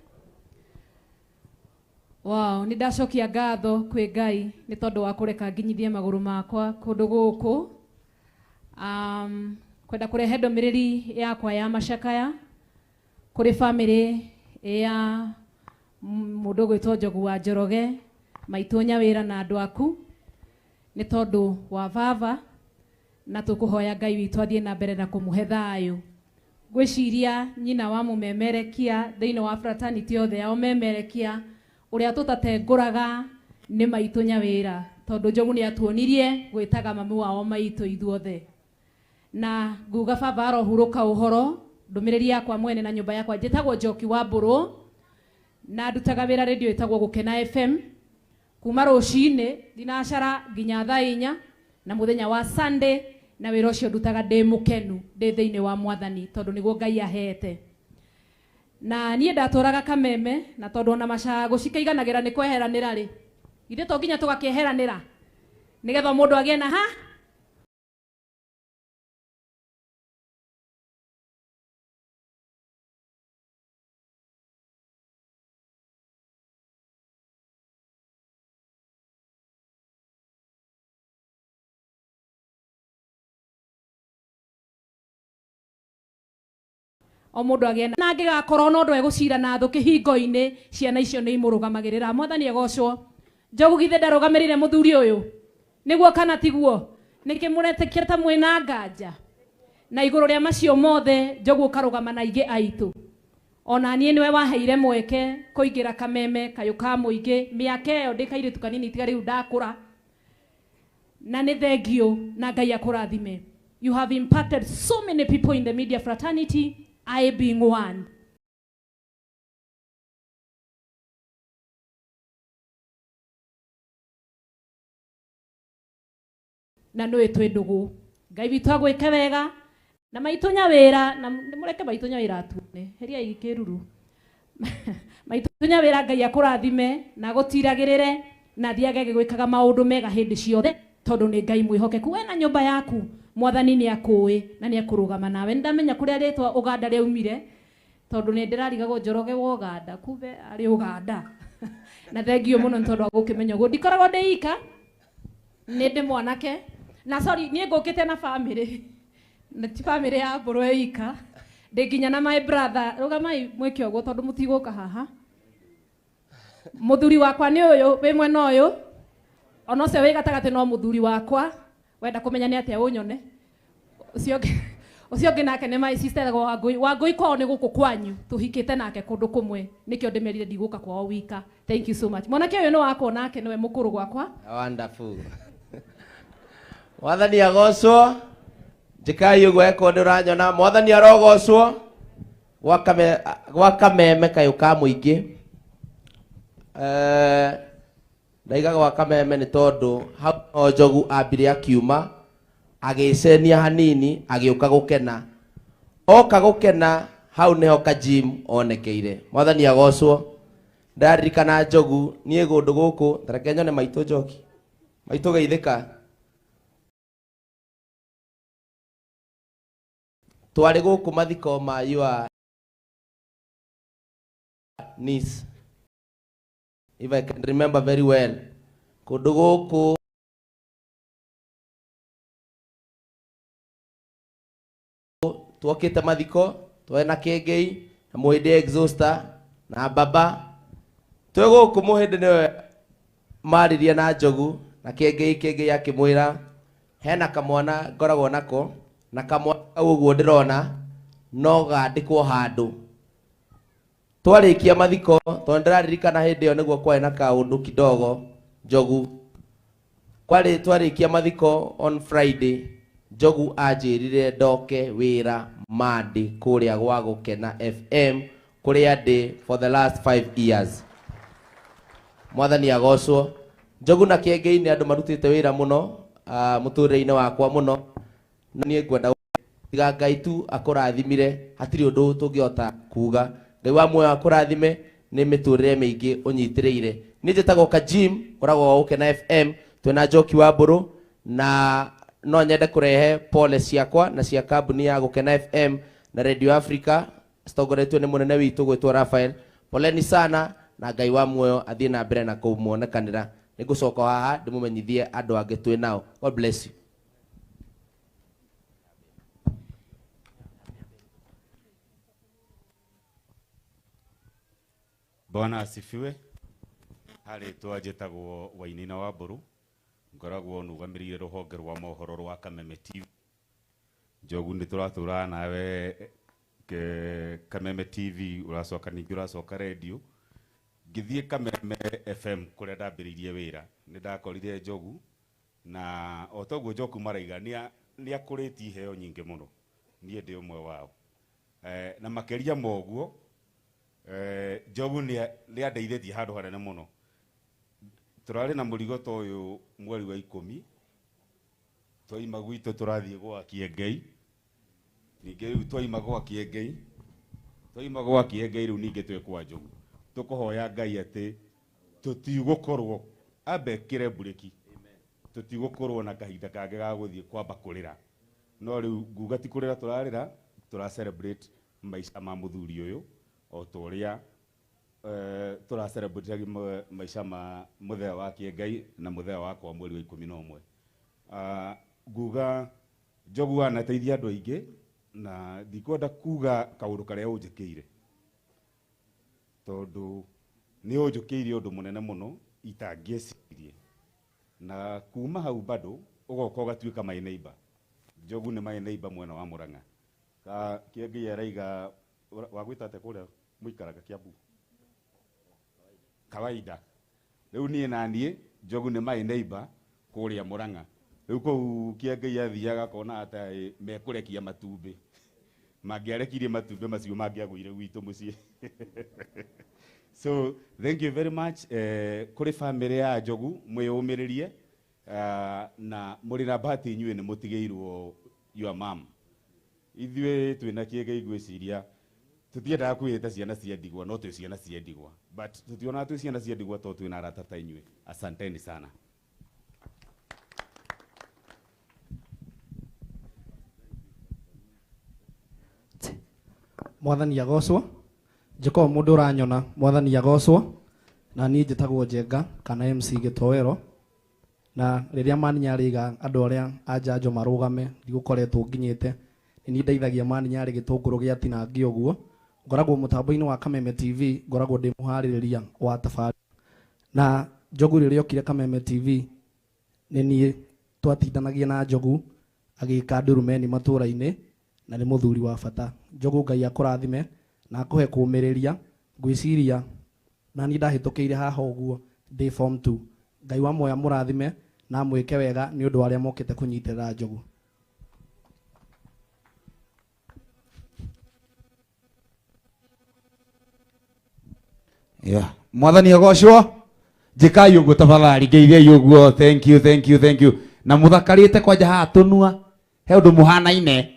Wow, nidashokia ngatho kwi Ngai ni tondu wa kureka nginyithie maguru makwa kundu guku. Kwenda kurehe ndomiriri yakwa ya macakaya kuri family ya mundu gwitwo Njogu wa Njoroge, maitu Nyawira na andu aku ni tondu wa baba na tukuhoya Ngai witu athie na mbere na kumuhe thayu. Gwiciria nyina wa mumemerekia thiini wa fraternity yothe ya umemerekia uria tutatenguraga ni maitu Nyawira tondu Njogu ni atuonirie gwitaga mamu wao maitu ithuothe. Na nguga baba arohuruka uhoro ndumiriri yakwa mwene na nyumba yakwa njitagwo Njoki wa Mburu na ndutaga wira radio itagwo Gukena FM kuma rucini thinacara nginya thaa 4 na muthenya wa Sunday na wira ucio ndutaga ndi mukenu ndi thiini wa Mwathani tondu niguo Ngai ahete. Na nie ndaturaga Kameme na tondu ona macago cikaiganagira ni kweheranira ri ithe to nginya tugakieheranira nigetha mundu agie na ha o mundu agena na ngigakorwo no ndu egucira na thu kihingo-ini ciana icio ni imurugamagira. Mwathani egocwo. Njogu githe ndarugamirire muthuri uyu niguo kana tiguo nikimuretikia ta mwina nganja na iguru ria macio mothe Njogu karugama na ingi aitu. Ona nie niwe waheire mweke kuingira Kameme kayuka muingi miaka iyo ndikairitu kanini tiga riu ndakura na ni thengio na Ngai akurathime. You have impacted so many people in the media fraternity, I being one. Na no etwe ndugu Ngai witu agwike wega na maitu Nyawira na mureke maitu Nyawira atune heria ikiruru maitu Nyawira Ngai akurathime na gutiragirire na thiage gwikaga maundu mega hindi ciothe tondu ni Ngai mwihokeku. We na nyumba yaku Mwathani ni akuwi na ni akurugama nawe. Ndamenya kuria ritwa Uganda riaumire tondu ni ndirarigagwo Njoroge wa Uganda kumbe ari Uganda na thengio muno tondu agukimenya go ndikoragwo ndiika ni ndi mwanake na sorry ni ngukite na family na ti family ya Mburu ika ndi nginya na my brother rugamai mwike ogwo tondu mutiguka haha. Muthuri wakwa ni uyu wi mwena uyu ona ucio wi gatagati no muthuri wakwa wenda kumenya ni atia unyone ucio ngi nake ni my sister Wangui kwao ni guku kwanyu tuhikite nake kundu kumwe nikio ndimerire ndiguka kwao wika. Thank you so much. Mwanake uyu ni wakwa nake niwe mukuru gwakwa. Wonderful. Mwathani agocwo njikai uguo eko ndiranyona Mwathani arogocwo gwa Kameme kayuka muingi ndaiga gwa Kameme ni tondu hau no Njogu ambire akiuma agicenia hanini agiuka gukena oka gukena hau niho Kajim onekeire. Mwathani agocwo. Ndaririkana Njogu nie gundu guku tareke nyone maitu Njoki maitu geithika twari guku mathiko ma yua niece if I can remember very well. Kundu guku twokite mathiko twena Kĩengei na Mũhĩndĩ Exhauster na Baba twe guku Mũhĩndĩ niwe maririe na Njogu na Kĩengei akĩmwĩra hena kamwana ngoragwo nako na kamwana kau ũguo ndĩrona no gandĩkwo handũ. Twarĩkia mathiko tondũ ndĩraririkana hĩndĩ ĩyo nĩguo kwarĩ na kaũndũ kidogo Njogu. Twarĩkia mathiko on Friday, Njogu anjĩrire ndoke wĩra Monday kũrĩa gwa Gũkena FM kũrĩa ndĩ for the last 5 years. Mwathani agocwo. Njogu na Kĩengei nĩ andũ marutĩte wĩra mũno mũtũrĩre-inĩ wakwa mũno, na niĩ ngwenda tiga Ngai tu akũrathimire, hatirĩ ũndũ tũngĩhota kuga. Ngai wa muoyo akũrathime nĩ mĩtũrĩre mĩingĩ ũnyitĩrĩire. Niĩ njĩtagwo Kajim, ngoragwo Gũkena FM, twĩna Njoki wa Mbũrũ, na no nyende kũrehe pole ciakwa na cia kambuni ya Gũkena FM na Radio Africa citongoretio nĩ mũnene witũ gwĩtwo Raphael. Poleni sana na Ngai wa muoyo athiĩ na mbere na kũmuonekanĩra. Nĩngũcoka haha ndĩmũmenyithie andũ angĩ twĩ nao. God bless you. Bwana asifiwe. Harĩ twanjĩtagwo Wainaina wa Mbũrũ, ngoragwo nũgamĩrĩire rũhonge rwa mohoro rwa Kameme TV. Njogu nĩ tũratũra nawe Kameme TV, ũracoka ningĩ ũracoka radio. Ngĩthiĩ Kameme FM kũrĩa ndambĩrĩirie wĩra nĩ ndakorire Njogu, na o toguo Njogu maraiga nĩ akũrĩtie iheo nyingĩ mũno, niĩ ndĩ ũmwe wao. Na makĩria moguo Njogu nĩ andeithĩtie handũ hanene mũno. Tũrarĩ na mũrigo ta ũyũ mweri wa 10, twaima gwitũ tũrathiĩ gwa Kĩengei, ningĩ rĩu twaima gwa Kĩengei rĩu ningĩ twĩ kwa Njogu. Tũkũhoya Ngai atĩ tũtigũkorwo ambekĩre bureki, tũtigũkorwo na kahinda kangĩ ga gũthiĩ kwamba kũrĩra, no rĩu nguga ti kũrĩra tũrarĩra, tũra celebrate maica ma mũthuri ũyũ o ta ũrĩa tũra celebrate maica ma mũthenya wa Kĩengei na mũthenya wakwa mweri wa 11. Nguga Njogu anateithia andũ aingĩ na ndikwenda kuga kaũndũ karĩa ũnjĩkĩire, tondũ nĩ ũnjũkĩire ũndũ mũnene mũno itangĩecirie, na kuma hau bado ũgoka ũgatuĩka my neighbor. Njogu nĩ my neighbor mwena wa Mũrang'a. Kĩengei araiga wagwĩta atĩa kũrĩa mũikaraga Kiambu kawaida. Rĩu niĩ na niĩ Njogu nĩ my neighbor kũrĩa Mũrang'a. Rĩu kũu Kĩengei athiaga akona atĩ mekũrekia matumbĩ, mangĩarekirie matumbĩ macio mangĩagũire gwitũ mũciĩ. So thank you very much kũrĩ family ya Njogu, mwĩyũmĩrĩrie na mũrĩ na bahati inyuĩ nĩ mũtigĩirwo your mom. Ithuĩ twĩna Kĩengei ngwĩciria tũtiendaga kwĩĩta ciana cia ndigwa, no twĩ ciana cia ndigwa, but tũtionaga twĩ ciana cia ndigwa tondũ twĩna arata ta inyuĩ. Asanteni sana. Mwathani agocwo. Njĩkorwo mũndũ ũranyona, Mwathani agocwo. Na niĩ njĩtagwo Njenga kana MC Gĩtowero, na rĩrĩa maninyarĩga andũ arĩa anjanjo marũgame ndigũkoretwo nginyĩte, nĩ niĩ ndeithagia maninyarĩ gĩtũngũrũ gĩa tinangi ũguo. Ngoragwo mũtambo-inĩ wa Kameme TV, ngoragwo ndĩ mũharĩrĩria wa tabarĩra. Na Njogu rĩrĩa okire Kameme TV nĩ niĩ twatindanagia na Njogu agĩka ndurumeni matũra-inĩ, na nĩ mũthuri wa bata. Njogu Ngai akũrathime na akũhe kũũmĩrĩria. Ngwĩciria na niĩ ndahĩtũkĩire haha ũguo ndĩ form 2. Ngai wa muoyo mũrathime na mwĩke wega nĩ ũndũ arĩa mokĩte kũnyitĩrĩra Njogu. Mwathani agocwo. Njikai ũguo tafadhali, ngeithiai ũguo. Thank you. Na mũthakarĩte kwanja haha tũnua. He ũndũ mũhanaine.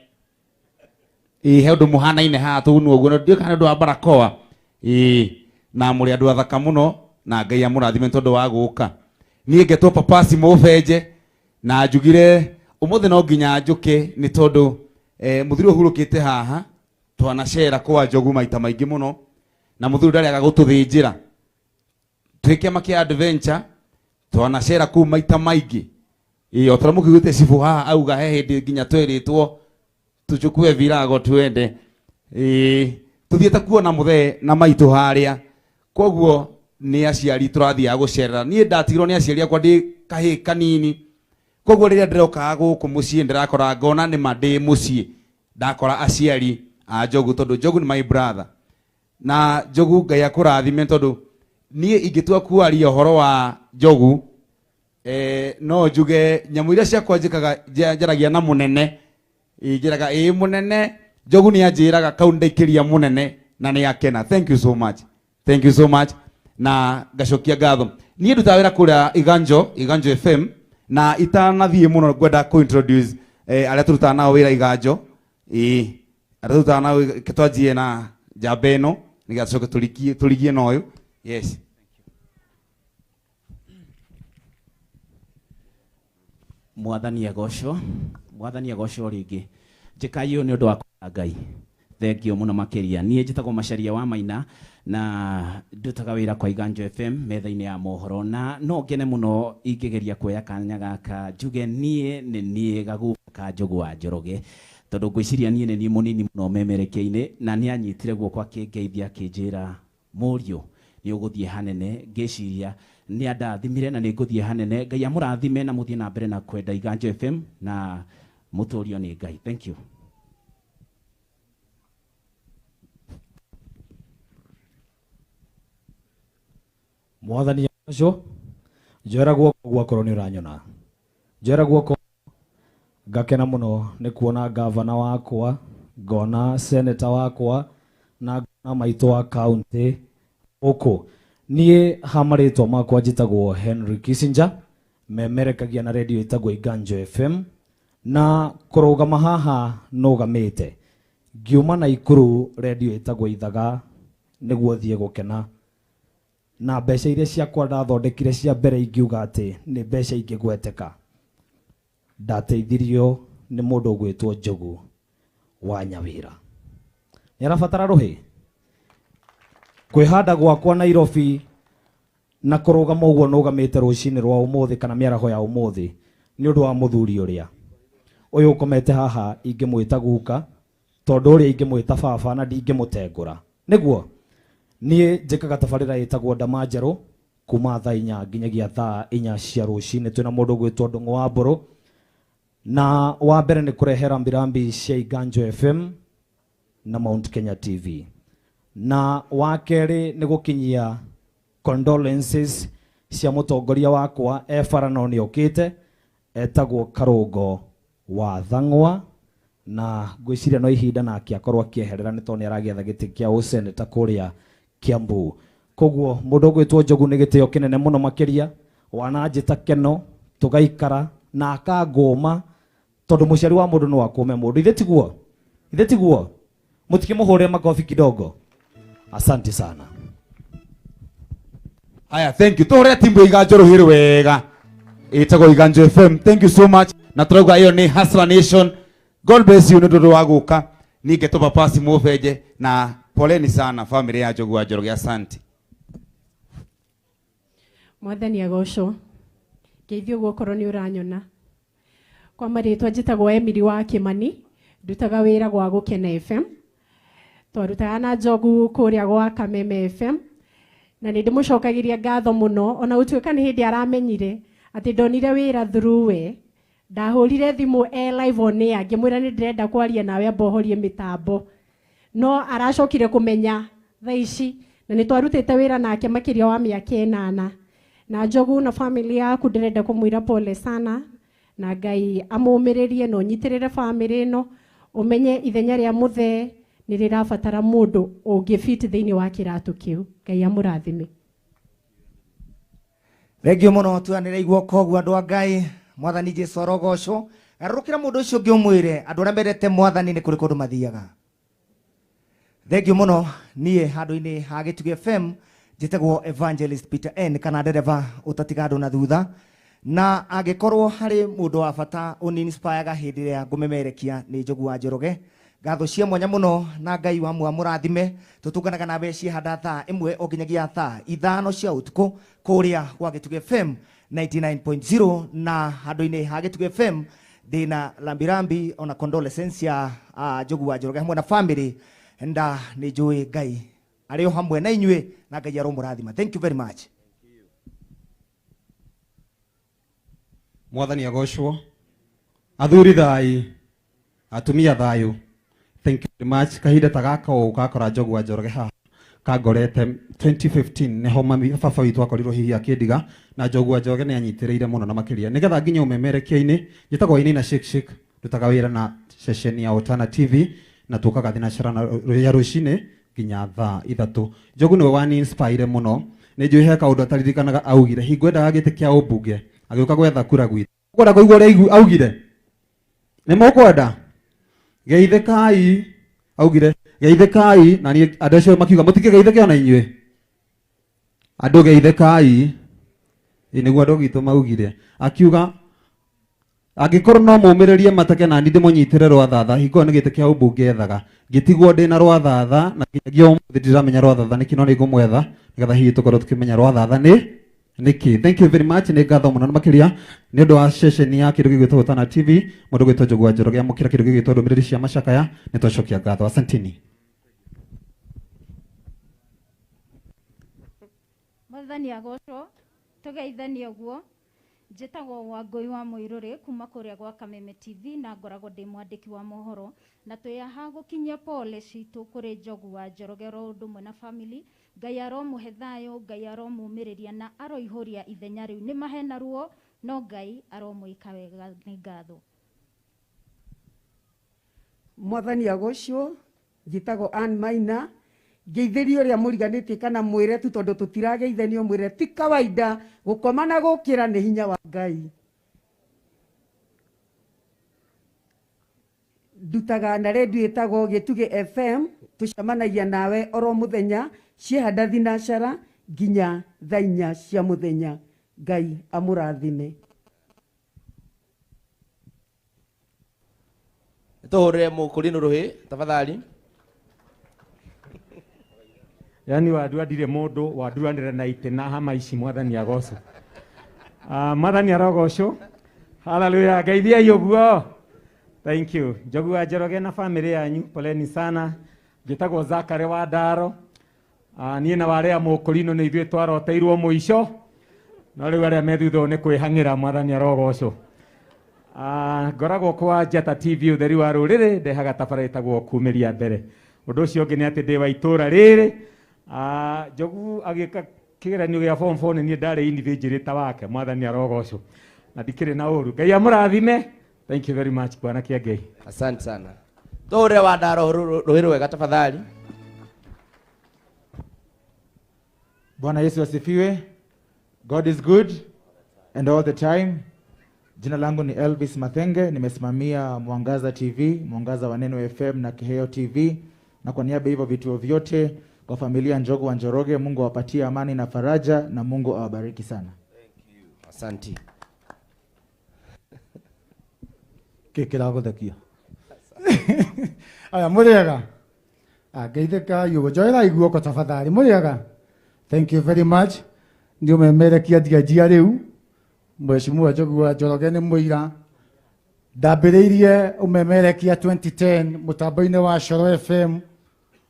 He ũndũ mũhanaine haha tũnua ũguo. Ndio kana ũndũ wa barakoa. Na mũrĩ andũ athaka mũno na Ngai amũrathime tondũ wa gũka. Niĩ ngetwo papasi mũbenje na njugire ũmũthĩ no nginya njũke nĩ tondũ mũthuri ũhurũkĩte haha twanacera kwa Njogu maita maingĩ mũno, na mũthuri ndarĩaga gũtũthĩnjĩra twike makia adventure twanacera kuu maita maingi otara mukigute cibu haha auga he hindi nginya tweritwo tuchukue virago twende tuthiete kuona muthe na maitu haria koguo ni aciari turathia gucerera nie ndatigirwo ni aciari akwa ndi kahi kanini koguo riria ndiroka guku mucii ndirakora ngona ni mandi mucii ndakora aciari a Njogu tondu Njogu ni my brother na Njogu Ngai akurathime tondu nie ingitua kuaria horo wa Njogu no njuge nyamu iria ciakwa njikaga njaragia na munene ingiraga munene Njogu ni anjiraga kau ndaikiria munene na ni akena. Thank you so much na gacokia ngatho nie ndutaga wira kuria Iganjo FM na itanathie muno gwenda ku introduce aria turutaga nao wira Iganjo aria turutaga nao kitwanjie na Jabeno nigacoke tuligie na uyu. Yes, mwathani agocwo ringi njikayo ni undu wa Ngai. Thengio muno makiria nie njitagwo Macharia wa Maina na ndutaga wira kwa Iganjo FM metha-ini ya mohoro na no ngene muno ingigeria kuoya kanya gaka njuge nie gagu ka Njogu wa Njoroge tondu ngwiciria nie ni munini muno memerekeine na ni anyitire guoko akingeithia akinjira murio ni uguthie hanene ngiciria ni andathimire na ni nguthie hanene. Ngai amurathime na muthie na mbere na kwenda Iganjo FM na muturio ni Ngai. Thank you. Mwathani acio njera guoko gwakorwo ni uranyona njera guoko ngakena muno ni kuona gavana wakwa ngona senator wakwa na ngona maitũ wa county uku nie hamaritwo makwa njitagwo Henry Kissinger memerekagia na radio itagwo Iganjo FM na kurugama haha nugamite ngiuma na ikuru radio itagwo Ithaga niguo thie gukena na mbeca iria ciakwa ndathondekire cia mbere ingiuga ati ni mbeca ingigweteka ndateithirio ni mundu ugwitwo Njogu wa Nyawira ni arabatara ruhi kwihanda gwakwa Nairobi na kurugama uguo nugamite rucini rwa umuthi kana miaraho ya umuthi ni undu wa muthuri uyu ukomete haha ingimwita guka tondu uria ingimwita baba na ndingimutengura niguo nie njikaga tabarira itagwo Ndama Njerũ kuma thaa 4 nginyagia thaa 4 cia rucini twina mundu ugwitwo Ndung'u wa Mburu na wa mbere ni kurehera mbirambi cia Iganjo FM na Mount Kenya TV na wa keri ni gukinyia condolences cia mutongoria wakwa Efarano ni okite etagwo Karungo wa Thang'wa na gwiciria no ihinda na akiakorwo akieherera ni toni aragetha giti kia useneta kuria Kiambu koguo mundu gwitwo Njogu ni gitio kinene muno makiria wananjita keno tugaikara na akanguma tondu muciari wa mundu no akume mundu ithe tiguo mutikimuhure makofi kidogo. Asante sana. Aya, thank you. Tuhure timbu Iganjo ruhiri wega itagwo Iganjo FM. Thank you so much na turauga iyo ni Hustler Nation. God bless you ndudu wa guka ninge to papasi mufeje na poleni sana family ya Njogu wa Njoroge. Asante. Mwathani agocwo ngeithio gukorwo ni uranyona kwa maritwa njitagwo Emily wa Kimani ndutaga wira gwa Gukena FM twarutaga na Njogu kuria gwa Kameme FM na ni ndimucokagiria ngatho muno ona utuika ni hindi aramenyire ati ndonire wira through we ndahurire thimu live on air ngimwira ni ndirenda kwaria nawe abohorie mitambo no aracokire kumenya thaa ici na ni twarutite wira nake makiria wa miaka 8 na Njogu na family yaku ndirenda kumwira pole sana na Ngai amumiririe no nyitirire family no umenye ithenya ria muthe ni rirabatara mundu ungifit thiini wa kiratu kiu. Ngai amurathime. Thengio muno tuanire igwo kogu andu a Ngai mwathani Jesu arogocwo garukira mundu ucio ngiumwire andu aria mendete mwathani ni kuri kundu mathiaga. Thengio muno nie handu-ini ha Gitugi FM njitagwo Evangelist Peter N kana ndereva utatiga andu na thutha na angikorwo hari mundu wa bata uni inspire ga hindi ria ngumemerekia ni Njogu wa Njoroge ngatho cia mwanya muno na Ngai wa mũrathime tutunganaga na beci hada thaa imwe o nginyagia thaa 5 cia utuku kuria kwa Gituge FM 99.0 na handu-ini ha Gituge FM ndina lambirambi ona condolences ya Njogu wa Njoroge hamwe na family nda ni njui Ngai ari o hamwe na inyue na Ngai aromũrathima. Thank you very much. Mwathani agocwo, athuri thai, atumia thayo. Thank you very much. Kahinda ta gaka ukakora Njogu wa Njoroge haha kangorete 2015 neho mami baba witu akorirwo hihi akindiga na Njogu wa Njoroge ni anyitiriire muno na makiria nigetha nginya umemerekia-ini njitagwo ini na shake dutaga wira na session ya Otana TV na tukaga thinacara na ya rucini nginya thaa 3. Njogu niwe wani inspire muno ni njui he kaundu ataririkanaga augire hingwendaga giti kia ubunge agiuka gwetha kura gwitu kwenda kuigua uria augire ni mukwenda geithikai augire geithikai na ni andu acio makiuga mutige geithike ona inyue andu geithikai niguo andu gitu maugire akiuga angikorwo no mumiririe matake na ndi munyitire rwathatha hingo ni gite kia ubunge ethaga gitigwo ndina rwathatha na nginyagia umuthi ndiramenya rwathatha niki no nigumwetha nigetha hihi tukorwo tukimenya rwathatha niki. Thank you very much. Ni ngatho muno makiria ni undu wa session ya kindu gigwitwo Otana TV mundu gwitwo Njogu wa Njoroge amukira kindu gigwitwo ndumiriri cia macakaya ni twacokia ngatho. Asanteni. Mwathani agocwo tugeithanie guo njitagwo Wangui wa Muiruri kuma kuria gwa Kameme TV na ngoragwo ndi mwandiki wa mohoro na twiyaha gukinyia pole citu kuri Njogu wa Njoroge ro undu mwe na family. Ngai aromuhe thayo, Ngai aromumiriria na aroihuria ithenya riu ni mahena ruo no Ngai aromwika wega ni ngatho. Mwathani agocwo njitagwo Ann Maina ngeithirio ria muriganitie kana mwire tu tondu tutirageithanio mwire ti kawaida gukoma na gukira ni hinya wa Ngai. Ndutaga na redio itagwo Gituge FM tucemanagia nawe oro muthenya ciehanda thinacara nginya thaa 4 cia muthenya. Ngai amurathime. Tuhurire mukurino ruhi tafadhali. Yani waduadire mundu waduanire na itena hama ici Mwathani agocwo. Mwathani arogocwo. Hallelujah. Geithia yoguo. Thank you. Njogu wa Njoroge na family yanyu poleni sana. Njitagwo Zakare wa Ndaro. Nie na waria mukurino ni ithuĩ twaroteirwo muico no riu aria methutho ni kwihang'ira Mwathani arogocwo. Ngoragwo kwa Njata TV utheri wa ruriri ndehaga tabara itagwo kumiria mbere. Undu ucio ungi ni ati ndi wa itura riri Njogu agika kigeranio gia form 4 ni ndari individual wake Mwathani arogocwo na ndikiri na uru. Ngai amurathime. Thank you very much bwana Kiengei. Asante sana. Tuhurire wa Ndaro ruhiru wega tafadhali. Bwana Yesu asifiwe. God is good and all the time. Jina langu ni Elvis Mathenge, nimesimamia Mwangaza TV, Mwangaza wa Neno FM na Kiheo TV. Na kwa niaba hivyo vituo vyote kwa familia Njogu wa Njoroge, Mungu awapatie amani na faraja na Mungu awabariki sana. Thank you. Asante. Kekera guthakia. Aya muriaga. Geithika yugo joira iguo ko tafadhali muriaga. Thank you very much. Ndio memerekia ndiajia riu. Mheshimiwa Njogu wa Njoroge ni muira. Ndambiriirie umemerekia 2010 mutambo-ini wa Coro FM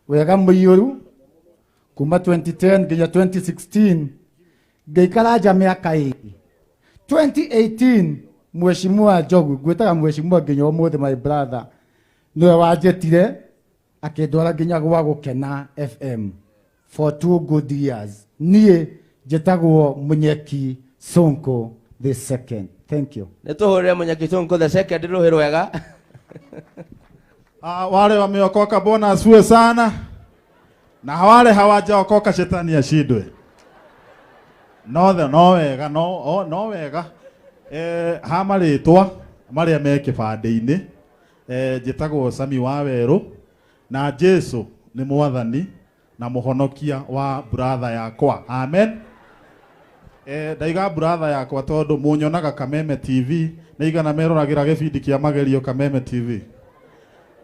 wega muiyuru kuma 2010 nginya 2016 ngeikara nja miaka ĩrĩ. 2018 Mheshimiwa Njogu ngwĩtaga Mheshimiwa nginya ũmũthĩ my brother niwe wanjĩtire akĩndwara nginya gwa Gũkena FM for 2 good years. Niĩ njĩtagwo Munyeki Sonko the second. Thank you. Nituhurire Munyeki Sonko the second ruhiru wega. Wale wameokoka Bwana asifiwe sana. Na wale hawajaokoka shetani ashindwe. No wega no wega. Hama ritwa maria me kibande-ini njitagwo Sami wa Weru na Jesu ni Mwathani na muhonokia wa brother yakwa. Amen. Ndaiga brother yakwa tondu munyonaga Kameme TV na igana meroragira gibindi kia magerio Kameme TV.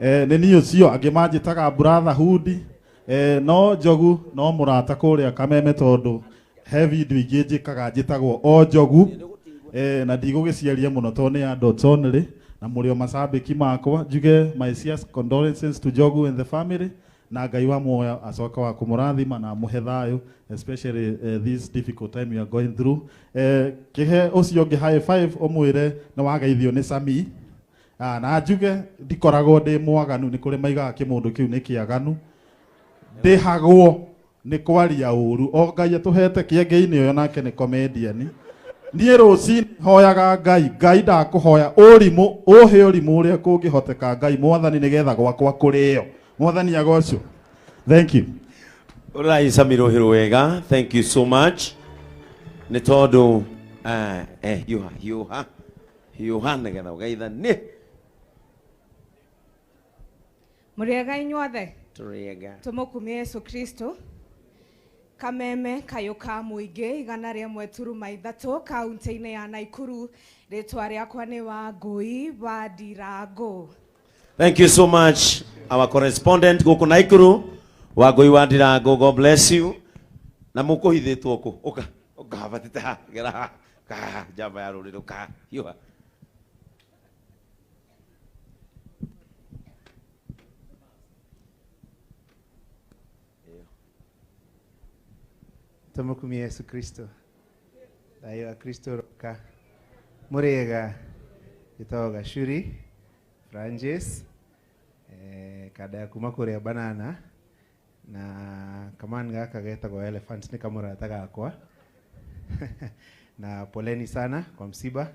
nĩ niĩ ũcio angĩ manjĩtaga brotherhood no Njogu no mũrata kũrĩa Kameme tondũ he video ingĩ njĩkaga njĩtagwo o Njogu na ndigũgĩciaria mũno tondũ nĩ andũ only na mũrĩ o macambĩki makwa njuge my sincere condolences to Njogu and the family na Ngai wa muoyo acoka wa kũmũrathima na mũhe thayũ especially this difficult time you are going through kĩhe ũcio ũngĩ high five ũmwĩre nĩ wageithio nĩ Sami na njuge ndikoragwo ndĩ mwaganu nĩ kũrĩ maigaga kĩmũndũ kĩu nĩ kĩaganu ndĩhagwo nĩ kwaria ũru o Ngai atũhete kĩengei-inĩ ũyũ nake nĩ comedian niĩ rũcinĩ hoyaga Ngai ndakũhoya ũrimũ ũhe ũrimũ ũrĩa kũngĩhoteka Ngai Mwathani nĩgetha gwakwa kũrĩo Mwathani agocwo. Thank you. Alright, Samiro Hiruega, thank you so much. Nĩ tondũ hiũha nĩgetha ũgeithanie. Mũrĩega inyuothe. Tũrĩega. Tũmũkumie Yesu Kristo. Kameme kayũ ka mũingĩ igana rĩmwe turuma ithatũ kaunti-inĩ ya Naikuru. Rĩtwa rĩakwa nĩ Wangui wa Ndirango. Thank you so much, our correspondent gũkũ Naikuru, Wangui wa Ndirango, God bless you. Na mũkũhithĩtwo kũ? Ũka batita gera ka jamba ya rũrĩrĩ ka hiũha. Tumukumie Yesu Kristo. Thayũ wa Kristo roka. Mũrĩega gĩtagwo Gachuri Francis kada ya kuma kũrĩa Banana na kamani gaka getagwo Elephant nĩ kamũrata gakwa na poleni sana kwa msiba.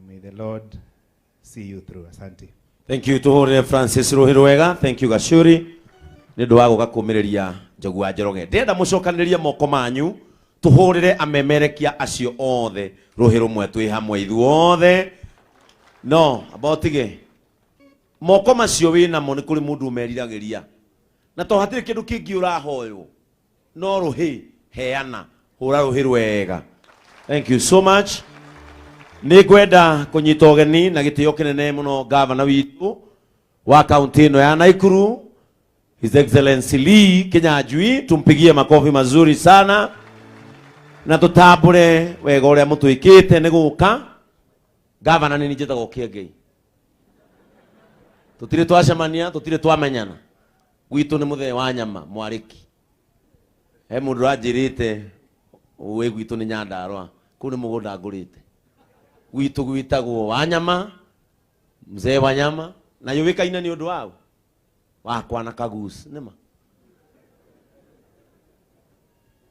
May the Lord see you through. Asante. Thank you tuhũrĩre Francis Ruhirwega. Thank you Gachuri nĩ ũndũ wa gũka kũmĩrĩria Njogu wa Njoroge. Ndĩrenda mũcokanĩrĩrie moko manyu tuhũrĩre amemerekia acio othe rũhĩ rũmwe twĩ hamwe ithuothe. No abotige moko macio wĩna mo nĩ kũrĩ mũndũ ũmeriragĩria na to hatirĩ kĩndũ kĩngĩ ũrahoywo no rũhĩ heana hũra rũhĩ rwega. Thank you so much. Nĩ ngwenda kũnyita ũgeni na gĩtĩo kĩnene mũno gavana witũ wa kaunti ĩno ya Naikuru, His Excellency Lee Kinyanjui. Tumpigie makofi mazuri sana na tutambũre wega ũrĩa mũtwĩkĩte nĩ gũka. Gavana nĩ njĩtagwo Kĩengei. Tutire twacemania, tutire twamenyana. Gwitũ nĩ mũthee wa nyama Mwarĩki. He mũndũ ranjĩrĩte ũĩ gwitũ nĩ Nyandarũa. Kũu nĩ mũgũnda ngũrĩte. Gwitũ gwitagwo Wanyama, mzee wa nyama na yũĩkaine nĩ ũndũ wao wakwa na Kaguci nĩma.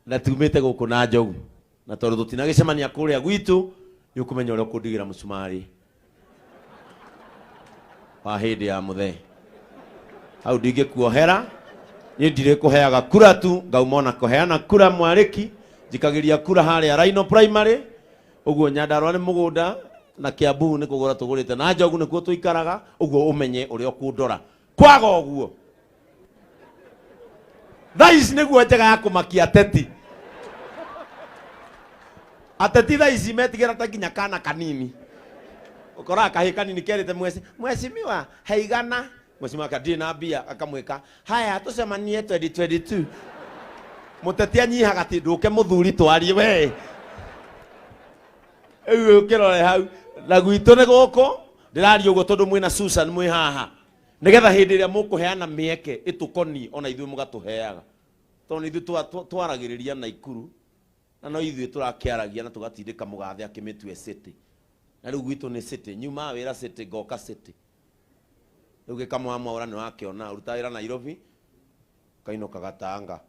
Na tumĩte gũkũ na Njogu na tondũ tũtinagĩcemania kũrĩa gwitũ nĩ ũkũmenya ũrĩa ũkũndigĩra mũcumarĩ wa hĩndĩ ya mũthee. Hau ndingĩkuohera, niĩ ndirĩkũheaga kura tu, ngauma ona kũheana kura Mwarĩki, njikagĩria kura harĩa Rhino Primary. Ũguo Nyandarũa nĩ mũgũnda na Kiambu nĩ kũgũra tũgũrĩte na Njogu nĩkuo tũikaraga. Ũguo ũmenye ũrĩa ũkũndora kwaga ũguo. Thaa ici nĩguo njega ya kũmakia ateti. Ateti thaa ici metigĩra ta nginya kana kanini. Ũkoraga kahĩ kanini kerĩte mwecimiwa heigana. Mwecimiwa kadirĩ na mbia akamwĩka haya tũcemanie 2022. Mũteti anyihaga atĩ ndũke mũthuri twarie we. Ũguo ũkĩrore hau na gwitũ nĩ gũkũ ndĩraria ũguo tondũ mwĩna Susan mwĩ haha. Nĩgetha hĩndĩ ĩrĩa mũkũheana mĩeke ĩtũkoniĩ ona ithuĩ mũgatũheaga. Tondũ ithuĩ twaragĩrĩria Naikuru na no ithuĩ tũrakĩaragia na tũgatindĩka mũgathe akĩmĩtue city. Na rĩu gwitũ nĩ city, nyuma wĩra city ngoka city. Rĩu gĩkamwamwaũra nĩ wakĩona ũruta wĩra Nairobi kainũka Gatanga.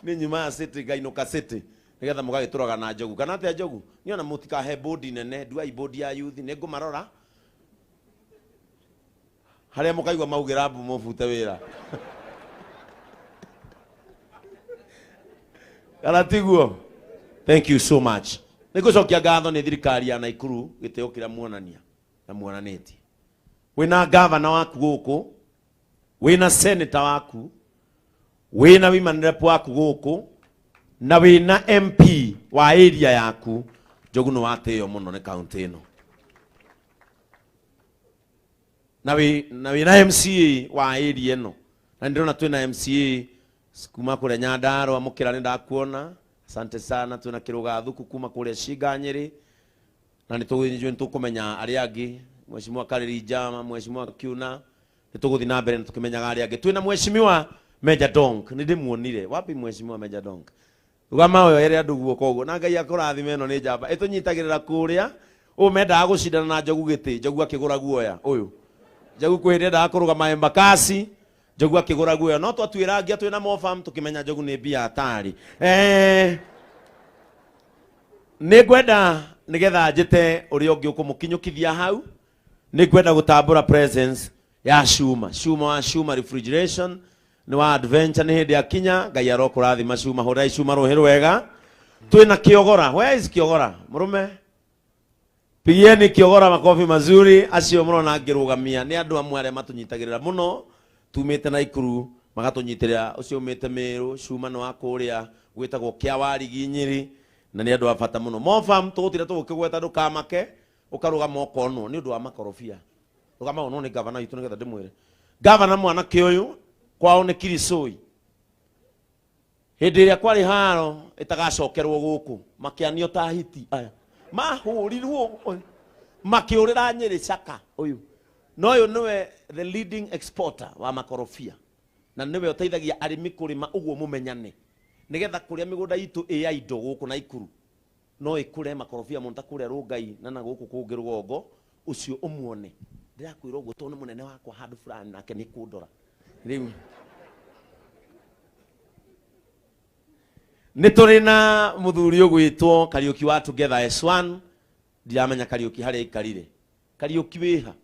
Nĩ nyuma ya city ngainũka city nĩgetha mũgagĩtũraga na Njogu. Kana atĩa Njogu? Niona mũtikahe bodi nene, nduai bodi ya youth nĩ ngũmarora. Harĩa mũkaigua maugĩra mbu mũbute wĩra. Kana tiguo? Thank you so much. Nĩngũcokia ngatho nĩ thirikari ya Naikuru gĩtĩo kĩrĩa muonania na muonanĩtie. Wĩna gavana waku gũkũ, wĩna senator waku, wĩna women rep waku gũkũ, na wĩna MP wa area yaku. Njogu nĩ watĩo mũno nĩ kaunti ĩno. na wina MCA wa area ĩno na ndirona twina MCA kuma kule Nyandarua mukira ni ndakuona asante sana twina Kirugathuku kuma kule Shiga Nyeri na nitugithijwe nitukumenya ari angi Mheshimiwa Kariri Jama Mheshimiwa Kiuna nituguthi na mbere tukimenyaga ari angi twina Mheshimiwa Meja Donk nindimuonire wapi Mheshimiwa Meja Donk rugama oyo ere andu guoko uguo na Ngai akurathime eno ni njamba itunyitagirira kuria umenda gucindana na Njogu giti Njogu akigura guoya uyu Njogu kwirira ndakurugama Embakasi Njogu akigura guoya no twatwiragia twina mofam tukimenya Njogu ni bia hatari nigwenda nigetha njite uri ungi ukumukinyukithia hau nigwenda gutambura presence ya Shuma wa Shuma Refrigeration ni wa adventure ni hindi ya kinya Ngai arokurathima Shuma horai Shuma ruhi rwega twina Kiogora where is Kiogora murume pigieni Kiogora makofi mazuri acio murona ngirugamia ni andu amwe aria matunyitagirira muno tumite na Ikuru magatunyitirira ucio umite Meru Shuma no akuria gwitagwo Kiawarigi Nyeri na ni andu afata muno mofam tutire tukigweta ndukamake ukarugama okono ni undu wa makorofia rugama ono ni governor itu nigetha ndimwire governor mwana kioyu kwao ni Kirisoi hindi iria kwari haro itagacokerwo guku makianio ta hiti aya mahurirwo makiurira Nyeri Chaka uyu no uyu niwe the leading exporter wa makorofia na niwe uteithagia arimi kurima uguo mumenyane nigetha kuria migunda itu indo guku na Ikuru no ikure makorofia munta kuria Rungai na guku kungi Rugongo ucio umuone ndirakwira uguo to ni munene wakwa handu fulani nake ni kundora riu nituri na muthuri ugwitwo Kariuki wa Together S1 ndiramenya Kariuki haria ikarire Kariuki wiha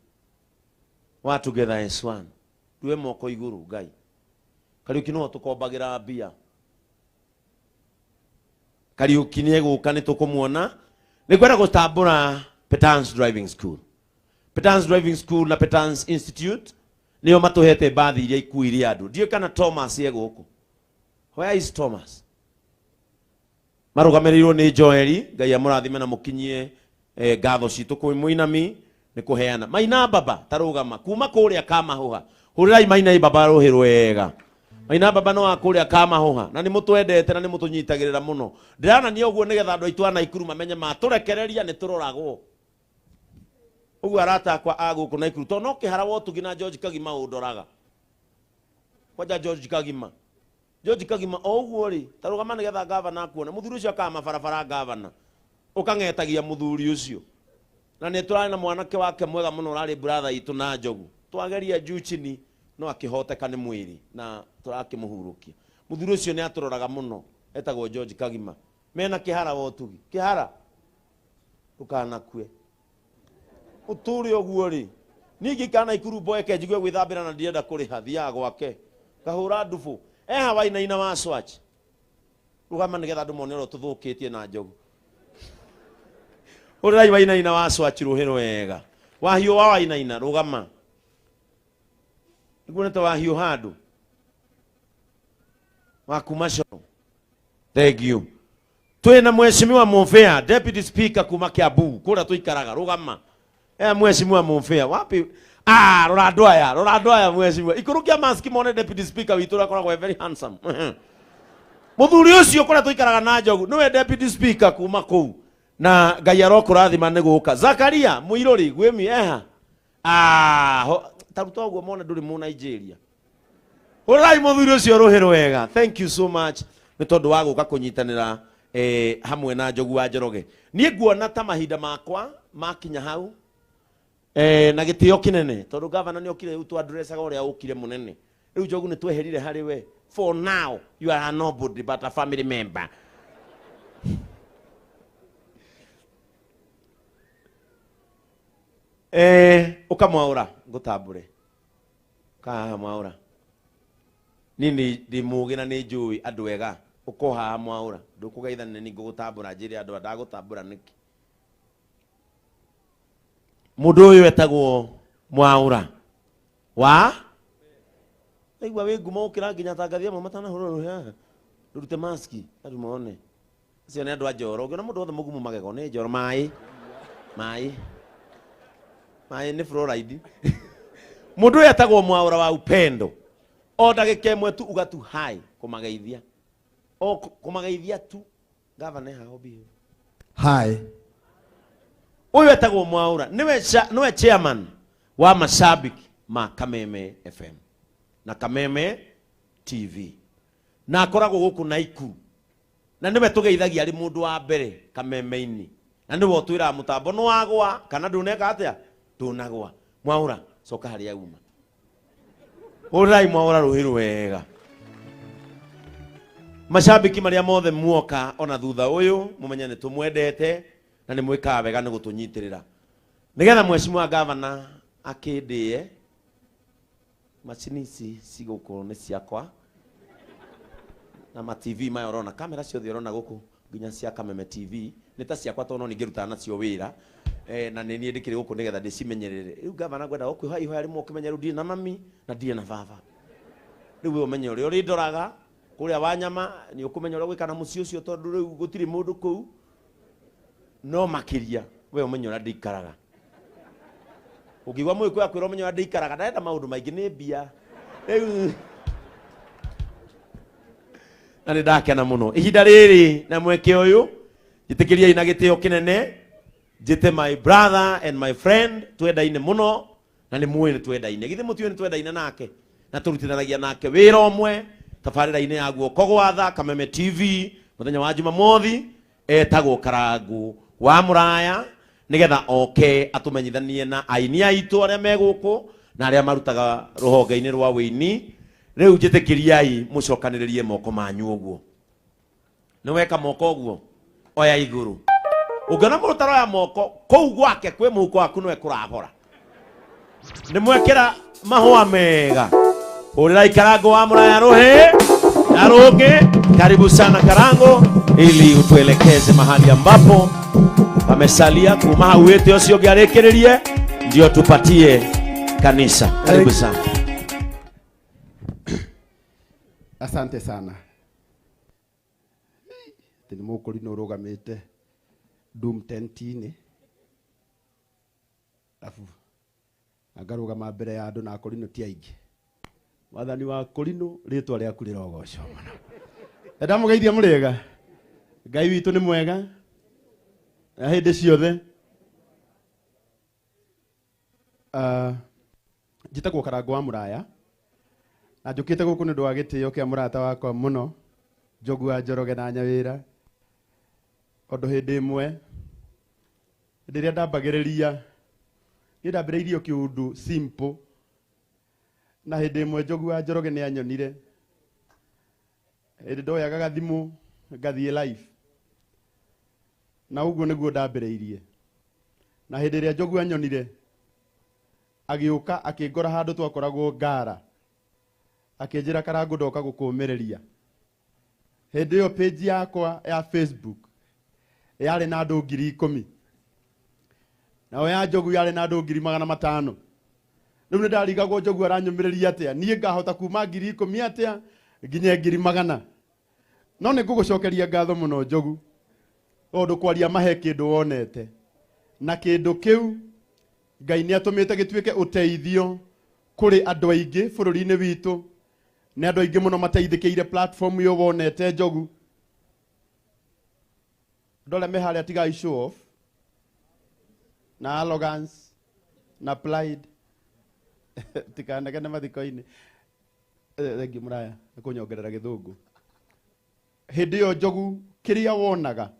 wa Together S1 duwe moko iguru Ngai Kariuki no tukombagira bia Kariuki ni eguka ni tukumuona ni kwenda gutambura Petans Driving School Petans Driving School na Petans Institute niyo matuhete bathi iria ikuire andu ndio kana Thomas eguku where is Thomas marugamiriro ni Joeli Ngai amurathime na mukinyie ngatho citu kwi muinami ni kuheana Maina baba tarugama kuma kuria Kamahuha hurirai Maina baba ruhi rwega Maina baba no akuria Kamahuha na ni mutwendete na ni mutunyitagirira muno ndirana ni oguo nigetha andu aitu ana Ikuru mamenye maturekereria ni turoragwo ugu arata kwa aguku na Ikuru to no kihara wotu gina George Kagima undoraga kwaja George Kagima oguo ri tarugama nigetha governor akuona muthuri ucio kama barabara governor ukangetagia muthuri ucio na ni turari na mwanake wake mwega muno rari brother itu na Njogu twageria juchini no akihoteka ni mwiri na turakimuhurukia muthuri ucio ni aturoraga muno etagwo George Kagima mena kihara wotugi kihara ukanakue uturi oguo ri ningi kana Ikuru boeke njigue gwithambira na ndienda kuriha thia gwake kahura ndufu Wainaina wa Swatch rugama nigetha andu mone ro tuthukitie na Njogu urirai Wainaina wa Swatch ruhi rwega wahio wa Wainaina rugama iguonete wahio handu wakumasho thank you twina Mheshimiwa Mufea Deputy Speaker kuma Kiambu kura tuikaraga rugama Mheshimiwa Mufea wapi Rolando aya Mheshimiwa Ikuru kia maski mone Deputy Speaker witu rakoragwo very handsome muthuri ucio kura tuikaraga na Njogu niwe Deputy Speaker kuma kuu na Ngai arokurathima ni guka Zakaria Muiruri gwimi taruta uguo mone nduri mu Nigeria urai muthuri ucio ruhi rwega thank you so much ni tondu wa guka kunyitanira hamwe na Njogu wa Njoroge nie nguona ta mahinda makwa makinya hau na gitio kinene tondu governor ni okire utu addressaga uria ukire munene riu Njogu ni tweherire hari we for now you are nobody but a family member ukamwaura ngutambure ka mwaura nini ndimugi na ni njui andu ega ukoha mwaura ndukugeithane ni ngugutambura njiri andu ndagutambura niki mundu uyu etagwo Mwaura wa aigua we ngumo ukira nginya tangathia mo matana hururu haha ndurute maski andu mone acio ni andu a Njoro ngiona mundu othe mugumu magego ni Njoro mai ni fluoride mundu yetagwo Mwaura wa Upendo o ndagika imwe tu ugatu hai kumageithia o kumageithia tu gavana hao bio Hi. Uyu etagwo Mwaura niwe chairman wa mashabiki ma Kameme FM na Kameme TV na akoragwo guku Naikuru na niwe tugeithagia ari mundu wa mbere Kameme-ini na niwe utwira mutambo no wagwa kana nduneka atia tunagwa Mwaura soka haria uma urai Mwaura ruhiru wega mashabiki maria mothe muoka ona thutha uyu mumenye ni tumwendete na ni mwika wega ni gutunyitirira nigetha mheshimiwa gavana akindie macini ici cigukorwo ni ciakwa na ma TV maya urona kamera ciothe urona guku nginya cia Kameme TV ni ta ciakwa tono ni ngiruta nacio wira na ni nie ndikire guku nigetha ndicimenyerere riu gavana gwenda gukwiha iho ari mo kimenyeru ndire na mami na ndire na baba riu we umenye uri ndoraga kuria Wanyama ni ukumenya uri gwikana muci ucio tondu riu gutiri mundu kuu no makiria we umenye uri ndikaraga ukigwa mwiko yakwira umenye uri ndikaraga ndaenda maundu maingi ni mbia riu na ni ndakena muno ihinda riri na mweke uyu jitikiria ina gitio kinene jite my brother and my friend twendaine muno na ni muwe ni twendaine githi mutio ni twendaine nake na turutithanagia nake wira omwe tabarira-ini ya guoko gwatha Kameme TV muthenya wa Jumamothi etagwo Karangu wa Muraya nigetha oke atumenyithanie na aini aitu aria meguku na aria marutaga ruhonge-ini rwa wini riu jitikiriai mucokaniririe moko manyu uguo ni weka moko uguo oya iguru ungana murutaro ya moko kou gwake kwi muhuko waku niwe kuragora ni mwekera mahua mega urira Karangu wa Muraya ruhe na rungi karibu sana Karangu ili utuelekeze mahali ambapo pamesalia kuma hauete ucio ngiarekererie ndio tupatie kanisa. Karibu sana. Asante sana. Tini mukuri no rugamite Doom tentini. Afu agarugama mbere ya andu na akorino ti aingi. Wathani wa Korino ritwa riaku rirogoco muno. Ndamugeithia muriega. Ngai witu ni mwega. Na hindi ciothe. Njitagwo Karangu wa Muraya. Na njukite guku ni ndwa gitio kia murata wakwa muno. Njogu wa Njoroge na Nyawira. Ondo hindi imwe. Hindi ria ndambagiriria. Ni ndambiriirio kiundu simple. Na hindi imwe Njogu wa Njoroge ni anyonire. Hindi ndoyaga gathimu ngathie live. Na uguo niguo ndambiriirie. Na hindi ria Njogu anyonire agiuka akingora handu twakoragwo Ngara. Akinjira Karangu ndoka gukumiriria. Hindi yo page yakwa ya Facebook yari na andu 10,000. Nao ya Njogu yari na andu 500,000. Riu ndarigagwo Njogu aranyumiriria atia nie ngahota kuma 10,000 atia nginya 100,000. No ni ngugucokeria ngatho muno Njogu tondu kwaria mahe kindu wonete na kindu kiu Ngai ni atumite gituike uteithio kuri andu aingi bururi-ini witu ni andu aingi muno mateithikire platform yo wonete Njogu ndole mehari atiga show off na arrogance na pride tikanagene mathiko-ini thengi Muraya kunyongerera githungu hindi yo Njogu kiria wonaga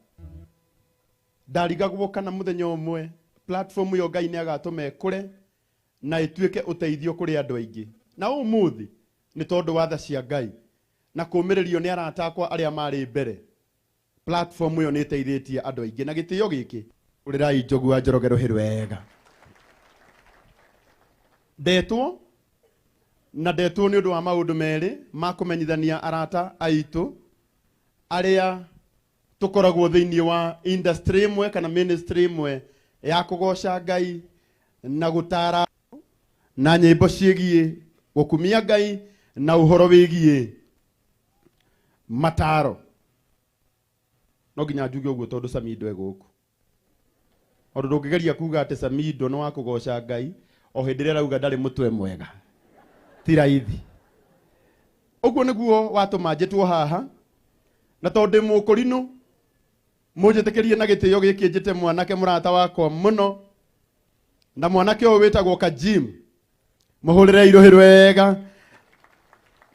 ndarigagwo kana muthenya umwe platform yo Ngai ni agatume kure na ituike uteithio kuri andu aingi na umuthi ni tondu wa tha cia Ngai na kumiririo ni arata akwa aria mari mbere platform yo ni teithitie andu aingi na gitio giki urirai Njogu wa Njoroge ruhiru wega ndetwo na ndetwo ni undu wa maundu meri ma kumenyithania arata aitu aria tukoragwo thiini wa industry imwe kana ministry imwe ya kugoca Ngai na gutara na nyimbo ciegie gukumia Ngai na uhoro wigie mataro no nginya njuge uguo tondu Samido eguku ondu ndungigeria kuga ati Samido no wa kugoca Ngai o hĩndĩ ĩrĩa arauga ndarĩ mũtwe mwega ti raithi. Ũguo nĩguo watũma njĩtwo haha, na tondũ ndĩ mũkũrinũ mũnjĩtĩkĩrie na gĩtĩo gĩkĩ njĩte mwanake mũrata wakwa mũno, na mwanake ũyũ wĩtagwo Kajim. Mũhũrĩre irũhĩ rwega.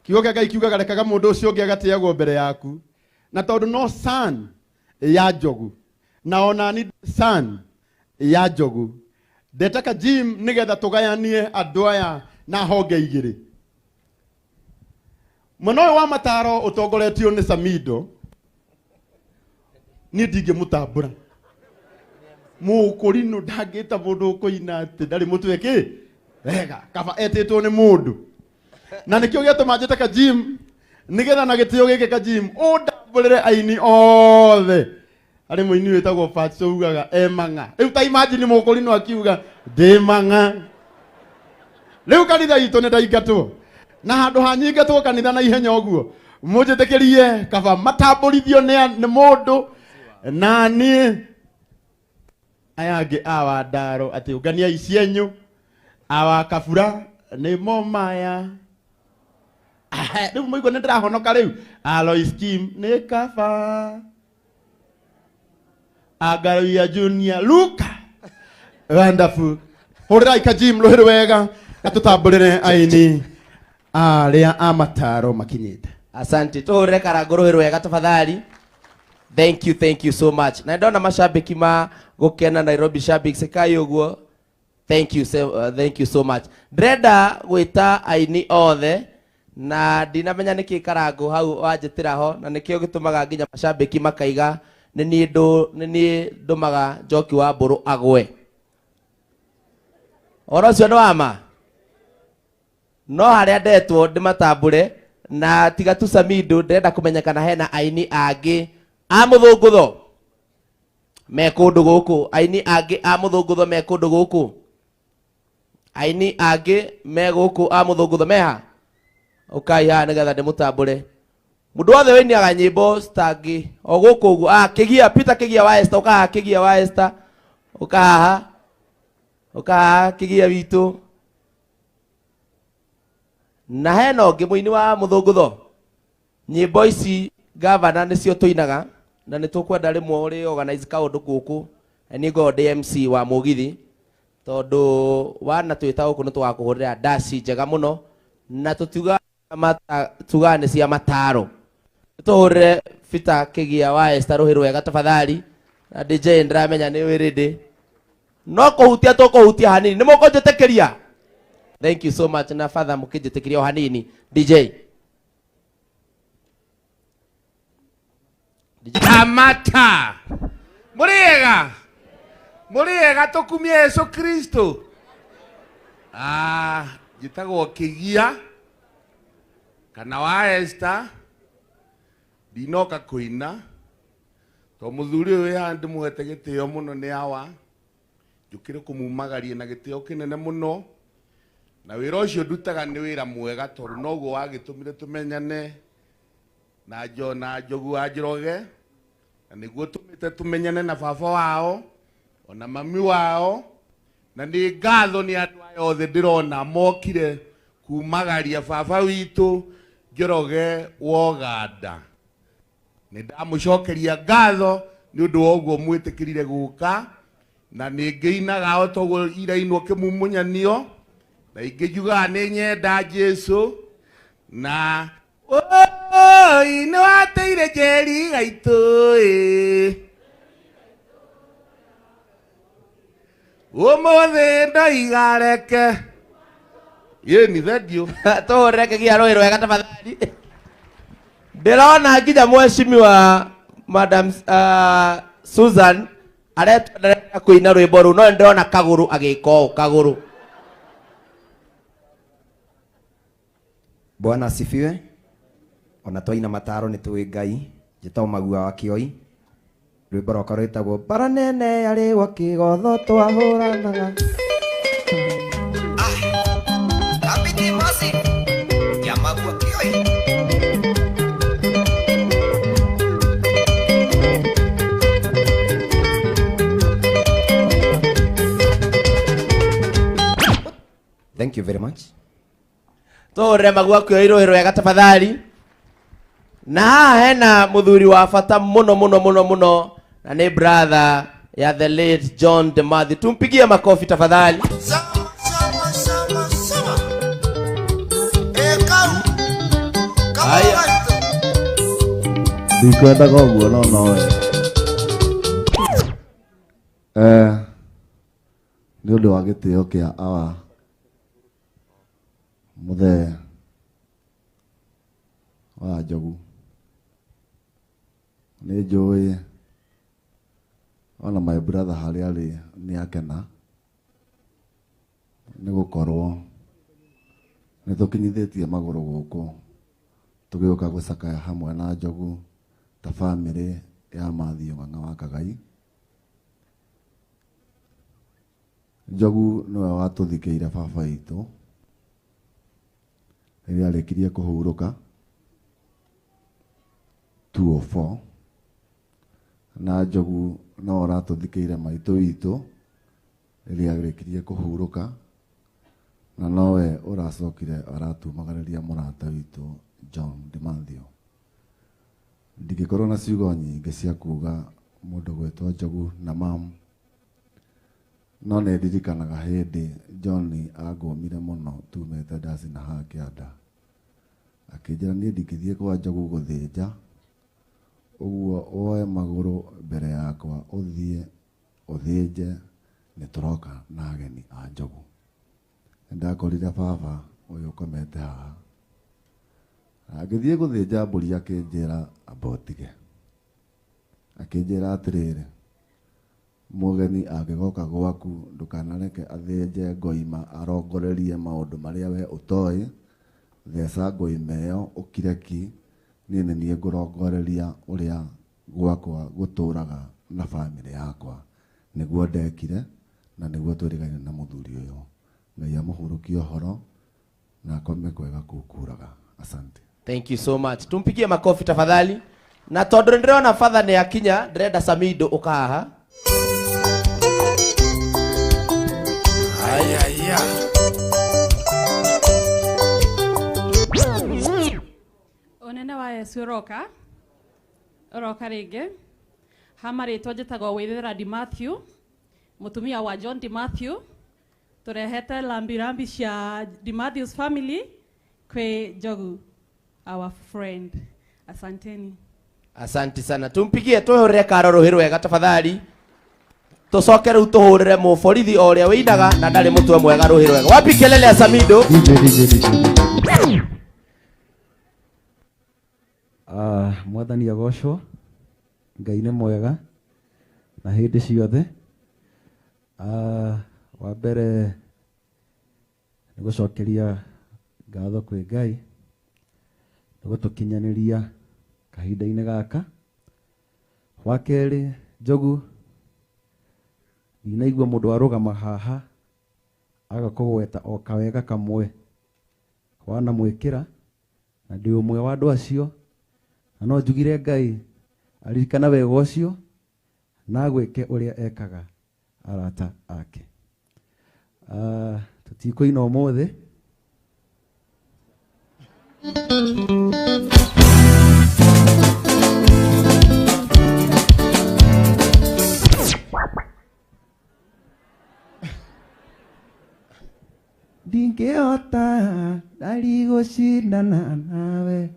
Kiugo kĩa Ngai kiugaga rekaga mũndũ ũcio ũngĩ agatĩagwo mbere yaku, na tondũ no son ya njogu na ona ni son ya njogu, ndeta Kajim nĩgetha tũgayanie andũ aya na honge igĩrĩ. Mwena ũyũ wa mataro ũtongoretio nĩ Samido, niĩ ndingĩmũtambũra. Mũkũrinũ ndangĩta mũndũ ũkũina atĩ ndarĩ mũtwe kĩ wega, kaba etĩtwo nĩ mũndũ. Na nĩkĩo gĩatũma njĩte Kajim, nĩgetha na gĩtĩo gĩkĩ Kajim ũndambũrĩre aini othe. Arĩ mũini wĩtagwo Fatso ugaga emanga. Rĩu ta imagine mũkũrinũ akiuga ndĩ manga. Rĩu kanitha itũ nĩ ndaingatwo, na handũ hanyingatwo kanitha na ihenya ũguo, mũnjĩtĩkĩrie kaba matambũrithio nĩ mũndũ na niĩ aya angĩ awa ndaro atĩ ũngania icienyu awa kabura nĩ momaya. Rĩu mũigua nĩ ndĩrahonoka rĩu. Alois Kim nĩ kaba, Agaria Junior Luka wonderful. Hũrĩrai Kajim rũhĩ rwega atũtambũrĩre aini arĩa a mataro makinyĩte. Asante, tũhũrĩre karango rũhĩ rwega tafadhali. Thank you so much. Na ndona mashabiki ma gũkena Nairobi Shabiki sekai ũguo. Thank you so much. Ndĩrenda gwĩta aini othe na ndinamenya nĩkĩ karango hau wanjĩtĩra ho, na nĩkĩo gĩtũmaga nginya mashabiki makaiga nĩ niĩ ndũmaga Njoki wa Mbũrũ agwe. Oro ũcio nĩ wama. No harĩa ndetwo ndĩmatambũre, na tiga tu Samido, ndĩrenda kũmenyekana hena aini angĩ a mũthũngũtho me kũndũ gũkũ. Aini angĩ a mũthũngũtho me kũndũ gũkũ. Aini angĩ me gũkũ a mũthũngũtho meha. Ũkai haha nĩgetha ndĩmũtambũre. Mũndũ wothe wĩiniaga nyĩmbo citangi o gũkũ ũguo. Kĩgia Peter Kĩgia wa Esther, ũka haha Kĩgia wa Esther. Ũka haha Kĩgia witũ. Na hena ũngĩ mũini wa mũthũngũtho. Nyĩmbo ici gavana nĩcio tũinaga, na nĩ tũkwenda rĩmwe ũrĩ organize kaũndũ gũkũ. Nĩ ngoragwo ndĩ MC wa mũgithi, tondũ wana twĩta gũkũ nĩ tũgakũhũrĩra ndaci njega mũno, na tũtiuga nĩ cia mataro. Tũhũrĩre Peter Kĩgia wa Esther rũhĩ rwega tafadhali. Na DJ ndĩramenya nĩ wĩ ready. No kũhutia tũkũhutia hanini. Nĩ mũkũnjĩtĩkĩria? Thank you so much. Na father mũkĩnjĩtĩkĩria o hanini. DJ. Tamata. Mũrĩega tũkumie Yesu Kristo. Njĩtagwo Kĩgia kana wa Esther. Ndinoka kũina, to mũthuri ũyũ wĩ haha ndĩmũhete gĩtĩo mũno nĩ awa. Njũkĩre kũmumagaria na gĩtĩo kĩnene mũno, na wĩra ũcio ndutaga nĩ wĩra mwega, tondũ noguo wagĩtũmire tũmenyane na Njogu wa Njoroge, na nĩguo tũmĩte tũmenyane na baba wao ona mami wao, na nĩ ngatho nĩ andũ aya othe ndĩrona mokire kumagaria baba witũ Njoroge wa Ũganda. Nĩ ndamũcokeria ngatho nĩ ũndũ wa ũguo mwĩtĩkĩrire gũka, na nĩ ngĩinaga o toguo irainwo kĩmumunyanio, na ingĩjugaga nĩ nyenda Jesũ, na oi nĩ wateire Njeri gaitũ ũmũthĩ ndoigareke yeni thengiũ. Tũhũrĩre Kĩgia rũhĩ rwega tafadhali. Ndĩrona nginya mheshimiwa Madam Susan aretwenderera kũina rwĩmbo rũu, no ndĩrona kagũrũ agĩka ũũ kagũrũ. Bwana asifiwe. Ona twaina mataro nĩ tũĩ Ngai. Njĩtagwo Magua wa Kĩoi. Rwĩmbo rwakwa rwĩtagwo bara nene yarĩ gwa kĩgotho twahũranaga. Apiti Mosi ya Magua Kĩoi. Thank you very much. Tore magwakio irohero wega tafadhali. Na haha hena muthuri wa bata muno na ni brother ya the late John Demadhi. Tumpigie makofi tafadhali. Ndikwenda koguo no we. Nĩ ũndũ wa gĩtĩo kĩa awa mũthee wa Njogu, nĩ njũĩ ona my brother harĩa arĩ nĩ akena nĩ gũkorwo nĩ tũkinyithĩtie magũrũ gũkũ tũgĩũka gũcakaya hamwe na Njogu ta bamĩrĩ ya Mathiũ Ng'ang'a wa Kagai. Njogu nĩwe watũthikĩire baba witũ rĩrĩa arĩkirie kũhurũka 204, na Njogu no aratũthikĩire maitũ witũ rĩrĩa arĩkirie kũhurũka, na nowe ũracokire aratumagĩrĩria mũrata witũ John Demadhi. Ndingĩkorwo na ciugo nyingĩ cia kuga mũndũ gwĩtwo Njogu na mam, no nĩ ndirikanaga hĩndĩ John angũmire mũno tumĩte ndaci na haha kĩanda, akĩnjĩra niĩ ndingĩthiĩ kwa Njogu gũthĩnja, ũguo woe magũrũ mbere yakwa ũthiĩ ũthĩnje, nĩ tũroka na ageni a Njogu. Ndakorire baba ũyũ ũkomete haha, agĩthiĩ gũthĩnja mbũri akĩnjĩra abotige, akĩnjĩra atĩrĩrĩ, mũgeni angĩgoka gwaku ndũkanareke athĩnje ngoima arongorerie maũndũ marĩa we ũtoĩ, theca ngoima ĩyo ũkire ki, niĩ nĩ niĩ ngũrongoreria ũrĩa gwakwa gũtũraga na bamĩrĩ yakwa. Nĩguo ndekire na nĩguo twĩrĩgaine na mũthuri ũyũ. Ngai amũhurũkie ũhoro na akome kwega kũkuraga. Asante. Thank you so much. Tumpigie makofi tafadhali. Na tondũ ndĩrona father nĩ akinya, ndĩrenda Samido ũka haha. Ayaya. Onene wa Yesu roka rĩngĩ. Hamarĩtwo njĩtagwo Waithera Dematthew, mũtumia wa John Dematthew. Tũrehete lambirambi cia Dematthew's family kwĩ Njogu, our friend. Asanteni. Asante sana. Tumpigie twĩhũrĩre karo rũhĩ wega tafadhali. Tũcoke rĩu tũhũrĩre mũborithi o ũrĩa wĩinaga na ndarĩ mũtwe mwega rũhĩ wega. Wapi kelele ya Samido? Mwathani agocwo, Ngai nĩ mwega na hĩndĩ ciothe. Wa mbere nĩ gũcokeria ngatho kwĩ Ngai nĩ gũtũkinyanĩria kahinda-inĩ gaka. Wa kerĩ, Njogu, ndinaigua mũndũ arũgama haha agakũgweta o kawega kamwe wanamwĩkĩra, na ndĩ ũmwe wa andũ acio, na no njugire Ngai aririkana wega ũcio na gwĩke ũrĩa ekaga arata ake. Tũtikũina ũmũthĩ. Ndingĩhota ndari gũcindana nawe,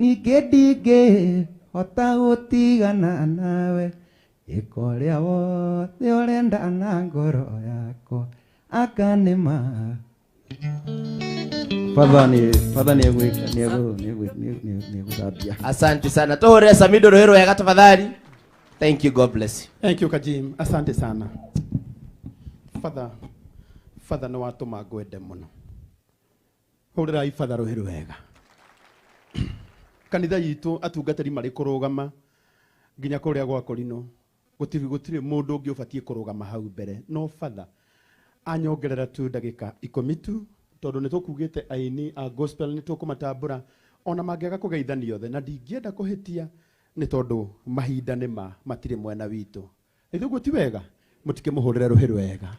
ningĩ ndingĩhota gũtigana nawe, ĩka ũrĩa wothe ũrenda na ngoro yakwa akanĩma. Father ni egũthambia. Asante sana. Tũhũrĩre Samido rũhĩ wega tafadhali. Thank you, God bless you. Thank you Kajim, asante sana. Father no watũma ngwende mũno. Hũrĩrai Father rũhĩ wega. Kanitha yitũ atungatĩri marĩ kũrũgama nginya kũrĩa gwa Korino, gũtirĩ mũndũ ũngĩ ũbatiĩ kũrũgama hau mbere no Father anyongerera tu ndagĩka 10 tu, tondũ nĩ tũkugĩte aini a gospel nĩ tũkũmatambũra ona mangĩaga kũgeithanio othe, na ndingĩenda kũhĩtia nĩ tondũ mahinda nĩ matirĩ mwena witũ. Ithuĩ ti wega mũtikĩmũhũrĩre rũhĩ wega.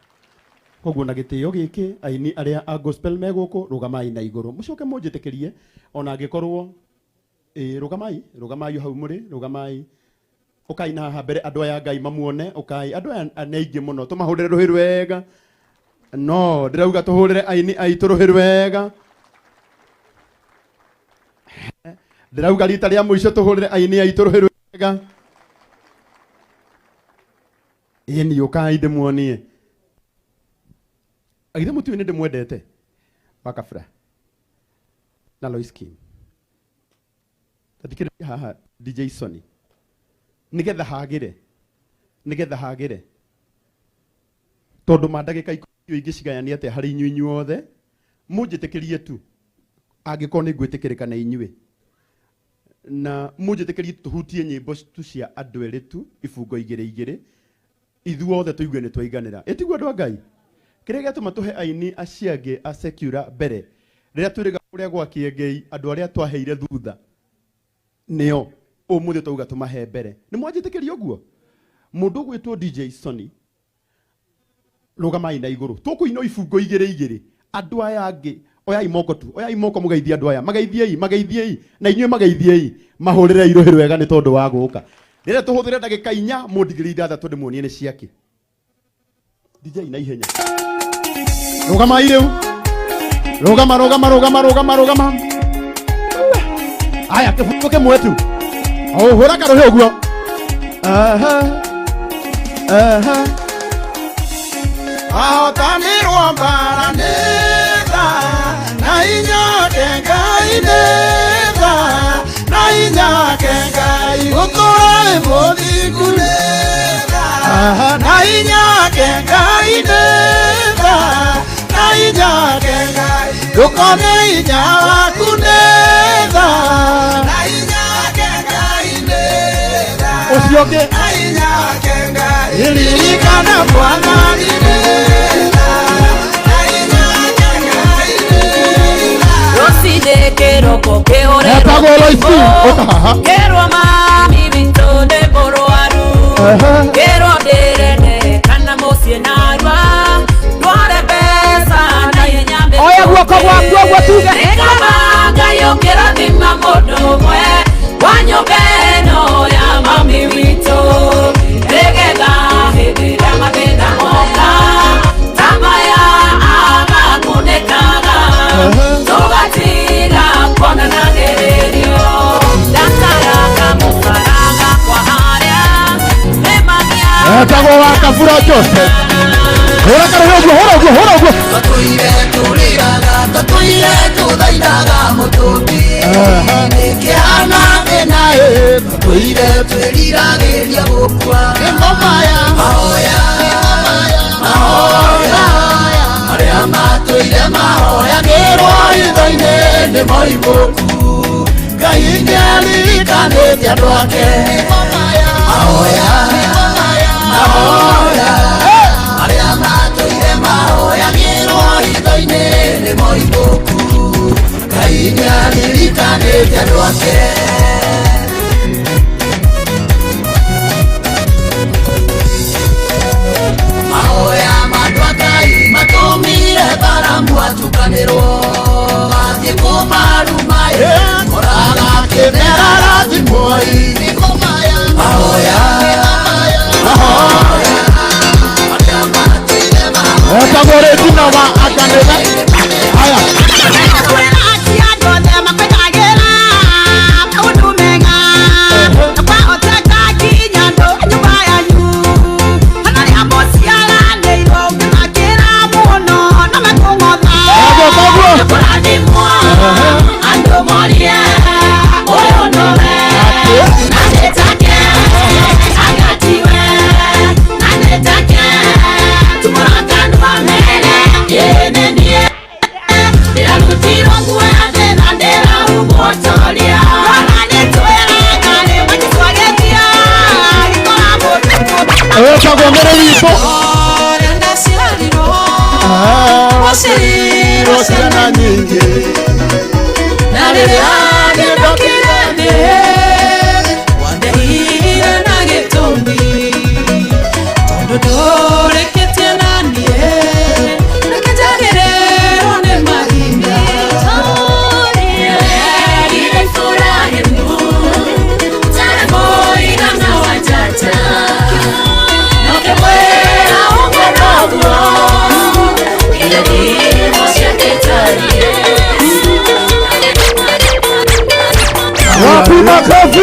koguo na gĩtĩo gĩkĩ aini arĩa a gospel me gũkũ rũgamai na igũrũ mũcoke mũnjĩtĩkĩrie ona angĩkorwo rũgamai hau mũrĩ rũgamai ũkai na haha mbere andũ aya Ngai mamuone ũkai andũ aya nĩ aingĩ mũno tũmahũrĩre rũhĩ rwega no ndĩrauga tũhũrĩre aini aitũ rũhĩ rwega ndĩrauga rita rĩa mũico tũhũrĩre aini aitũ rũhĩ rwega ĩni ũkai ndĩmuonie agithe mũtiũĩ nĩ ndĩmwendete wakabra na Lois Kim tathikĩrĩria haha DJ Sony nigetha hagĩre tondũ mandagĩka ikũmi ingĩcigayania atĩa harĩ inyuĩ inyuothe mũnjĩtĩkĩrie tu angĩkorwo nĩ ngwĩtĩkĩrĩka na inyuĩ na mũnjĩtĩkĩrie tũhutie nyĩmbo tu cia andũ erĩ tu ibungo igĩrĩ ithuothe tũigue nĩ twaiganĩra ĩtiguo andũ a Ngai kĩrĩa gĩatũma tũhe aini acio angĩ a secular mbere rĩrĩa twĩrĩga kũrĩa gwa Kĩengei andũ arĩa twaheire thutha nĩo ũmũthĩ twauga tũmahe mbere nĩ mwanjĩtĩkĩria ũguo mũndũ ũgwĩtwo DJ Sony rũgamai na igũrũ tũkũina ibungo igĩrĩ andũ aya angĩ oyai moko mũgeithie andũ aya mageithiei na inyuĩ mageithiei mahũrĩre irũhĩ rwega nĩ tondũ wa gũka rĩrĩa tũhũthĩre ndagĩka 4 mũndigĩrĩ ithathatũ ndĩmuonie nĩ ciake DJ na ihenya rũgamai rĩu rũgama aya kĩbungo kĩmwe tu hũra karũhĩ ũguo ahotanĩrwo mbara nĩ tha na inyake Ngai nĩ tha na inyake Ngai gũkorwo mũthingu nĩ tha na inyake Ngai nĩ tha na inyake Ngai ndũkone hinya waku nĩ tha na inyake Ngai nĩ tha ũcio ũngĩ na inyake Ngai iririkana Mwathani nĩ tha na inyake Ngai nĩ tha rũcinĩ kĩroko kĩhũrĩrwo kĩrwo mami witũ nĩ mũrwaru kĩrwo ndĩrene kana mũciĩ narua ndware mbeca na ihenya oya guoko gwaku ũguo tuge rĩkama Ngai ũkĩrathima mũndũ ũmwe wa nyũmba ĩno ya mami witũ nĩgetha hĩndĩ ĩrĩa mathĩna moka ta maya amakunĩkaga tũgatiga kuonanagĩrĩrio ndakaraga mũkaraga kwa harĩa nĩmamia etagwo wa Kabura Joseph hũra karũhĩ ũguo tũtũire tũrĩraga tũtũire tũthainaga mũtũmbi nĩkĩhana thĩna tũtũire twĩriragĩria gũkua nĩ ngoma ya mahoya arĩa matũire mahoyagĩrwo hitho-inĩ nĩ moimũku Ngai nĩaririkanĩte andũ ake mahoya arĩa matũire mahoyagĩrwo hitho-inĩ nĩ moimũku Ngai nĩaririkanĩte andũ ake mahoya matwa Ngai matũmire baramu atukanĩrwo athiĩ kũmaruma koraga kĩmera rathimoi nĩ ngoma ya mahoya etagwo Regina wa Akanene aya etagwo mere witũ wacĩrirwo ciana nyingĩ na rĩrĩa gĩthũkire thĩ wandeire na gĩtũmi tondũ ndũrĩkĩtie na niĩ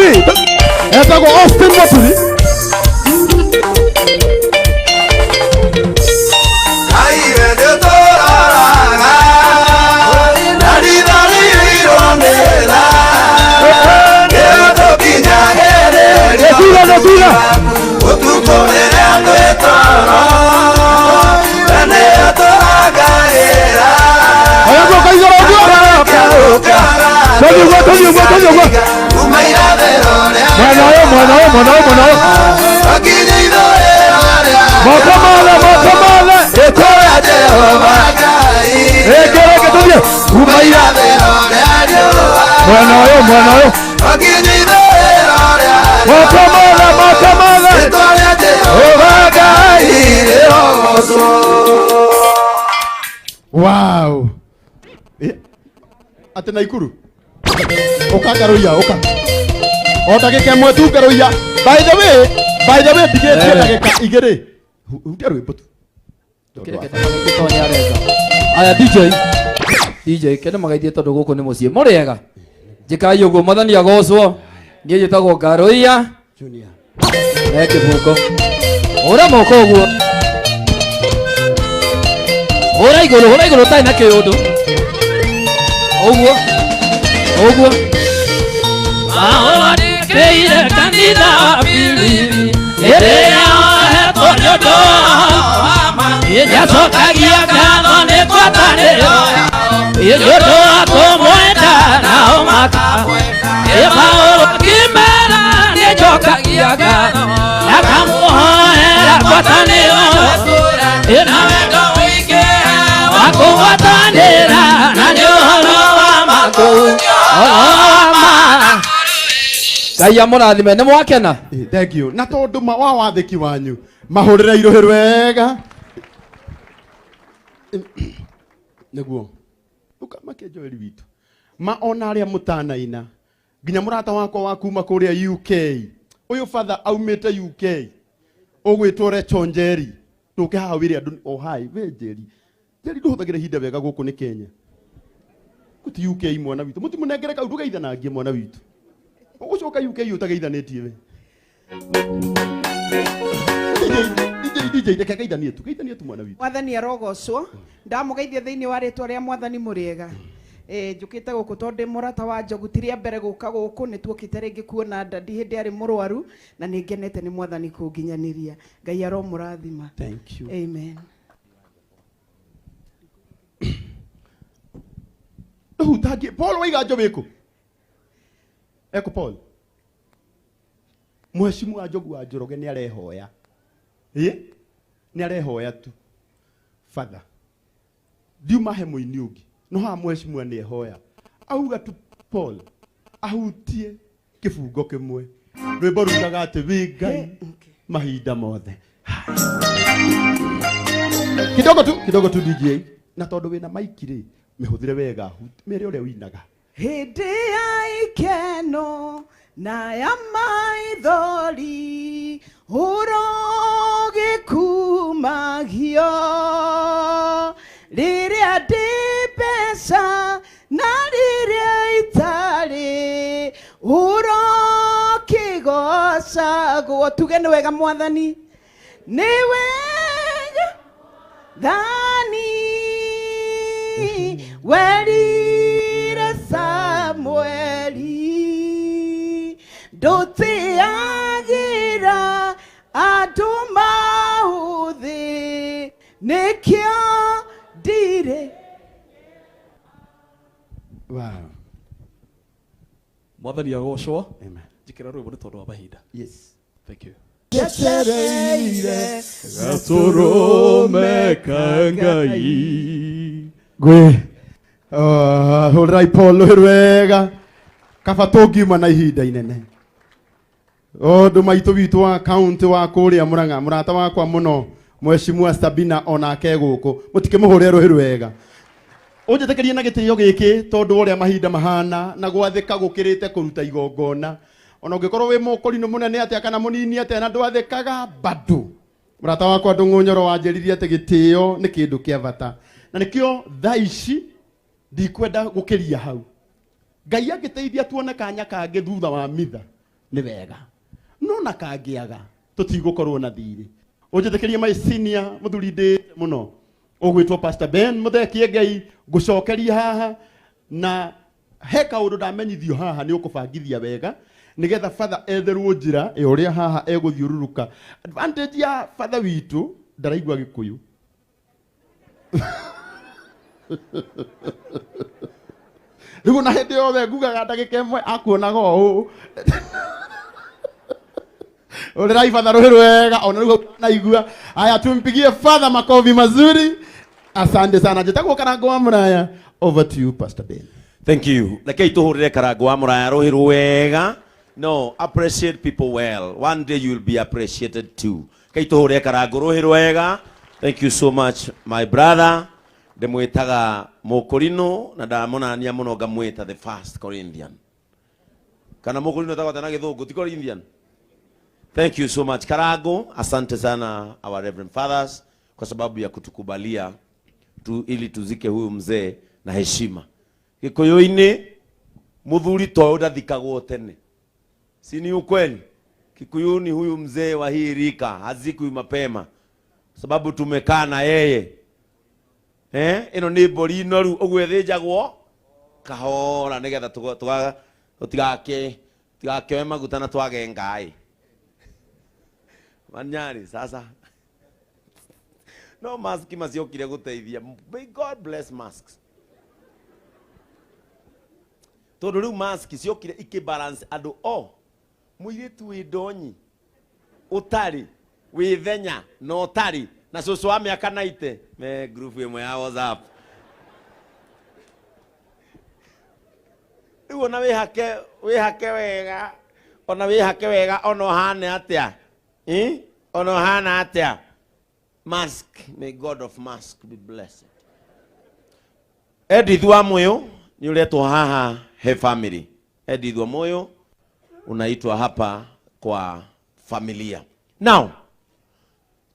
Moturi. Etagwo Austin Moturi. Wow. Ate Naikuru. Oka Karuya, oka. Odagika mwe tu Karuya. By the way, dige dagika igere. Uteru iputu. Aya DJ kene magaithie tondu guku ni mucie muriega njikai uguo mathani agocwo nie njitagwo Karuya Junior kibuko ura moko uguo ura iguru tai na kiundu uguo keire kanitha bili iria heto nyondo yacokagia ngatho nĩ ngwatanĩro nĩũndũ wa kũmwenda nao makamwenda Paũlũ akĩmera nĩnjokagia ngatho na kamũhoera ngwatanĩro ĩna wendo mũingĩ wa kũgwatanĩra na nĩ ũhoro wa makũu Ngai amũrathime nĩ mwakena Thank you. Na tondũ wa wathĩki wanyu mahũrĩre irũhĩ wega Neguo ukamake Joel witu ma ona aria mutanaina nginya murata wakwa wa kuma kuria UK uyu father aumite UK ugwitwo Rechonjeri tuke hawire andu o hai we Njeri nduhuthagira hinda wega guku ni Kenya kuti UK mwana witu mutimunengere kau ndugeithanangie mwana witu ugucoka UK utageithanitie we DJ geithanie tu mwana witu Mwathani arogocwo ndamugeithia thiini wa ritwa ria Mwathani muriega njukite guku tondu murata wa Njogu tiria mbere guka guku nituokite ringi kuona ndadi hindi ari murwaru na ningenete ni Mwathani kunginyaniria Ngai aromurathima Thank you Amen Utangie Paul waiga Njobiku Eko Paul Mheshimu wa Njogu wa Njoroge ni arehoya ni arehoya tu father diuma he muini ungi no ha mheshimu ni ehoya auga tu Paul ahutie kibungo kimwe rwimbo rugaga ati wi Ngai mahinda mothe kidogo tu DJ na tondu wina maiki ri mihuthire wega mere uria winaga hindi ya ikeno na ya maithori uroge kumagio riria ndipesa na riria itari urokigocagwo tuge nĩ wega Mwathani nĩ wega thani werire Samueli ndũtiagira andũ maũthĩ nĩkĩo ndirĩ wow Mwathani agocwo amen njikira rwimbo nĩ tondũ wa mahinda yes thank you Yetereire gaturume kangai gwe hũrai Paul rwega kaba tũngiuma na ihinda inene ndu maitu witu wa county wa kuria Murang'a murata wakwa muno Mheshimiwa Sabina onake guku mutikimũhũre rũhĩ rwega unjĩtĩkĩrie na gĩtĩo gĩkĩ tondu ũrĩa mahinda mahana na gwathĩka gũkĩrĩte kũruta igongona ona ũngĩkorwo wĩ mũkũrinũ mũnene atĩa kana mũnini atĩa na ndwathĩkaga bado murata wakwa Ndung'u wanjĩririe atĩ gĩtĩo nĩ kĩndũ kĩa bata na nĩkĩo thaa ici ndikwenda gũkĩria hau Ngai angĩteithia tuone kanya kangĩ thutha wa mitha nĩ wega no na kangĩaga tũtigũkorwo na thirĩ ũnjĩtĩkĩrie my senior mũthuri ndĩ mũno ũgwĩtwo Pastor Ben Mũthekie Ngai ngũcokeria haha na he kaũndũ ndamenyithio haha nĩ ũkũbangithia wega nigetha father etherwo njĩra ũrĩa haha egũthiũrũrũka. Advantage ya father witũ ndaraigua Gĩkũyũ rĩu na hĩndĩ yothe ngugaga ndagĩka ĩmwe akuonaga ũũ ũrĩrai father rũhĩ rwega ona rĩu naigua. Haya, tumpigie father makofi mazuri. Asante sana. Njĩtagwo Karango wa Mũraya. Over to you, Pastor Ben. Thank you. Rekei tuhurire Karango wa Mũraya rũhĩ rwega. No, appreciate people well. One day you will be appreciated too. Rekei tuhurire Karango rũhĩ rwega. Thank you so much, my brother. Ndĩmwĩtaga Mũkũrinũ na ndamonania mũno ngamwĩta the first Corinthian. Kana Mũkũrinũ tagwo na Gĩthũngũ ti Corinthian. Thank you so much Karango. Asante sana our reverend fathers kwa sababu ya kutukubalia ili tuzike huyu mzee na heshima. Gĩkũyũ-inĩ mũthuri to ndathikagwo tene. Si ni ukweli? Kikuyu-ni huyu mzee wa hii rika hazikwi mapema sababu tumekaa na yeye. Ino ni mbũri noru ũguo ĩthĩnjagwo kahora nigetha tũtigakĩoe maguta na twage ngai. Manyari sasa. No mask maciokire guteithia. May God bless masks. Tondu riu mask ciokire ikibalance andu muiritu wi ndonyi utari wi thenya no tari na cucu wa miaka 90 me group imwe ya WhatsApp. Riu ona wihake wega ona wihake wega ono hane atia. Ono hana atia. Mask. May God of mask be blessed. Edith wa Moyo ni uletwa haha he family. Edith wa Moyo unaitwa hapa kwa familia. Now,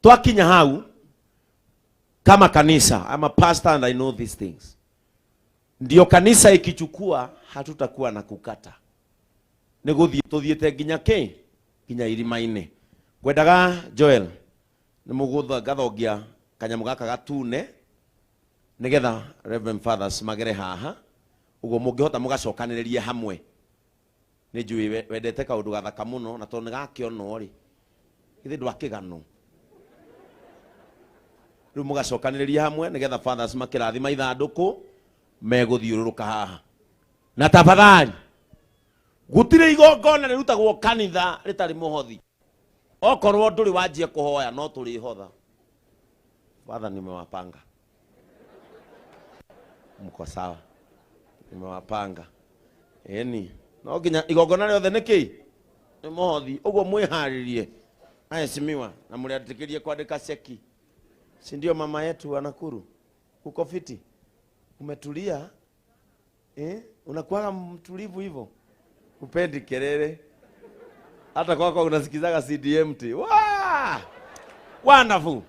twakinya hau kama kanisa, I'm a pastor and I know these things. Ndio kanisa ikichukua hatutakuwa na kukata. Neguthie tuthiete nginya ki? Nginya irima-ini. Kwendaga Joel ni mugutha gathogia kanyamu gaka gatune nigetha reverend fathers magere haha ugo mungihota mugacokaniririe hamwe. Ni njui wendete kaundu gathaka muno na tondu gakionwo ri ithi ndwakigano riu mugacokaniririe hamwe nigetha fathers makirathima ithanduku meguthiururuka haha na tafadhali gutire igongona rirutagwo kanitha ritari muhothi. Okorwo nduri wanjie kuhoya no turi hotha. Father nimewapanga. Mko sawa. Nimewapanga. Eni no ginya igongona riothe niki ni muhothi uguo mwiharirie aheshimiwa na mliatikirie kuandika cheki. Si ndio mama yetu wa Nakuru? Uko fiti? Umetulia? Unakuwa mtulivu hivyo? Upendi kelele? Hata kwako unasikizaga CDMT. Wow! Wonderful.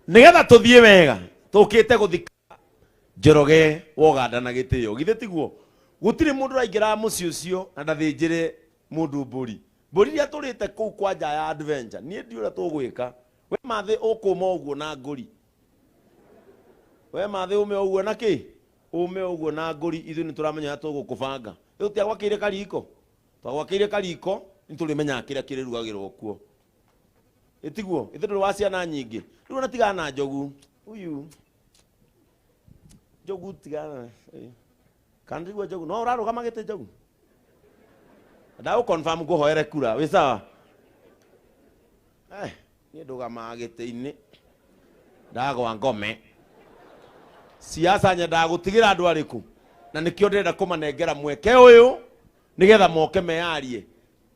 Nigetha tuthie wega, tukite guthika Njoroge woganda na gitio. Githe tiguo. Gutire mundu raingira muci ucio na ndathinjire mundu mburi. Mburi ria turite kuu kwa nja ya adventure. Nie ndiura tugwika. We mathe ukuma uguo na nguri. We mathe ume uguo na ki? Ume uguo na nguri ithu ni turamenya tugukubanga. Riu tiagwakire kariko. Twagwakire kariko niturimenya kiria kirirugagirwo kuo. Itiguo ithu nduri wa ciana nyingi. Riu na tigana njogu. Uyu njogu tigana. Kandigwa njogu. No urarugama gite njogu. Nda confirm nguhoere kura. Wi sawa? Ni ndugama gite-ini. Ndagwa ngome. Siasa nyenda gutigira andu ariku. Na nikio ndenda kumanengera mweke uyu nigetha moke mearie.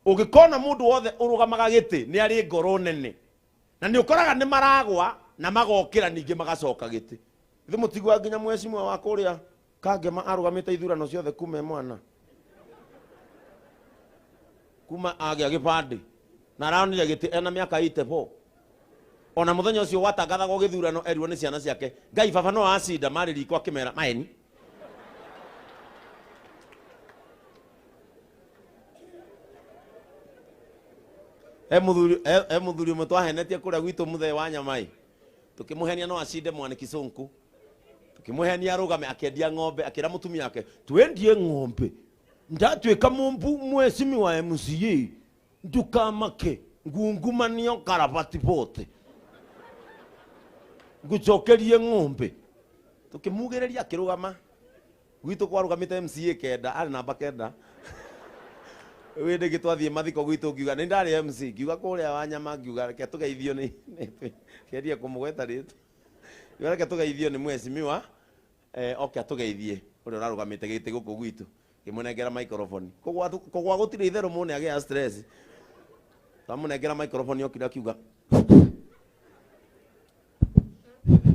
Ugikona mundu wothe urugamaga giti ni ari ngoro nene. Na ni ukoraga ni maragwa na magokira ningi magacoka giti. Ithu mutigwa nginya mwecimwe wa kuria kangema arugamite ithurano ciothe kuma mwana. Kuma agia gibandi. Na raunire giti ena miaka 84. Ona muthenya ucio watangathagwo githurano erirwo ni ciana ciake. Ngai baba no acinda mari riko akimera maeni. muthuri umwe twahenetie kuria gwitu muthe wa Nyamai tukimuhenia no acinde mwaniki Sonko tukimuhenia arugame akendia ng'ombe akira mutumia yake twendie ng'ombe ndatwika mumbu mwesimi wa MCA ndukamake ngungumanio karabati pote ngucokerie ng'ombe tukimugereria akirugama gwitu kwarugamite MCA kenda ari namba kenda wende gitwathie mathiko gwitu ngiuga ni ndari MC ngiuga kuria wa Nyama ngiuga reke tugeithio ni keria kumugweta ritu ngiuga reke tugeithio ni mwesimiwa oke tugeithie uri urarugamite giti guku gwitu kimunengera microphone kogwa gutire itherũ mune agia stress tamunengera microphone okira kiuga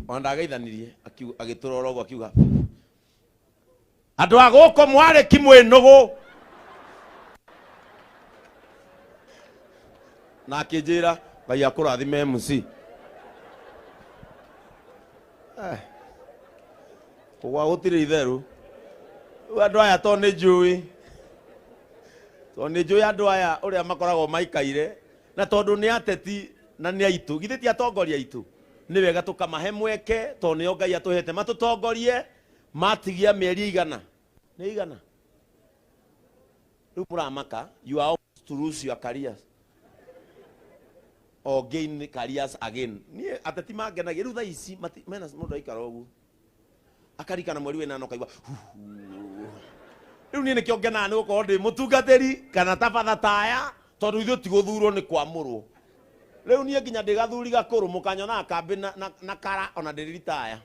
onda geithanirie agiturora ugo akiuga andu aguko mware kimwenugu na akijira Ngai akurathime MC kogwa gutire itherũ andu aya to ni njui andu aya uria makoragwo maikaire na tondu ni ateti na ni aitu githĩ ti atongoria aitu ni wega tukamahe mweke to nio Ngai atuhete matutongorie matigia mieri igana ni igana riu muramaka you are almost to lose your careers or gain careers again ni ateti mangenagia riu thaa ici mena mundu aikara uguo akarikana mweri wena no kaigua riu ni nikio ngena ni gukorwo ndi mutungatiri kana tabatha taya tondu ithu tiguthurwo ni kwamurwo riu ni nginya ndigathuri gakuru mukanyona kambi na kara ona ndiritaya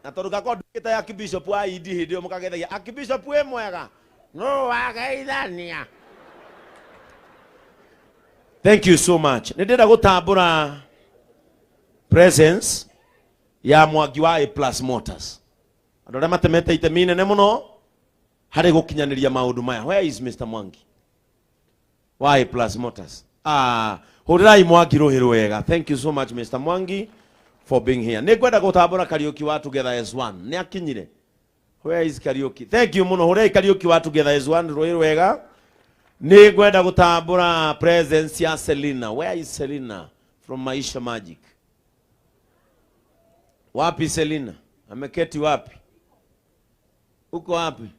na tondu gakorwo ndikita ya Archbishop wa ID hindi mukagethagia Archbishop we mwega no wageithania. Thank you so much. Nindenda gutambura presence ya Mwangi wa A+ Motors. Andu aria matemete itemi nene muno hari gukinyaniria maundu maya. Where is Mr. Mwangi wa A+ Motors? Hurirai Mwangi ruhiru wega. Thank you so much Mr. Mwangi for being here. Ningwenda gutambura Kariuki wa Together as One. Ni akinyire. Where is Kariuki? Thank you muno. Hurirai Kariuki wa Together as One ruhiru wega. Ningwenda gutambura presence ya Selina. Where is Selina from Maisha Magic? Wapi Selina? Ameketi wapi? Uko wapi?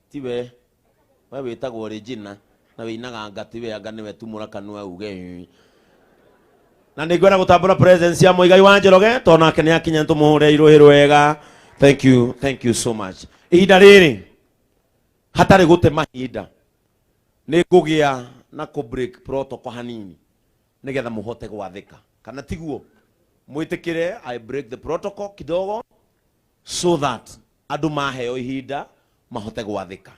Tiwe. Wewe witagwo Regina na winaga ngatiwe anga niwe tumura kanwa uge. Na ningwenda gutambura presence ya Muigai wa Njoroge tona kene akinya tumuhure iruhiru wega. Thank you so much. Ihinda riri hatari gute mahinda nigugia na ku break protocol hanini nigetha muhote gwathika kana tiguo mwitikire I break the protocol kidogo so that andu maheo ihinda mahote gwathika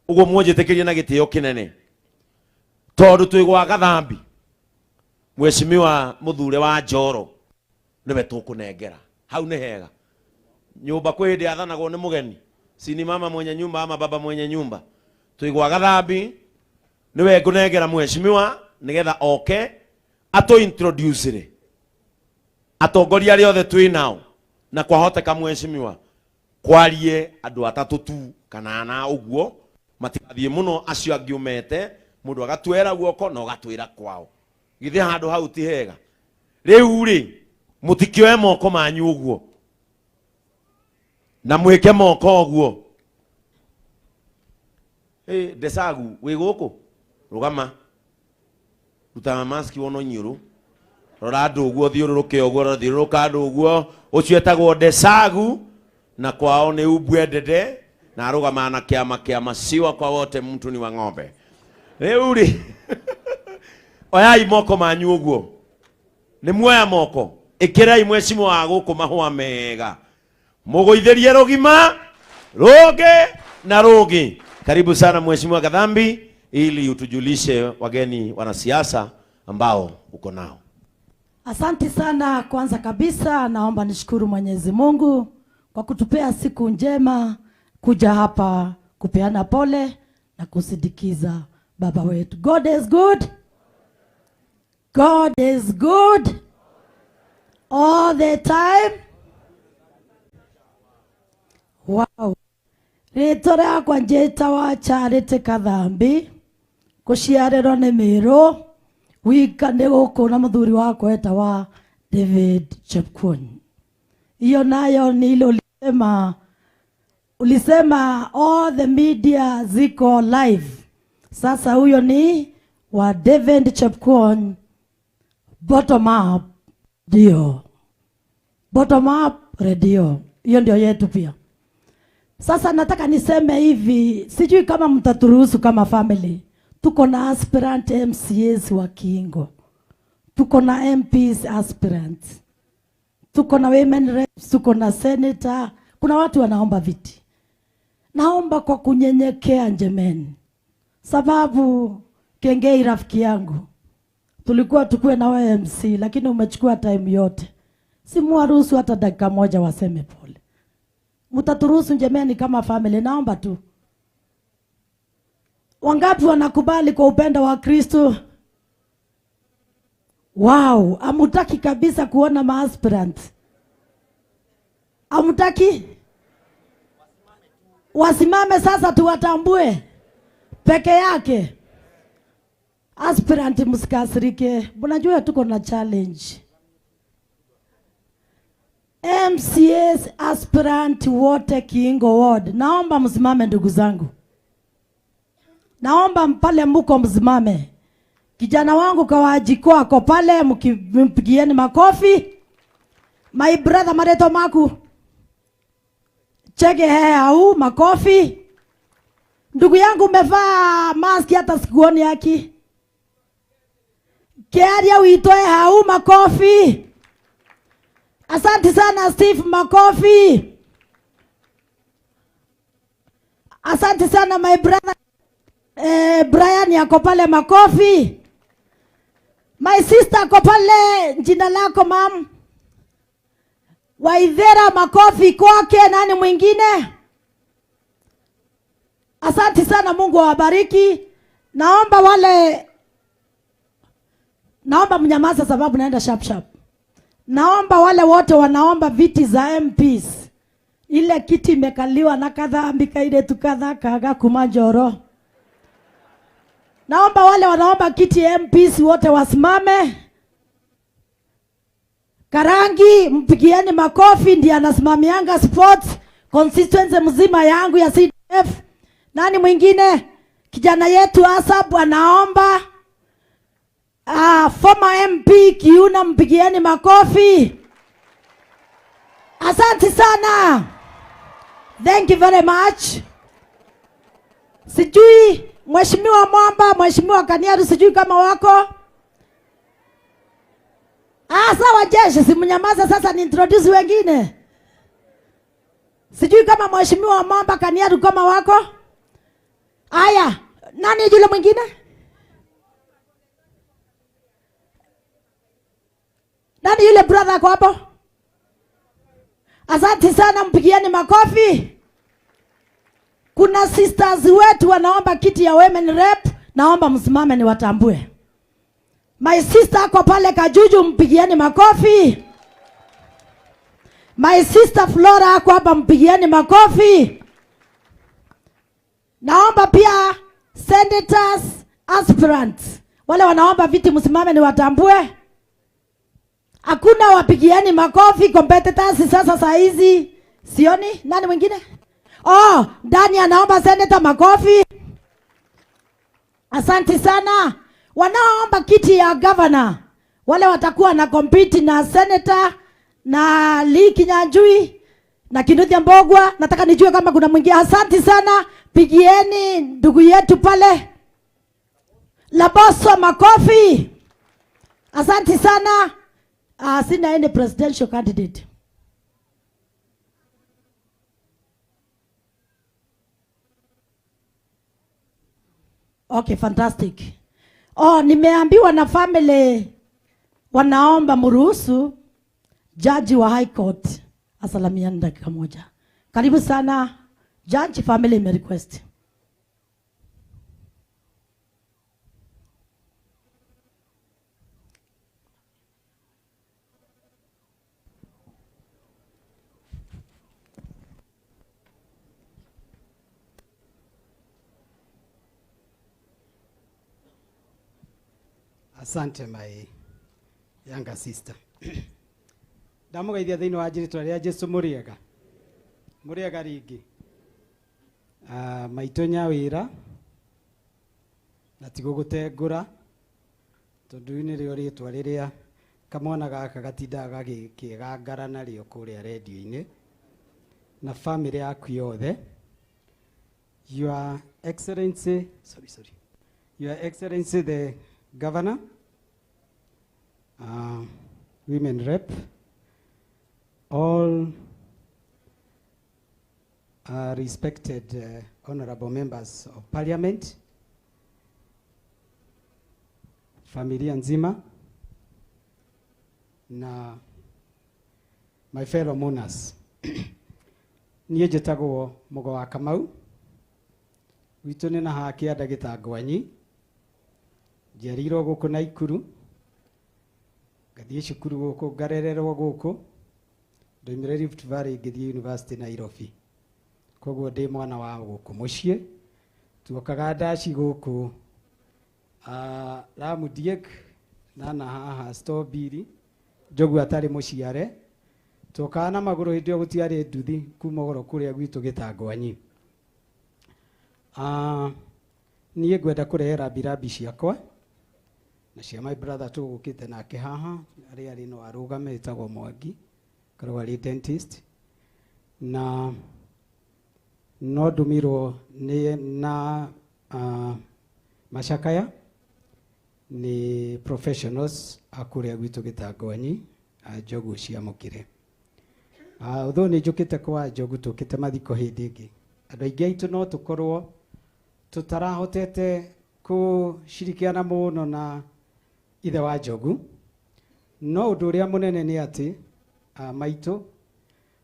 uguo mwenjitikirie na gitio kinene tondu twigwa gathambi mweshimiwa muthure wa Njoro niwe tukunengera hau ni hega nyumba kwindi athanagwo ni mugeni sini mama mwenye nyumba ama baba mwenye nyumba twigwa gathambi niwe ngunengera mweshimiwa nigetha oke ato introduce atongoria ri othe twi nao na kwahoteka mweshimiwa kwarie andu atatu tu kana ana uguo matikathie muno acio angiumete mundu agatwera guoko no gatwira kwao githi handu hau ti hega riu ri mutikioe moko manyu uguo na mwike moko uguo Desagu wi guku rugama ruta maski wono nyiru rora nduguo thiururuke uguo thiururuka nduguo ucio etagwo Desagu na kwao ni ubwendede na rugama na kiama siwa kwa wote mtu ni wa ng'ombe riu ri oyai moko manyu uguo ni muoya moko ikirai mwecimu wa guku mahua mega muguitherie rugima ruge na rugi. Karibu sana Mheshimiwa Gathambi ili utujulishe wageni wanasiasa ambao uko nao. Asante sana. Kwanza kabisa naomba nishukuru Mwenyezi Mungu kwa kutupea siku njema kuja hapa kupeana pole na kusindikiza baba wetu. God is good. God is good all the time. Wow. Ritora kwa njeta wa Charity Gathambi kuciarĩrwo nĩ Mĩrũ wika nĩ gũkũ na mũthuri wako etagwa David Chepkwony. Hiyo nayo ni ile ulisema all the media ziko live. Sasa huyo ni wa David Chepkwony bottom up ndio. Bottom up radio. Hiyo ndio yetu pia. Sasa nataka niseme hivi, sijui kama mtaturuhusu kama family. Tuko na aspirant MCAs wa Kiingo. Tuko na MPs aspirants. Tuko na women reps, tuko na senator. Kuna watu wanaomba viti. Naomba kwa kunyenyekea njemeni. Sababu Kengei rafiki yangu. Tulikuwa tukue na wewe MC lakini umechukua time yote. Simuwaruhusu hata dakika moja waseme pole. Mtaturuhusu njemeni kama family, naomba tu. Wangapi wanakubali kwa upendo wa Kristo? Wow, amutaki kabisa kuona maaspirant. Amutaki? Wasimame sasa tuwatambue peke yake. Aspirant msikasirike. Mnajua tuko na challenge. MCAs aspirant wote Kiingo ward. Naomba msimame ndugu zangu. Naomba mpale mko msimame. Kijana wangu Kawajiko ako pale, mpigieni makofi. My brother Mareto Maku. Chege au makofi. Ndugu yangu umevaa mask hata sikuoni haki. Kiaria uitoe hau makofi. Asante sana Steve, makofi. Asante sana my brother Brian yako pale, makofi. My sister ako pale, jina lako mam Waithera, makofi kwake. Nani mwingine? Asante sana, Mungu awabariki. Naomba mnyamaza sababu naenda sharp sharp. Naomba wale wote wanaomba viti za MPs. Ile kiti imekaliwa na kadha mbika ile tukadha kaga kumanjoro. Naomba wale wanaomba kiti MPs wote wasimame. Karangi mpigieni makofi, ndiye anasimamianga sports constituency mzima yangu ya CDF. Nani mwingine? Kijana yetu Asab anaomba. Former MP Kiuna, mpigieni makofi. Asante sana. Thank you very much. Sijui Mheshimiwa Mwamba, Mheshimiwa Kaniaru, sijui kama wako. Sawa jeshi, simunyamaza sasa ni introduce wengine. Sijui kama Mheshimiwa Mwamba, Kaniaru kama wako. Aya, nani yule mwingine? Nani yule brother ako hapo? Asante sana, mpigieni makofi. Kuna sisters wetu wanaomba kiti ya women rep, naomba msimame ni watambue. My sister ako pale Kajuju, mpigieni makofi. My sister Flora ako hapa, mpigieni makofi. Naomba pia senators aspirants, wale wanaomba viti msimame ni watambue. Hakuna, wapigieni makofi competitors. Sasa saa hizi sioni nani mwingine. Dani anaomba senator, makofi. Asante sana. Wanaomba kiti ya governor, wale watakuwa na compete na senator na Lee Kinyanjui na Kinuthia Mbogwa. Nataka nijue kama kuna mwingine. Asante sana. Pigieni ndugu yetu pale Laboso, makofi. Asante sana. Sina any presidential candidate. Okay, fantastic. Nimeambiwa na family wanaomba mruhusu jaji wa High Court asalamiane dakika moja. Karibu sana judge, family ime request. Asante my younger sister. Ndamugeithia thiini wa njirito ria Jesu muriega. Muriega ringi. Maitũ Nyawĩra na tigũgũtengũra tondũ nĩ rĩo rĩtwa rĩrĩa kamwana gaka gatindaga gagĩkĩgangara narĩo kũrĩa redio-inĩ na family yaku yothe. Your Excellency, Your Excellency the Governor, Women Rep, all respected honorable members of Parliament, familia nzima, na my fellow mourners. Niĩ njĩtagwo Mũgo wa Kamau, witũ nĩ na hake Ndagĩta Ngwanyi, njiarĩirwo gũkũ Naikuru, ngathiĩ cukuru gũkũ, ngarererwo gũkũ, ndoimire Rift Valley ngĩthiĩ University Nairobi. Koguo ndĩ mwana wa gũkũ mũciĩ, tuokaga ndaci gũkũ Lamu Diek na haha Strawberry, njogu atarĩ mũciare, tuokaga na magũrũ hĩndĩ ĩyo gũtiarĩ nduthi kuma goro kũrĩa gwitũ Gĩtangwanyi. Niĩ ngwenda kũrehe rambirambi ciakwa na cia my brother tũgũkĩte nake haha, arĩa arĩ no arũgame, ĩtagwo Mwangi, koragwo arĩ dentist, na no ndũmirwo na macakaya nĩ professionals a kũrĩa gwitũ Gĩtangwanyi, njogu ciamũkĩre. Although nĩ njũkĩte kwa njogu, tũkĩte mathiko hĩndĩ ĩngĩ, andũ aingĩ aitũ no tũkorwo tutarahotete kushirikiana mũno na ithe wa njogu, no ũndũ ũrĩa mũnene nĩ atĩ maitũ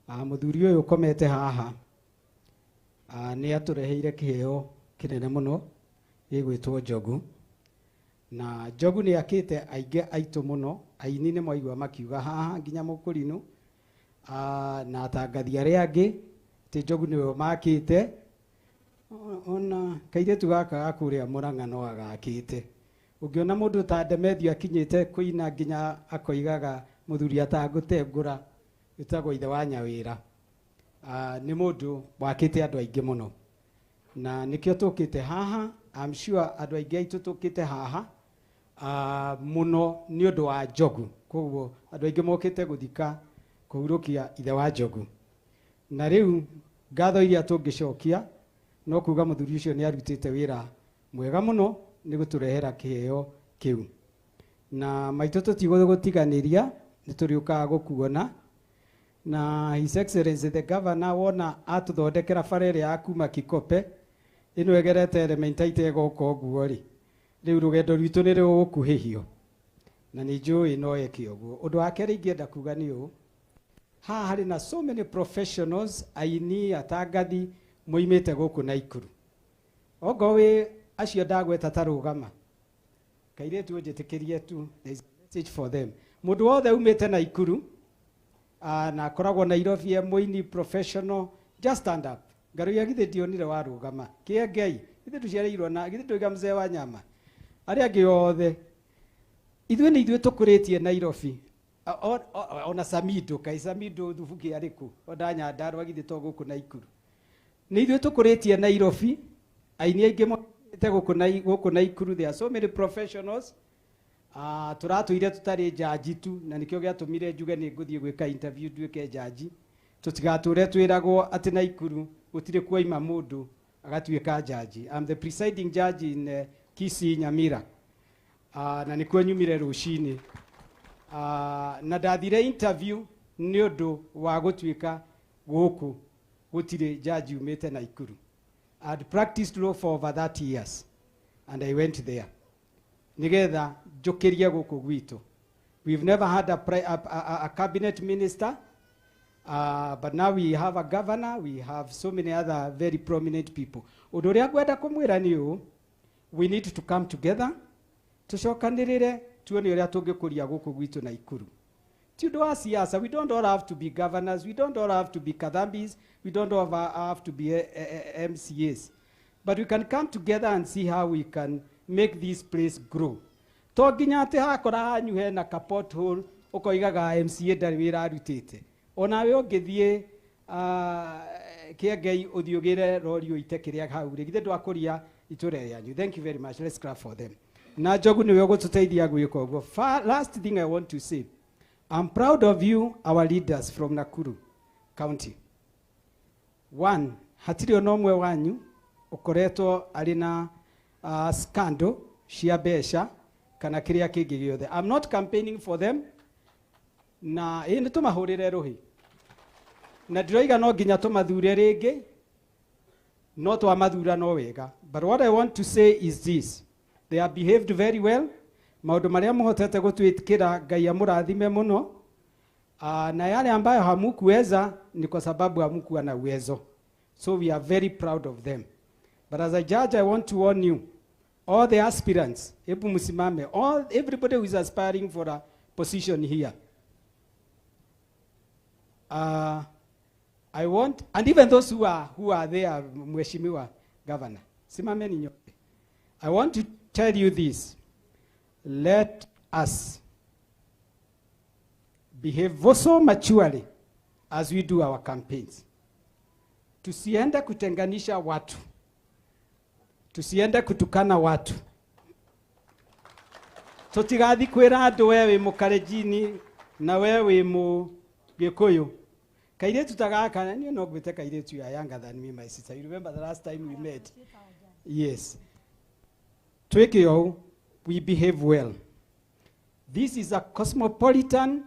mũthuri ũyũ ũkomete haha nĩ atũreheire kĩheo kĩnene mũno gĩgwĩtwo njogu, na njogu nĩ akĩte aingĩ aitũ mũno, aini nĩ mwaigua makiuga haha nginya Mũkũrinũ, na atangathi arĩa angĩ tĩ njogu nĩwe makĩte, ona kairĩtu gaka gakũrĩa Mũrang'a no agakĩte. Ũngĩona mũndũ ta Ndemethio akinyĩte kũina nginya akoigaga mũthuri atangũtengũra, wĩtagwo ithe wa Nyawĩra, nĩ mũndũ wakĩte andũ aingĩ mũno, na nĩkĩo tũkĩte haha. I'm sure andũ aingĩ aitũ tũkĩte haha mũno nĩ ũndũ wa njogu, koguo andũ aingĩ mokĩte gũthika kũhurũkia ithe wa njogu. Na rĩu ngatho iria tũngĩcokia no kuga mũthuri ũcio nĩ arutĩte wĩra mwega mũno nĩ gũtũrehera kĩheo kĩu, na maitũ tũtigũgũtiganĩria, nĩ tũrĩũkaga gũkuona, na His Excellency the Governor wona atũthondekera bara ĩrĩa ya kuma Kikope ĩno egerete Elementaita ĩgoka ũguo rĩ, rĩu rũgendo rwitũ nĩ rũgũkuhĩhio, na nĩ njũĩ no eke ũguo. Ũndũ wa kerĩ ingĩenda kuga nĩ ũũ, haha harĩ na so many professionals, aini, atangathi moimĩte gũkũ Naikuru. Ogo wĩ acio ndagweta tarũgama, kairĩtu njĩtĩkĩrie tu, there is a message for them. Mũndũ wothe umĩte Naikuru na akoragwo Nairobi mũini professional, just stand up. Ngaruya githĩ ndionire warũgama, kĩa Ngai githĩ tũciarĩirwo na githĩ tũiga mzee wa nyama, arĩa angĩ othe ithuĩ nĩ ithuĩ tũkũrĩtie Nairobi, ona Samido, kai Samido thubuki arĩkũ, onda Nyandarua githĩ to gũkũ Naikuru, nĩ ithuĩ tũkũrĩtie Nairobi, aini aingĩ mote gũkũ Naikuru. There are so many professionals, tũratũire tũtarĩ jaji tu, na nĩkĩo gĩatũmire njuge nĩ ngũthiĩ gwĩka interview nduĩke jaji, tũtigatũre twĩragwo atĩ Naikuru gũtirĩ kuoima mũndũ agatuĩka jaji. I'm the presiding judge in Kisii Nyamira, na nĩkuo nyumire rũcinĩ, na ndathire interview nĩ ũndũ wa gũtuĩka gũkũ gũtirĩ jaji umĩte Naikuru. I'd practiced law for over 30 years and I went there nigetha njũkĩrie gũkũ gwitũ. We've never had a cabinet minister, but now we have a governor, we have so many other very prominent people. Ũndũ ũrĩa ngwenda kũmwĩra nĩ ũũ, we need to come together, tũcokanĩrĩre tuone ũrĩa tũngĩkũria gũkũ gwitũ Naikuru. Ti ũndũ wa siasa, we don't all have to be governors, we don't all have to be kadhambis, we don't all have to be MCAs, but we can come together and see how we can make this place grow. to nginya ati hakora hanyu hena ka pothole ukoigaga MCA ndari wira arutite onawe ungithie kiengei uthiugire rori uite kiria hau rigithe ndwakuria iture yanyu. Thank you very much. Let's clap for them. Na Njogu niwe gututeithia gwika uguo. Last thing I want to say, I'm proud of you, our leaders from Nakuru County. One, hatiri onomwe wanyu ukoretwo ari na scandal cia besha kana kiria kingi giothe. I'm not campaigning for them. Na ni tumahurire ruhi. Na ndiroiga no nginya tumathure ringi no twamathura no wega. But what I want to say is this. They have behaved very well. Maundu maria muhotete gutwikira Ngai amurathime muno. Na yale ambayo hamukuweza ni kwa sababu hamukuwa na uwezo. So we are very proud of them. But as a judge, I want to warn you, all the aspirants, hebu msimame, everybody who is aspiring for a position here. I want, and even those who are there, Mheshimiwa Governor, simameni nyote. I want to tell you this. Let us behave so maturely as we do our campaigns. Tusiende kutenganisha watu. Tusiende kutukana watu. Tutigathi kwira andu wewe mukarejini na wewe mu Gikuyu. Kaire tutagaka ni no gwite kaire tu ya younger than me, my sister. You remember the last time we met? Yes. Twekeo, we behave well. This is a cosmopolitan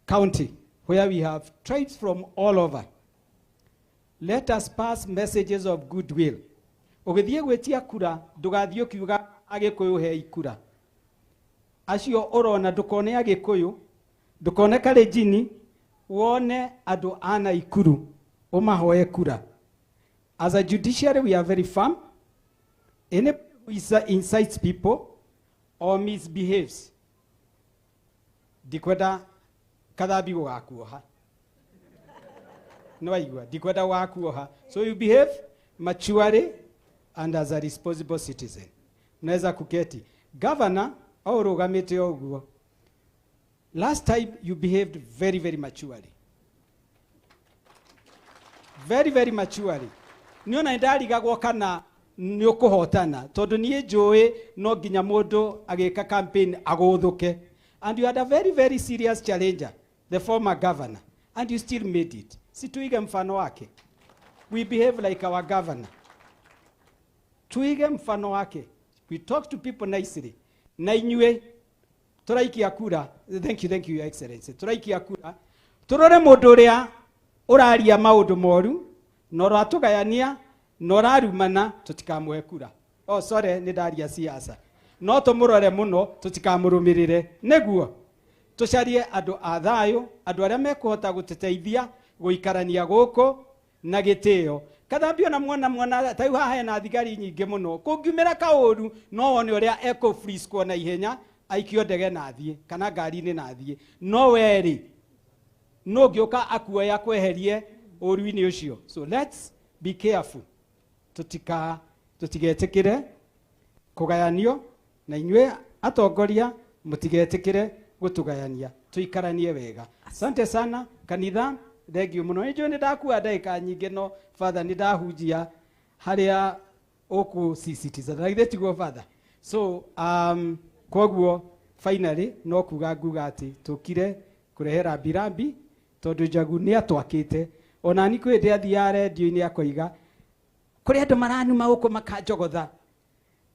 county where we have tribes from all over. Let us pass messages of goodwill. Ogithie gwetia kura ndugathio kiuga Agikuyu he ikura. Acio urona ndukone Agikuyu, ndukone Karejini, wone adu ana ikuru umahoe kura. As a judiciary, we are very firm. Any who incites people or misbehaves, dikweda kadhabi wakuoha. No aigua, dikweda wakuoha. So you behave maturely and as a responsible citizen. Naweza kuketi. Governor, au rogamete oguo. Last time you behaved very, very maturely. Very, very maturely. Niona ndariga gwokana ni ukuhotana tondu nie njui no nginya mundu agika campaign aguthuke, and you had a very, very serious challenger, the former governor, and you still made it. Situige mfano wake. We behave like our governor. Tuige mfano wake. We talk to people nicely. Na inyue turaikia kura. Thank you, Your Excellency. Turaikia kura. Turore mundu uria uraria maundu moru no ratugayania no rarumana tutikamwe kura. Oh sorry, ni ndaria siasa. No tumurore muno tutikamurumirire. Neguo tucarie andu a thayu, andu aria mekuhota guteteithia guikarania guku na gitio. Kadambio na mwana tayu haha na thigari nyingi muno. Kungumira kauru no wone uria eco freeze ko na ihenya aikio ndege na thie kana ngari ni na thie. No weri no gioka akuoya kweherie uruini ucio. So let's be careful. Tutigetikire kugayanio na inywe atongoria mutigetikire gutugayania. Tuikaranie wega. Asante sana kanitha. Thengio muno. Nijo ni ndakua ndaika nyingi no father ni ndahunjia haria oku sisitiza. Ndaithe tiguo father. So koguo finally no kuga nguga ati tukire kurehera birambi tondu Njogu ni atwakite. Ona ni kwende athia radio-ini akoiga kuri andu maranuma uko makanjogotha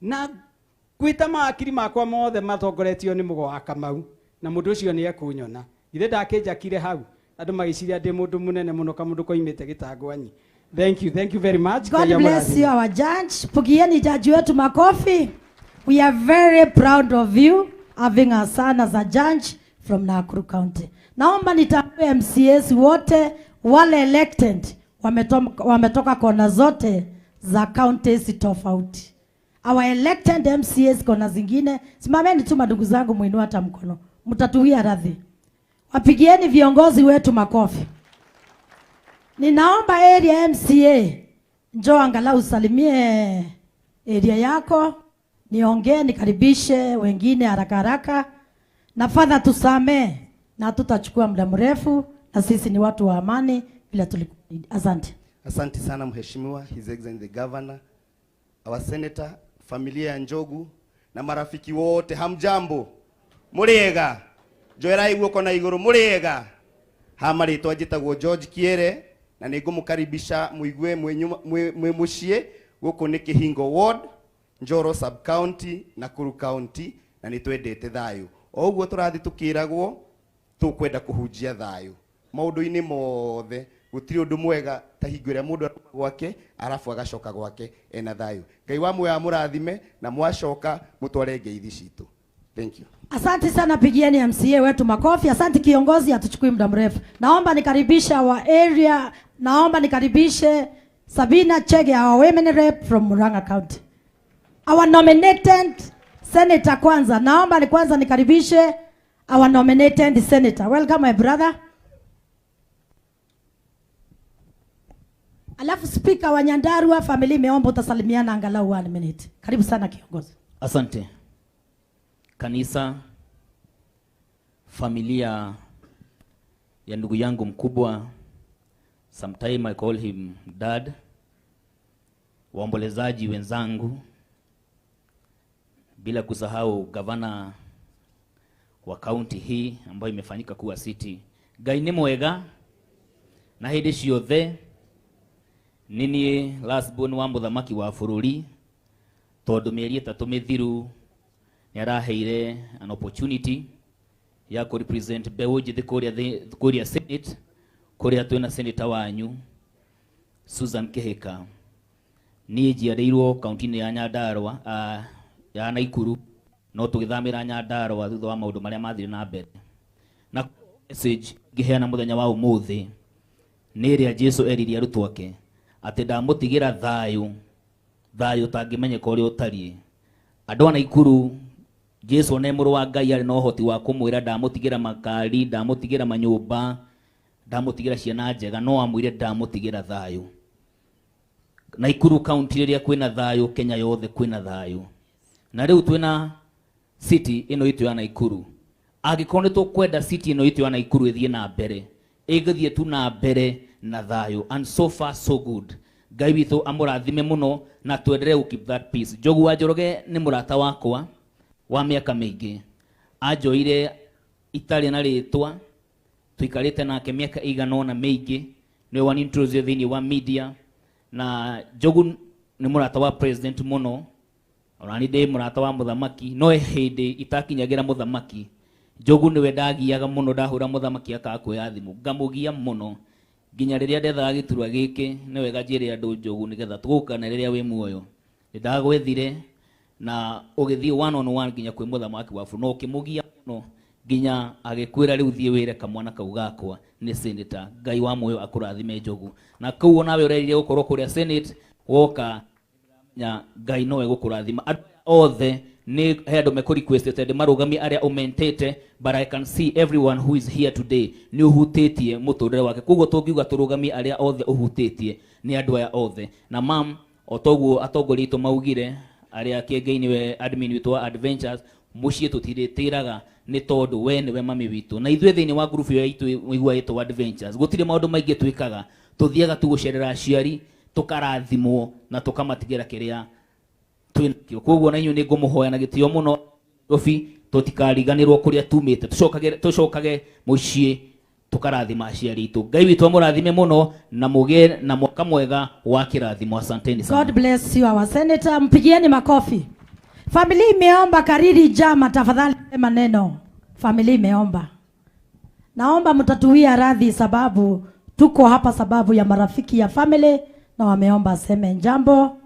na gwita makiri makwa mothe matongoretio ni mugo wa Kamau na mundu ucio ni ekunyona. Ithe ndakinjakire hau andu magiciria ndi mundu munene muno kamundu koimite gitangwanyi. Thank you very much. God bless you, our judge. Pugieni judge wetu makofi. We are very proud of you having a son as a judge from Nakuru County. Naomba nitambue MCAs wote wale elected wametoka kona zote za counties tofauti. Our elected MCAs kona zingine, simameni tu ndugu zangu, muinua hata mkono. Mtatuia radhi. Wapigieni viongozi wetu makofi. Ninaomba area MCA njoo angalau usalimie area yako niongee nikaribishe wengine haraka haraka, na Father tusamee, na tutachukua muda mrefu, na sisi ni watu wa amani bila tulikuwa. Asante. Asante sana mheshimiwa, His Excellency the Governor, our Senator, familia ya Njogu na marafiki wote, hamjambo? Muriega? Joerai guoko na iguru, muriega? Hamarĩtwa njĩtagwo George Kiere na nĩngũmũkaribisha mũigue mwĩ mũciĩ gũkũ nĩ Kĩhingo Ward, Njoro Sub County, Nakuru County, na nĩtwendete thayũ. O ũguo tũrathi tũkĩragwo tũkwenda kũhunjia thayũ maũndũ-inĩ mothe. Gũtirĩ ũndũ mwega ta hingo ĩrĩa mũndũ arũma gwake arabu agacoka gwake ena thayũ. Ngai wa muoyo amũrathime na mwacoka mũtware ngeithi citũ. Thank you. Asante sana, pigieni MCA wetu makofi. Asante kiongozi, hatuchukui muda mrefu. Naomba nikaribisha wa area, naomba nikaribishe Sabina Chege, our women rep from Murang'a County. Our nominated senator kwanza. Naomba kwanza nikaribishe our nominated senator. Welcome my brother. Alafu speaker wa Nyandarua family imeomba utasalimiana angalau 1 minute. Karibu sana kiongozi. Asante. Kanisa, familia ya ndugu yangu mkubwa, sometime I call him dad, waombolezaji wenzangu, bila kusahau gavana wa county hii ambayo imefanyika kuwa city. Ngai nĩ mwega na hĩndĩ ciothe. Nini last born wa mũthamaki wa bũrũri, tondũ mĩeri 3 mĩthiru nĩaraheire an opportunity ya ku represent mbeũ njĩthĩ kũrĩa Senate, kũrĩa twĩna senator wanyu Susan Kĩhĩka. Niĩ njiarĩirwo kaunti-inĩ ya Nyandarua ya Naikuru, no tũgĩthamĩra Nyandarua thutha wa maũndũ marĩa mathire na mbere. Na message ngĩheana mũthenya wa ũmũthĩ nĩ ĩrĩa Jesũ eririe arutwo ake atĩ ndamũtigĩra thayũ, thayũ tangĩmenyeka ũrĩa ũtariĩ. Andũ a Naikuru, Jesũ nĩ mũrũ wa Ngai arĩ na ũhoti wa kũmwĩra ndamũtigĩra makari, ndamũtigĩra manyũmba, ndamũtigĩra ciana njega, no amwĩre ndamũtigĩra thayũ. Naikuru county rĩrĩa kwĩna thayũ, Kenya yothe kwĩna thayũ. Na rĩu twĩna city ĩno itũ ya Naikuru. Angĩkorwo nĩ tũkwenda city ĩno itũ ya Naikuru ĩthiĩ na mbere, ĩgĩthiĩ tu na mbere na thayũ, and so far so good. Ngai witũ amũrathime mũno na tuendelee ku keep that peace. Njogu wa Njoroge nĩ mũrata wakwa wa mĩaka mĩingĩ, anjoire itarĩ na rĩtwa, tuikarĩte nake mĩaka ĩigana ũna mĩingĩ, nĩwe wanintroduce thĩinĩ wa media, na Njogu nĩ mũrata wa president mũno, ona nĩ ndĩ mũrata wa mũthamaki, no hĩndĩ itakinyagĩra mũthamaki, Njogu nĩwe ndagiaga mũno, ndahũra mũthamaki akakuoya thimũ ngamũgia mũno, nginya rĩrĩa ndethaga gĩturwa gĩkĩ nĩ wega njĩre andũ Njogu nĩgetha tũgũkana rĩrĩa wĩ muoyo. Ndagwethire na ũgĩthiĩ 1-on-1 nginya kwĩ mũthamaki wa bũrũri, no ũkĩmũgia mũno nginya agĩkwĩra rĩu thiĩ wĩre kamwana kau gakwa nĩ senator. Ngai wa muoyo akũrathime Njogu, na kũu nawe ũrerire gũkorwo kũrĩa Senate woka nya Ngai nowe gũkũrathima. Andũ othe nĩ he andũ mekũ requested marũgamie arĩa ũmentete, but I can see everyone who is here today nĩ ũhutĩtie mũtũrĩre wake, koguo tũngiuga tũrũgamie arĩa othe ũhutĩtie nĩ andũ aya othe. Na mam otoguo atongoria aitũ maugire arĩa kĩengei nĩwe admin witũ wa Adventures, mũciĩ tũtirĩtĩraga nĩ tondũ we nĩwe mami witũ, na ithuĩ thĩinĩ wa group ya itũ wĩigua ĩtwo Adventures gũtirĩ maũndũ maingĩ twĩkaga, tũthiaga tu gũcerera aciari, tũkarathimwo na tũkamatigĩra kĩrĩa twĩnakĩo. Koguo na inyuĩ nĩ ngũmũhoya na gĩtĩo mũno Nairobi, tũtikariganĩrwo kũrĩa tumĩte, tũcokage mũciĩ tukarathima aciari itũ. Ngai witũ amũrathime mũno na mũgĩe na mwaka mwega wa kĩrathimo. Asanteni sana. God bless you our senator, mpigieni makofi. Family imeomba Kariri Jama, tafadhali sema neno. Family imeomba. Naomba mtatuia radhi sababu tuko hapa sababu ya marafiki ya family na wameomba aseme jambo.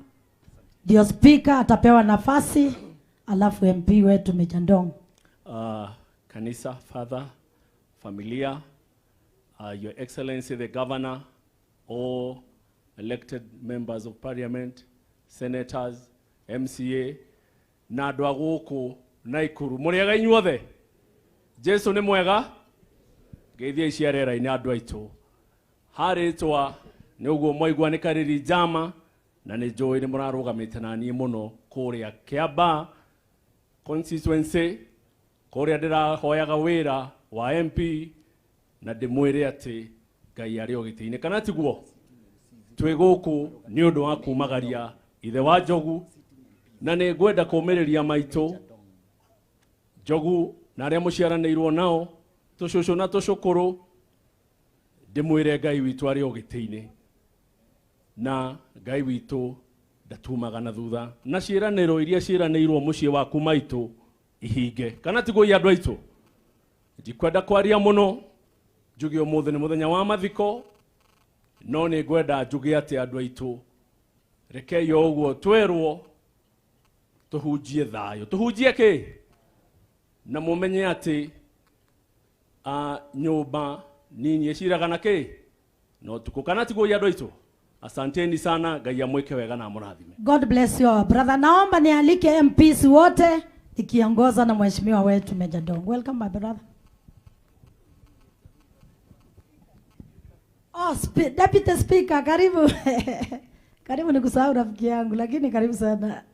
Ndio speaker atapewa nafasi, alafu MP wetu Mejandong. Kanisa, Father, familia, Your Excellency the Governor, all elected members of Parliament, senators, MCA, na andũ a gũkũ Naikuru, mũrĩega inyuothe? Jesu nĩ mwega? Ngeithia icia rĩera-inĩ andũ aitũ. Harĩtwa nĩ ũguo mwaigua nĩ Kariri Jama, na nĩ njũĩ nĩ mũrarũgamĩte na niĩ mũno kũrĩa Kiambaa constituency kũrĩa ndĩrahoyaga wĩra wa MP na ndĩmwĩre atĩ Ngai arĩ o gĩtĩ-inĩ, kana tiguo? Twĩ gũkũ nĩ ũndũ wa kumagaria ithe wa Njogu, na nĩ ngwenda kũmĩrĩria maitũ Njogu na arĩa mũciaranĩirwo nao, tũcũcũ na tũcũkũrũ, ndĩmwĩre Ngai witũ arĩ o gĩtĩ-inĩ, na Ngai witũ ndatumaga na thutha, na ciĩranĩro iria ciĩranĩirwo mũciĩ waku maitũ ihinge, kana tiguo andũ aitũ? Ndikwenda kwaria mũno, njuge ũmũthĩ nĩ mũthenya wa mathiko, no nĩ ngwenda njuge atĩ andũ aitũ, rekei o ũguo twerwo tuhunjie thayũ. Tuhunjie kĩ? Na mũmenye atĩ nyũmba nini ĩciraga na kĩ? No tuko, kana tiguo andũ aitũ? Asanteni sana, Ngai amweke wega na amũrathime. God bless you our brother. Naomba nialike MPs wote ikiongozwa na mheshimiwa wetu Meja Dong. Welcome my brother. Oh, Deputy Speaker, karibu. Karibu, nikusahau rafiki yangu, lakini karibu sana.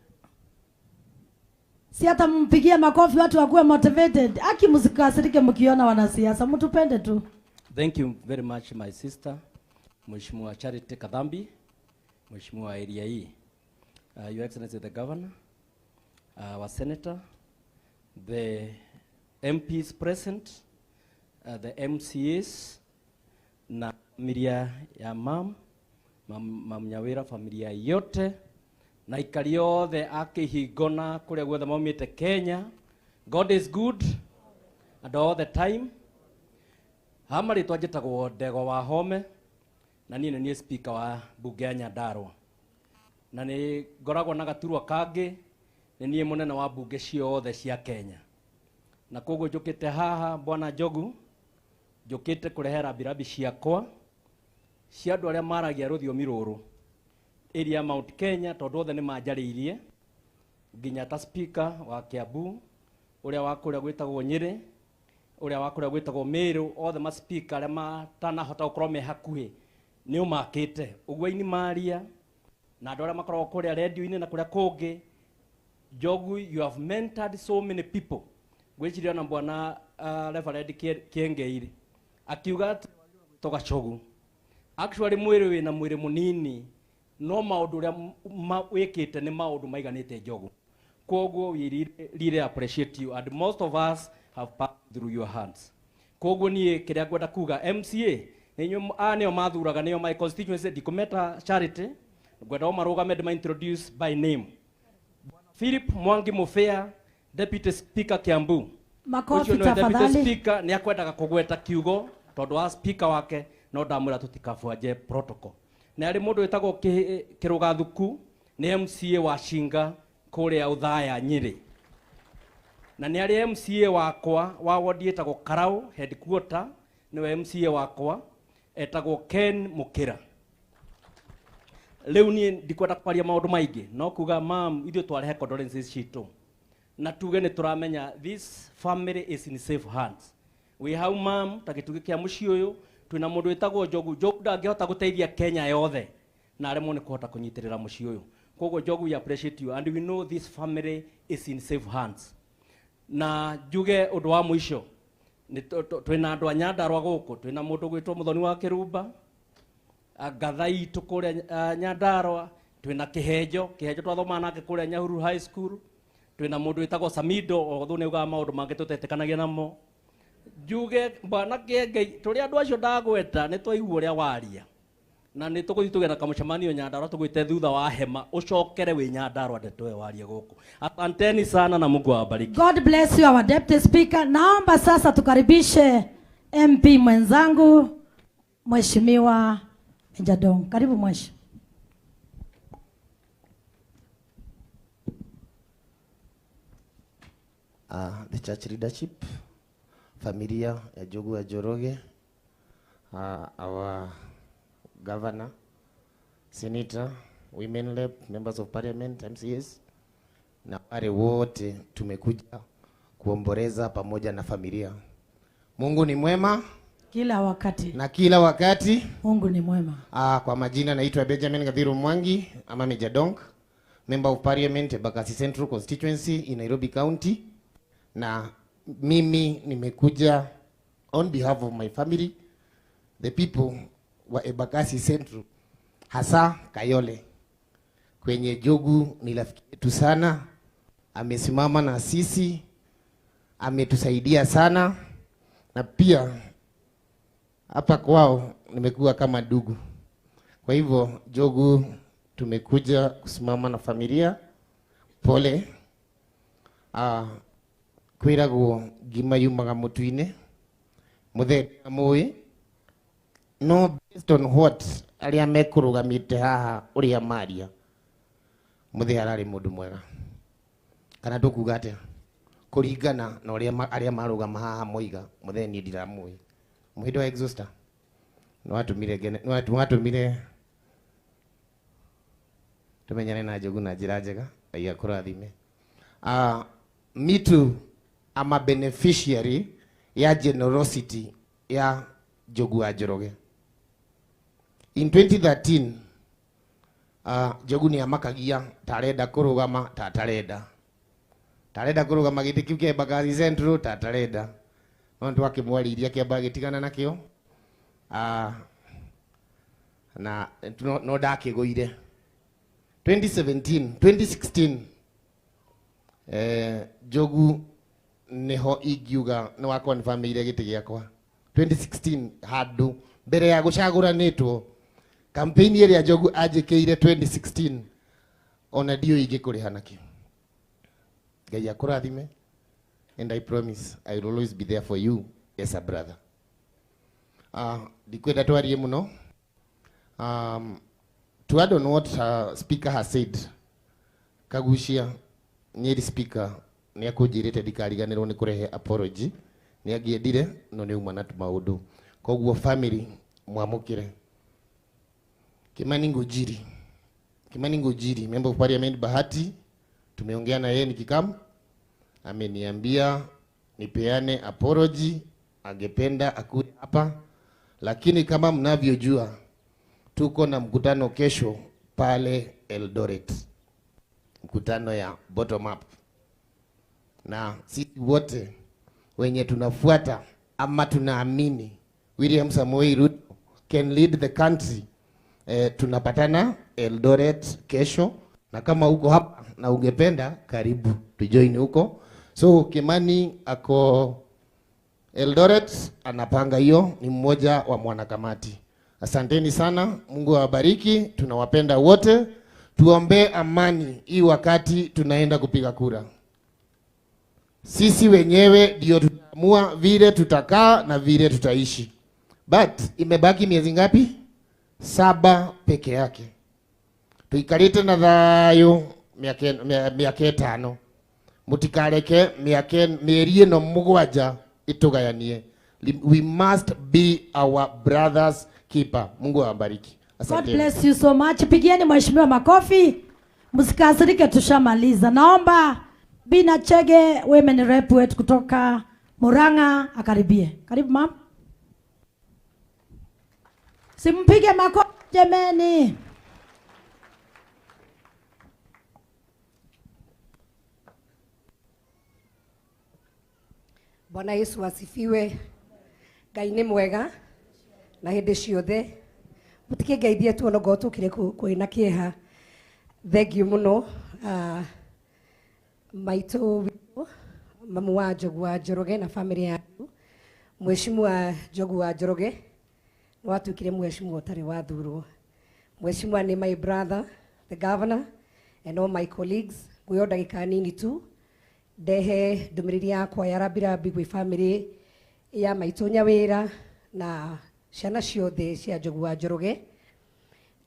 Si hata mpigie makofi watu wakuwe motivated. Aki msikasirike mkiona wanasiasa, mtupende tu. Thank you very much my sister, Mheshimiwa Charity Kadhambi, Mheshimiwa area hii. Your Excellency the Governor, our Senator, the MPs present, the MCAs, na familia ya Mam Nyawira, familia yote, na ikari yothe akihingona kuria guothe maumite Kenya. God is good and all the time. Hamari twanjĩtagwo Ndego wa Home, na niĩ nĩ speaker wa bunge ya Nyandarua, na nĩ ngoragwo na gaturwa kangĩ, nĩ niĩ mũnene wa bunge ciothe cia Kenya, na koguo njũkĩte haha Bwana Njogu, njũkĩte kũrehera mbirabi ciakwa cia andũ arĩa maragia rũthiomi rũrũ area Mount Kenya, tondũ othe nĩ manjarĩirie, nginya ta speaker wa Kiambu, ũrĩa wa kũrĩa gwĩtagwo Nyĩrĩ, ũrĩa wa kũrĩa gwĩtagwo Meru, othe ma speaker arĩa matanahota gũkorwo me hakuhĩ nĩ ũmakĩte ũguo-inĩ maria, na andũ arĩa makoragwo kũrĩa radio-inĩ na kũrĩa kũngĩ. Njogu, you have mentored so many people. Gwĩciria na Bwana Reverend Kiengeiri akiuga Togachogu, actually mwĩrĩ wĩna mwĩrĩ mũnini, no maũndũ ũrĩa wĩkĩte nĩ maũndũ maiganĩte Njogu. Koguo we really appreciate you, and most of us have passed through your hands. Koguo niĩ kĩrĩa ngwenda kuga MCA nĩo mathuraga, nĩo my constituency, ndikumeta Charity, ngwenda o marũgame ndĩma introduce by name. Philip Mwangi Mufea, Deputy Speaker Kiambu. Makofi tafadhali. Deputy Speaker nĩ akwendaga kũgweta kiugo tondũ wa speaker wake, no ndamwĩra tũtikabuanje protocol. Nĩ arĩ mũndũ wĩtagwo Kĩrũgathuku, nĩ MCA wa Shinga kũrĩa Uthaya Nyĩrĩ, na nĩ arĩ MCA wakwa wa ward ĩtagwo Karau headquarter, nĩwe MCA wakwa etagwo Ken Mukĩra. Rĩu niĩ ndikwenda kwaria maũndũ maingĩ, no kuga mam ithuĩ twarehe condolences citũ, na tuge nĩ tũramenya this family is in safe hands. We have mam ta gĩtugĩ kĩa mũciĩ ũyũ, twĩna mũndũ wĩtagwo Njogu. Njogu ndangĩhota gũteithia Kenya yothe na aremwo nĩ kũhota kũnyitĩrĩra mũciĩ ũyũ. Koguo Njogu, we appreciate you and we know this family is in safe hands. Na njuge ũndũ wa mũico, twĩna andũ a Nyandarua gũkũ, twĩna mũndũ gwĩtwo Mũthoni wa Kĩrumba, Gathai itũ kũrĩa Nyandarua, twĩna Kĩhenjo twathomaga nake kũrĩa Nyahururu High School, twĩna mũndũ wĩtagwo Samido, although nĩ ugaga maũndũ mangĩ tũtetĩkanagia namo. Njuge Bwana Kĩengei, tũrĩ andũ acio ndagweta nĩ twaigua ũrĩa waria, na nĩ tũgũthiĩ tũgĩe na kamũcemanio Nyandarua, tũgwĩte thutha wa hema ũcokere wĩ Nyandarua ndeto we warie gũkũ. Asanteni sana na Mungu awabariki. God bless you our Deputy Speaker. Naomba sasa tukaribishe MP mwenzangu Mheshimiwa Meja Dong. Karibu mweshi. The church leadership, familia ya Njogu ya Njoroge, our governor, senator, women rep, members of parliament, MCAs, na wale wote tumekuja kuomboleza pamoja na familia. Mungu ni mwema Kila wakati. Na kila wakati. Mungu ni mwema. Kwa majina naitwa Benjamin Gathiru Mwangi, ama Major Donk, Member of Parliament Embakasi Central Constituency in Nairobi County. Na mimi nimekuja on behalf of my family, the people wa Embakasi Central, hasa Kayole. Kwenye Jogu ni rafiki yetu sana, amesimama na sisi, ametusaidia sana, na pia hapa kwao nimekuwa kama ndugu. Kwa hivyo Jogu tumekuja kusimama na familia. Pole. Kwiragwo ngima yumaga mutu-ine muthenya mui no based on what aria mekurugamite haha uria maria muthenya arari mundu mwega kana tukuga atia kuringana na uria aria marugama haha moiga muthenya ndiramui muhindo exhauster no atumire tumenyane na Jogu na njira njega Ngai akurathime. Me too, I'm a beneficiary ya generosity ya Jogu wa Njoroge. In 2013, Jogu ni amakagia tarenda kurugama tatarenda. Tarenda kurugama giti kiu kia Embakasi Central tatarenda. No ndu akimwariria kiamba gitigana nakio. Na no ndakiguire. 2016 Jogu neho ingiuga no akonfirmire giti giakwa 2016 handu mbere ya gucaguranitwo campaign ĩrĩa Jogu anjĩkĩire 2016 ona dio ingĩkũrĩha nakĩ. Ngai akũrathime, and I promise I will always be there for you as a brother. Ndikwenda twarie mũno. To add on what speaker has said, Kagushia Nyeri speaker ni akujirite ndikariganirwo ni kurehe apology ni agiendire no ni uma na maundu koguo family mwamukire. Kimani Ngujiri member of parliament Bahati, tumeongea na yeye nikikam, ameniambia nipeane apology, angependa akuje hapa, lakini kama mnavyojua tuko na mkutano kesho pale Eldoret, mkutano ya bottom up, na sisi wote wenye tunafuata ama tunaamini William Samoei Ruto can lead the country, tunapatana Eldoret kesho, na kama uko hapa na ungependa karibu tujoin huko. So Kimani ako Eldoret anapanga hiyo, ni mmoja wa mwanakamati. Asanteni sana, Mungu awabariki, tunawapenda wote. Tuombe amani hii wakati tunaenda kupiga kura. Sisi wenyewe ndio tutaamua vile tutakaa na vile tutaishi. But imebaki miezi ngapi? 7 peke yake. Tuikarite na thayo miaka 5. Mutikareke mieri ino 7 itugayanie. We must be our brothers keeper. Mungu awabariki. God bless you so much. Pigieni mheshimiwa makofi. Msikasirike, tushamaliza. Naomba Bina Chege women rep wetu kutoka Murang'a akaribie. Karibu mama. Simpige makofi jameni. Bwana Yesu asifiwe. Ngai nĩ mwega na hĩndĩ ciothe. Mũtikĩngeithie tu ono gotukire kwĩna kĩeha. Thengiũ mũno. Maitũ witũ mamu wa Jogu wa Njoroge na family yangu. Mheshimiwa Jogu wa Njoroge no atuĩkire mheshimiwa ũtarĩ wathurwo. Mheshimiwa nĩ my brother, the governor, and all my colleagues. Ngwĩyo ndagĩka nini tu ndehe ndũmĩrĩri yakwa ya rambirambi gwĩ family ya maitũ Nyawĩra na ciana ciothe cia Jogu wa Njoroge.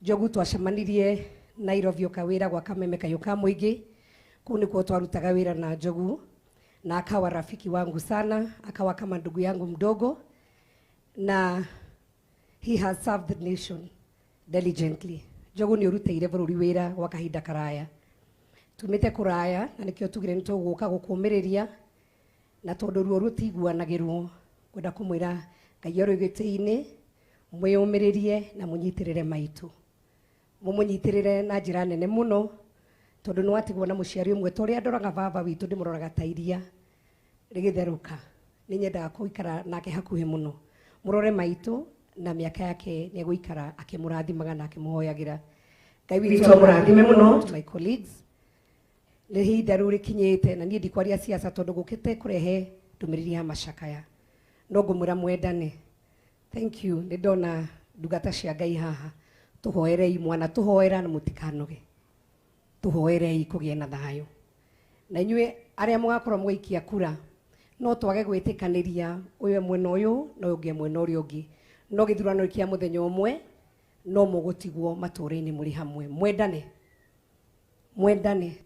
Jogu twacemanirie Nairobi oka wĩra gwa Kameme Kayũka Mũingĩ. Kuu nĩkuo twarutaga wĩra na Jogu, na akawa rafiki wangu sana, akawa kama ndugu yangu mdogo, na he has served the nation diligently. Jogu nĩ ũrutĩire bũrũri wĩra gwa kahinda karaya. Tumĩte kũraya na nĩkĩo tugire nĩtũgũka gũkũmĩrĩria, na tondũ ruo rũtiguanagĩrwo kwenda kũmwĩra Ngai gĩtĩ-inĩ mwĩyũmĩrĩrie na mũnyitirĩre maitũ, mũmũnyitirĩre na njĩra nene mũno, tondũ nĩ watigwo na mũciari ũmwe ta ũrĩa ndoraga baba witũ ndĩmũroraga ta iria rĩgĩtherũka. Nĩ nyendaga gũikara nake hakuhĩ mũno, mũrore maitũ na mĩaka yake nĩ egũikara akĩmũrathimaga na akĩmũhoyagĩra. Ngai witũ amũrathime mũno. My colleagues, nĩ ihinda rĩu rĩkinyĩte, na niĩ ndikwaria siasa tondũ gũkĩte kũrehe ndũmĩrĩri ya macakaya, no ngũmwĩra mwendane. Thank you, nĩ ndona ndungata cia Ngai haha. Tũhoerei mwana, tũhoera na mũtikanoge, tũhoerei kũgĩe na thayũ. Na inyuĩ arĩa mũgakorwo mũgĩikia kura, no twage gwĩtĩkanĩria ũyũ mwena ũyũ na ũyũ ũngĩ mwena ũrĩa ũngĩ, no gĩthurano kĩa mũthenya ũmwe no mũgũtigwo matũũra-inĩ mũrĩ hamwe. Mwendane, mwendane,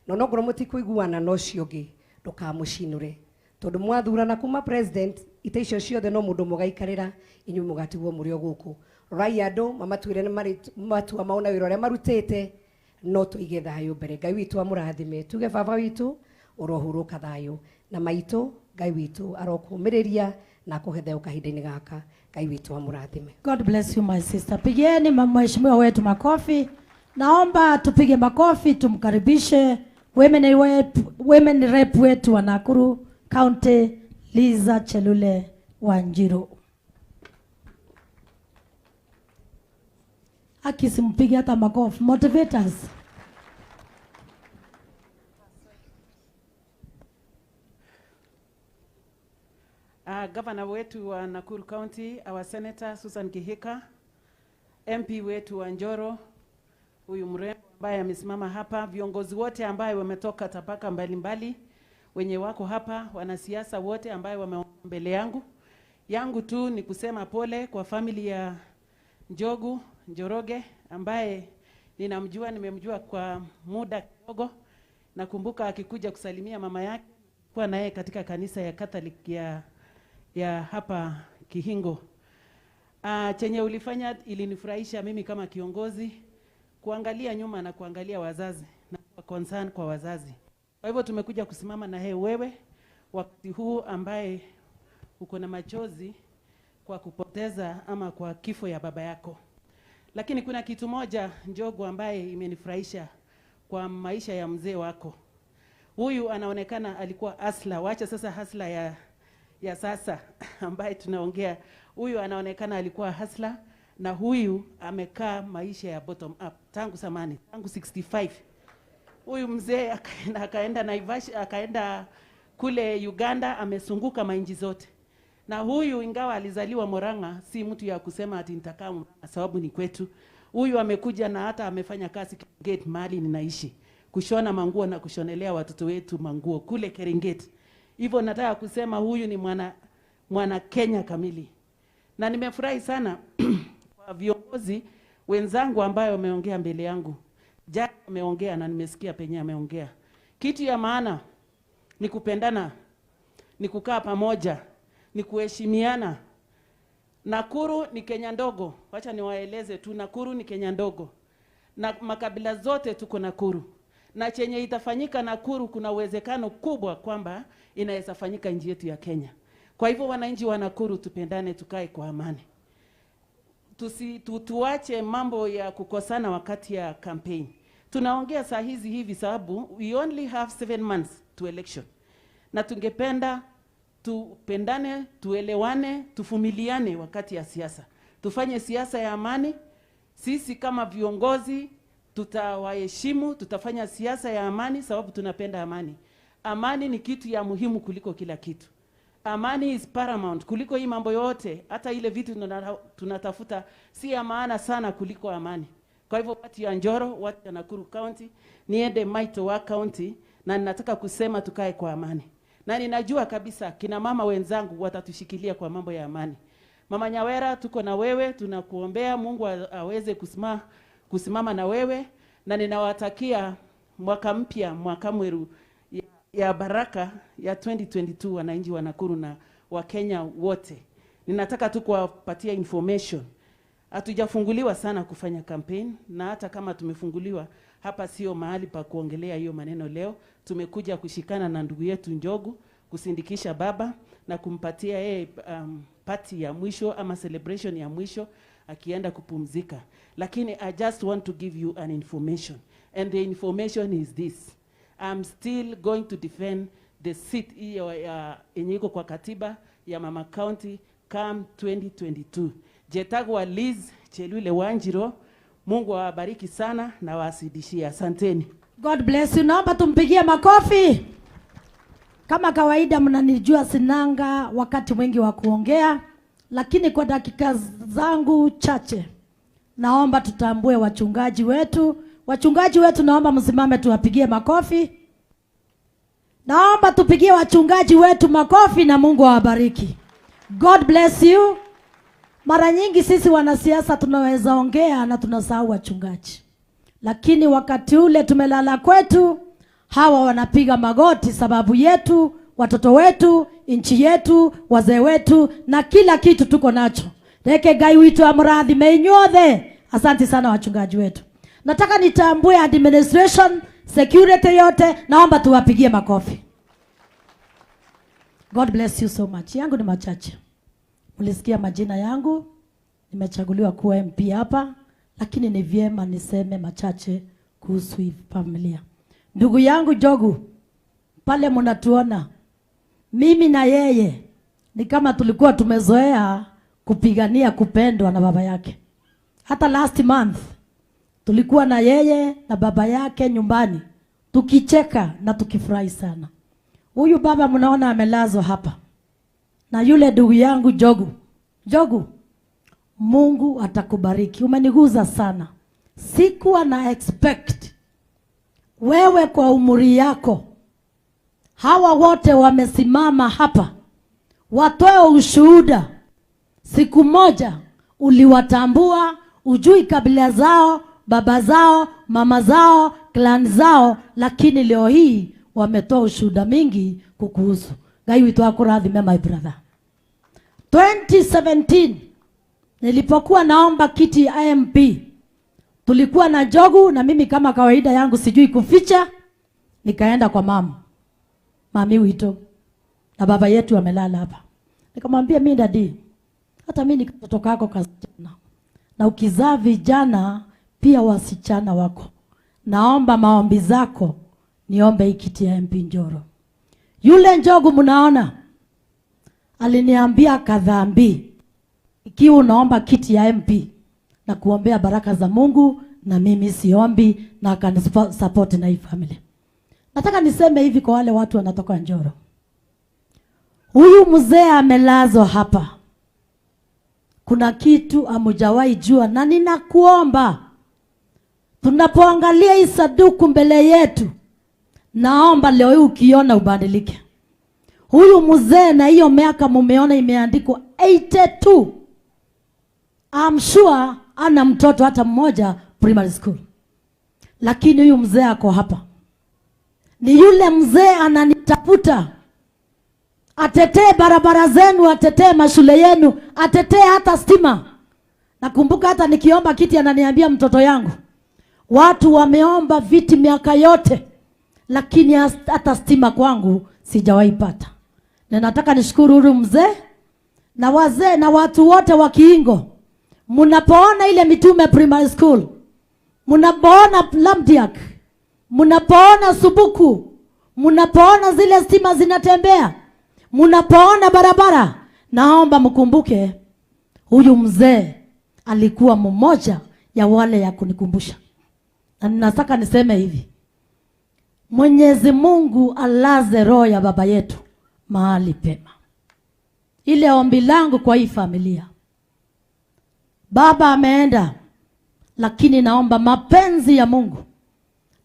no nongorwo mũtikũiguana na ũcio ũngĩ ndũkamũcinũre, tondũ mwathurana kuma president ite icio ciothe no mũndũ mũgaikarĩra, inyuĩ mũgatigwo mũrĩ o gũkũ. Rorai andũ mamatuĩre nĩ matua mauna wĩra ũrĩa marutĩte, no tũige thayũ mbere. Ngai witũ amũrathime, tuge baba witũ ũrohurũka thayũ, na maitũ Ngai witũ arokũmĩrĩria na akũhe thayũ kahinda-inĩ gaka. Ngai witũ amũrathime. God bless you my sister. Pigeni mheshimiwa wetu makofi. Naomba tupige makofi tumkaribishe women rep wetu wa Nakuru County Liza Chelule Wanjiru. Akisimpige hata makofi. Motivators. Governor wetu wa Nakuru County, our Senator Susan Kihika, MP wetu wa Njoro, huyu mrembo ambaye amesimama hapa, viongozi wote ambaye wametoka tabaka mbalimbali wenye wako hapa, wanasiasa wote ambaye wameongea mbele yangu tu ni kusema pole kwa family ya Njoroge ambaye nimemjua kwa muda kidogo. Nakumbuka akikuja kusalimia mama yake kwa naye katika kanisa ya Catholic ya hapa Kihingo. Chenye ulifanya ilinifurahisha mimi kama kiongozi, kuangalia nyuma na kuangalia wazazi na concern kwa wazazi. Kwa hivyo tumekuja kusimama na wewe wakati huu ambaye uko na machozi kwa kupoteza ama kwa kifo ya baba yako. Lakini kuna kitu moja Njogu ambaye imenifurahisha kwa maisha ya mzee wako. Huyu anaonekana alikuwa asla, wacha sasa hasla ya sasa ambaye tunaongea. Huyu anaonekana alikuwa hasla, na huyu amekaa maisha ya bottom up tangu 65. Huyu mzee akaenda Naivasha, akaenda kule Uganda, amesunguka mainji zote. Na huyu ingawa alizaliwa Murang'a, si mtu ya kusema ati nitakaa sababu ni kwetu. Huyu amekuja na hata amefanya kazi Keringet mahali ninaishi, kushona manguo na kushonelea watoto wetu manguo kule Keringet. Hivyo nataka kusema huyu ni mwana Kenya kamili. Na nimefurahi sana kwa viongozi wenzangu ambayo wameongea mbele yangu. Jaji ameongea na nimesikia penye ameongea. Kitu ya maana ni kupendana, ni kukaa pamoja, ni kuheshimiana. Nakuru ni Kenya ndogo. Wacha niwaeleze tu, Nakuru ni Kenya ndogo. Na makabila zote tuko Nakuru. Na chenye itafanyika Nakuru kuna uwezekano kubwa kwamba inaweza fanyika nchi yetu ya Kenya. Kwa hivyo wananchi wa Nakuru tupendane, tukae kwa amani. Tuache mambo ya kukosana wakati ya campaign. Tunaongea saa hizi hivi sababu we only have 7 months to election. Na tungependa tupendane, tuelewane, tuvumiliane wakati ya siasa. Tufanye siasa ya amani. Sisi kama viongozi tutawaheshimu, tutafanya siasa ya amani sababu tunapenda amani. Amani ni kitu ya muhimu kuliko kila kitu. Amani is paramount kuliko hii mambo yote. Hata ile vitu tunatafuta si ya maana sana kuliko amani. Kwa hivyo watu ya Njoro, watu ya Nakuru County, niende Maito wa County, na ninataka kusema tukae kwa amani. Na ninajua kabisa kina mama wenzangu watatushikilia kwa mambo ya amani. Mama Nyawera, tuko na wewe, tunakuombea Mungu aweze kusimama na wewe, na ninawatakia mwaka mpya, mwaka mweru ya baraka ya 2022 wananchi wa Nakuru na wa Kenya wote. Ninataka tu kuwapatia information. Hatujafunguliwa sana kufanya campaign, na hata kama tumefunguliwa, hapa sio mahali pa kuongelea hiyo maneno leo. Tumekuja kushikana na ndugu yetu Njogu, kusindikisha baba na kumpatia yeye party ya mwisho ama celebration ya mwisho akienda kupumzika. Lakini I just want to give you an information, and the information is this: I'm still going to defend the seat hiyo yenye iko kwa katiba ya Mama County come 2022. Jetagwa Liz Chelule Wanjiro, Mungu awabariki sana na wasidishie. Asanteni. God bless you. Naomba tumpigie makofi. Kama kawaida mnanijua sinanga wakati mwingi wa kuongea, lakini kwa dakika zangu chache naomba tutambue wachungaji wetu. Wachungaji wetu naomba msimame tuwapigie makofi. Naomba tupigie wachungaji wetu makofi na Mungu awabariki. God bless you. Mara nyingi sisi wanasiasa tunaweza ongea na tunasahau wachungaji. Lakini wakati ule tumelala kwetu, hawa wanapiga magoti sababu yetu, watoto wetu, nchi yetu, wazee wetu na kila kitu tuko nacho. Reke Ngai witu amurathime inyuothe. Asante sana wachungaji wetu. Nataka nitambue administration, security yote, naomba tuwapigie makofi. God bless you so much. Yangu ni machache. Mlisikia majina yangu, nimechaguliwa kuwa MP hapa, lakini ni vyema niseme machache kuhusu hii familia. Ndugu yangu Jogu, pale mnatuona, mimi na yeye ni kama tulikuwa tumezoea kupigania kupendwa na baba yake. Hata last month tulikuwa na yeye na baba yake nyumbani, tukicheka na tukifurahi sana. Huyu baba mnaona amelazwa hapa. Na yule ndugu yangu Jogu, Jogu, Mungu atakubariki. Umeniguza sana. Sikuwa na expect wewe kwa umri yako, hawa wote wamesimama hapa watoe ushuhuda. Siku moja uliwatambua, ujui kabila zao, baba zao, mama zao, clan zao, lakini leo hii wametoa ushuhuda mingi kukuhusu. Ngai witu akurathime my brother. 2017 nilipokuwa naomba kiti ya MP, tulikuwa na Jogu na mimi kama kawaida yangu sijui kuficha, nikaenda kwa mami wito na baba yetu amelala hapa. Nikamwambia mimi dadi, hata mimi nikatoka kako kasichana, na ukizaa vijana pia wasichana wako, naomba maombi zako niombe hii kiti ya MP Njoro. Yule Jogu mnaona aliniambia kadhambi, ikiwa unaomba kiti ya MP na kuombea baraka za Mungu, na mimi siombi, na akanisupport na hii family. Nataka niseme hivi kwa wale watu wanatoka Njoro. Huyu mzee amelazwa hapa. Kuna kitu amujawahi jua, na ninakuomba tunapoangalia hii saduku mbele yetu, naomba leo hii ukiona ubadilike. Huyu mzee na hiyo miaka mumeona imeandikwa 82. I'm sure ana mtoto hata mmoja primary school. Lakini huyu mzee ako hapa. Ni yule mzee ananitafuta. Atetee barabara zenu, atetee mashule yenu, atetee hata stima. Nakumbuka hata nikiomba kiti ananiambia mtoto yangu, watu wameomba viti miaka yote, lakini hata stima kwangu sijawahi pata. Na nataka nishukuru huyu mzee na wazee na watu wote wa Kiingo. Mnapoona ile Mitume Primary School, mnapoona Lamdiak, mnapoona Subuku, mnapoona zile stima zinatembea, mnapoona barabara, naomba mkumbuke huyu mzee alikuwa mmoja ya wale ya kunikumbusha. Na nataka niseme hivi, Mwenyezi Mungu alaze roho ya baba yetu mahali pema. Ile ombi langu kwa hii familia, baba ameenda, lakini naomba mapenzi ya Mungu,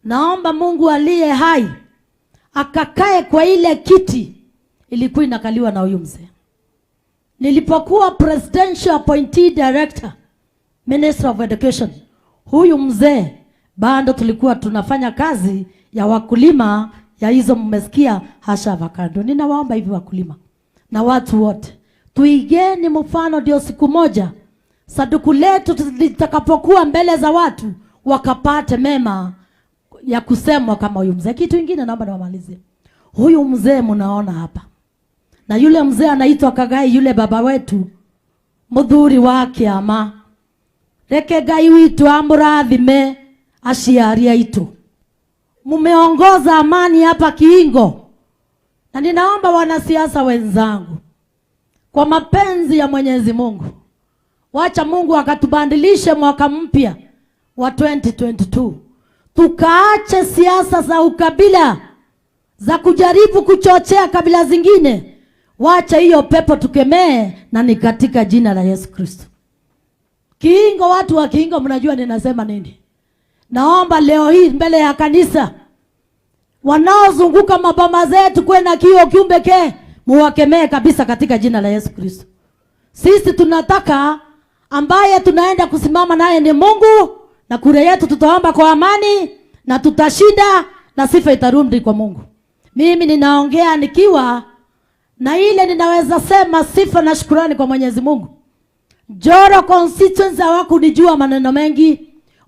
naomba Mungu aliye hai akakae kwa ile kiti ilikuwa inakaliwa na huyu mzee. Nilipokuwa presidential appointee director, Minister of Education, huyu mzee bado tulikuwa tunafanya kazi ya wakulima ya hizo mmesikia hasha avocado. Ninawaomba hivi wakulima na watu wote, tuigeni mfano, ndio siku moja saduku letu litakapokuwa mbele za watu wakapate mema ya kusemwa kama huyu mzee. Kitu kingine naomba niwamalizie. Huyu mzee mnaona hapa, na yule mzee anaitwa Kagai, yule baba wetu muthuri wa kiama. Reke Ngai witu amurathime aciari aitu. Mumeongoza amani hapa Kiingo. Na ninaomba wanasiasa wenzangu, kwa mapenzi ya Mwenyezi Mungu, wacha Mungu akatubandilishe mwaka mpya wa 2022. Tukaache siasa za ukabila, za kujaribu kuchochea kabila zingine. Wacha hiyo pepo tukemee, na ni katika jina la Yesu Kristo. Kiingo, watu wa Kiingo mnajua ninasema nini. Naomba leo hii mbele ya kanisa, wanaozunguka maboma zetu kwenda kio kiumbeke, muwakemee kabisa katika jina la Yesu Kristo. Sisi tunataka ambaye tunaenda kusimama naye ni Mungu, na kura yetu tutaomba kwa amani na tutashinda, na sifa itarudi kwa Mungu. Mimi ninaongea nikiwa na ile ninaweza sema sifa na shukrani kwa Mwenyezi Mungu. Njoro constituency hawakunijua maneno mengi,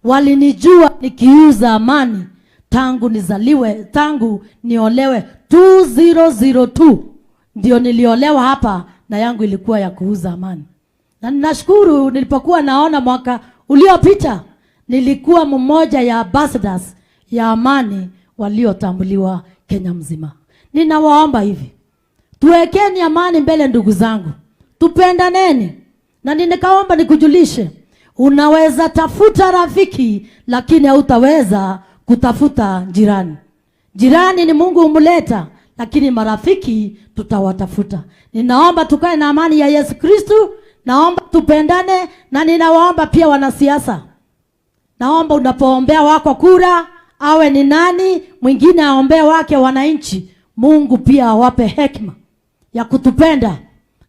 walinijua nikiuza amani tangu nizaliwe, tangu niolewe 2002 ndio niliolewa hapa, na yangu ilikuwa ya kuuza amani. Na ninashukuru nilipokuwa naona mwaka uliopita nilikuwa mmoja ya ambassadors ya amani waliotambuliwa Kenya mzima. Ninawaomba hivi, tuwekeni amani mbele ndugu zangu, tupendaneni. Na nikaomba nikujulishe, unaweza tafuta rafiki lakini hautaweza kutafuta jirani. Jirani ni Mungu umuleta, lakini marafiki tutawatafuta. Ninaomba tukae na amani ya Yesu Kristo, naomba tupendane, na ninawaomba pia wanasiasa. Naomba unapoombea wako kura, awe ni nani, mwingine aombea wake wananchi. Mungu pia awape hekima ya kutupenda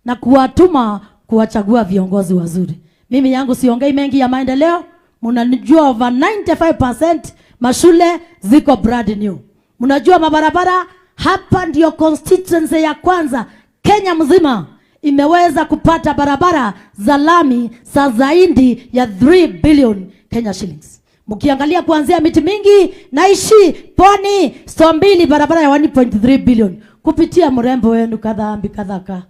na kuwatuma kuwachagua viongozi wazuri. Mimi yangu siongei mengi ya maendeleo. Mnajua over 95% mashule ziko brand new. Mnajua mabarabara hapa ndio constituency ya kwanza Kenya mzima imeweza kupata barabara za lami za zaidi ya 3 billion Kenya shillings. Mkiangalia kuanzia miti mingi naishi Pwani Stombili barabara ya 1.3 billion kupitia mrembo wenu Kadhambi Kadhaka.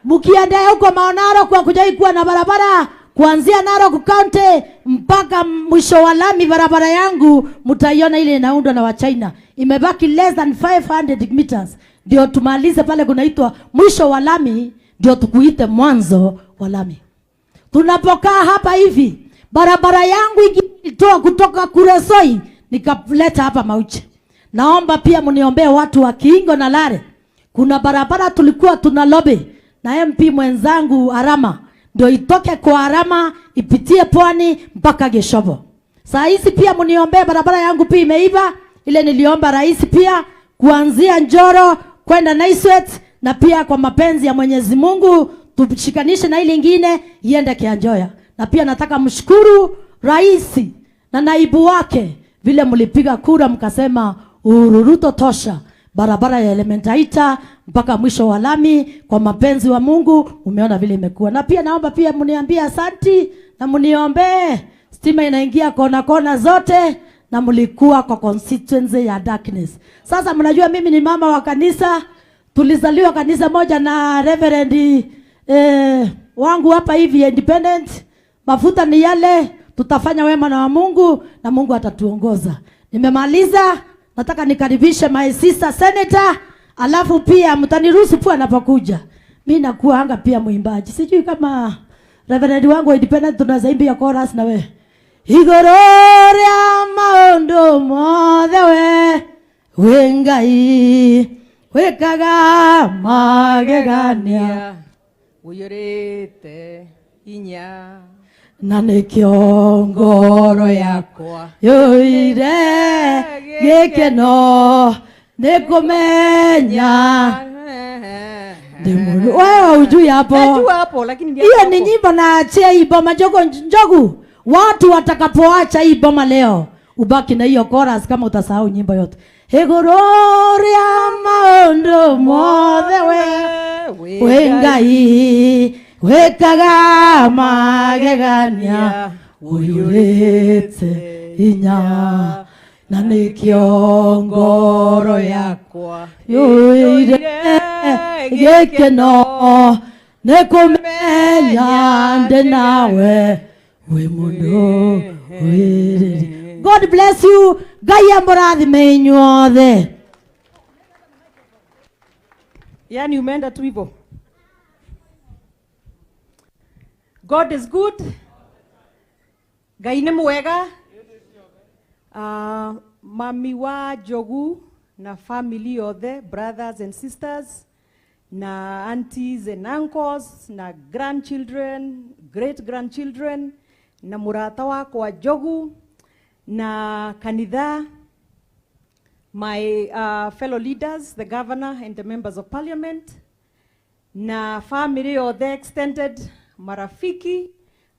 Mkienda huko Maonaro kwa kujaikuwa na barabara kuanzia Narok County mpaka mwisho wa lami barabara yangu mtaiona ile inaundwa na wa China. Imebaki less than 500 meters ndio tumalize pale kunaitwa mwisho wa lami, ndio tukuite mwanzo wa lami. Tunapokaa hapa hivi barabara yangu ikitoa kutoka Kuresoi nikaleta hapa Mauche. Naomba pia mniombee watu wa Kiingo na Lare. Kuna barabara tulikuwa tuna lobby na MP mwenzangu Arama, ndio itoke kwa Arama ipitie Pwani mpaka Geshobo. Saa hizi pia mniombee barabara yangu pia imeiva, ile niliomba rais pia kuanzia Njoro kwenda Naiswet, na pia kwa mapenzi ya Mwenyezi Mungu tushikanishe na ile nyingine iende Kianjoya. Na pia nataka mshukuru rais na naibu wake vile mlipiga kura mkasema Uhuru Ruto tosha barabara ya Elementaita mpaka mwisho wa lami. Kwa mapenzi wa Mungu umeona vile imekuwa. Na pia naomba pia mniambie asanti na mniombe stima inaingia kona kona zote, na mlikuwa kwa constituency ya darkness. Sasa mnajua mimi ni mama wa kanisa, tulizaliwa kanisa moja na Reverend wangu hapa hivi independent. Mafuta ni yale, tutafanya wema na wa Mungu na Mungu atatuongoza. Nimemaliza, nataka nikaribishe my sister senator, alafu pia mtaniruhusu pia anapokuja. Mimi nakuwa anga pia muimbaji. Sijui kama Reverend wangu wa independent tunaweza imbia chorus na we. Igororia maondo mothe we Ngai wekaga magegania uyurite inya na nikio ngoro yakwa yoire gikeno nikumenya ndimuru. Wewe ujui hapo? Najua hapo lakini ndio hiyo ni nyimbo na achia hii boma njogu. Watu watakapoacha hii boma leo ubaki na hiyo chorus kama utasahau nyimbo yote. Igororia maondo mothe we Ngai wekaga magegania uyurite inya na nikio ngoro yakwa yoire gikeno Nekumenya ndi nawe we mundu wiriri. God bless you. Ngai amurathime inyuothe. Yani umeenda tu hivyo. God is good. Ngai ni mwega. Mami wa Njogu na family yothe, brothers and sisters, na aunties and uncles, na grandchildren, great grandchildren, na murata wakwa Njogu, na kanitha, my fellow leaders, the governor and the members of parliament, na family yothe extended, marafiki,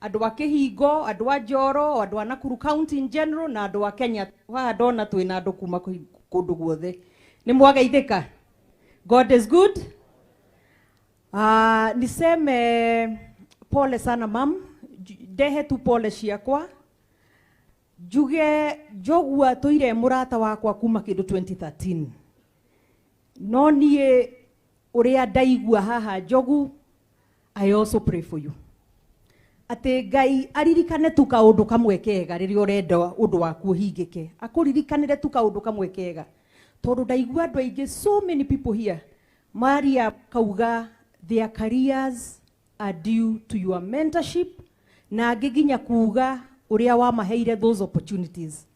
andu a Kihingo, andu a Njoro, andu a Nakuru County in general, na andu a Kenya. Haha ndona twina andu kuma kundu guothe. Ni mwageithika. God is good. Niseme pole sana mam. Ndehe tu pole ciakwa. Njuge Njogu atũire murata wakwa kuma kindu 2013. No niĩ uria ndaigua haha Njogu, I also pray for you. Ate Ngai aririkane tu kaundu kamwe kega riria urenda undu waku hingike. Akuririkanire tu kaundu kamwe kega. Tondu ndaigua andu aingi, so many people here Maria kauga their careers are due to your mentorship, na ngiginya kuga uria wa maheire those opportunities.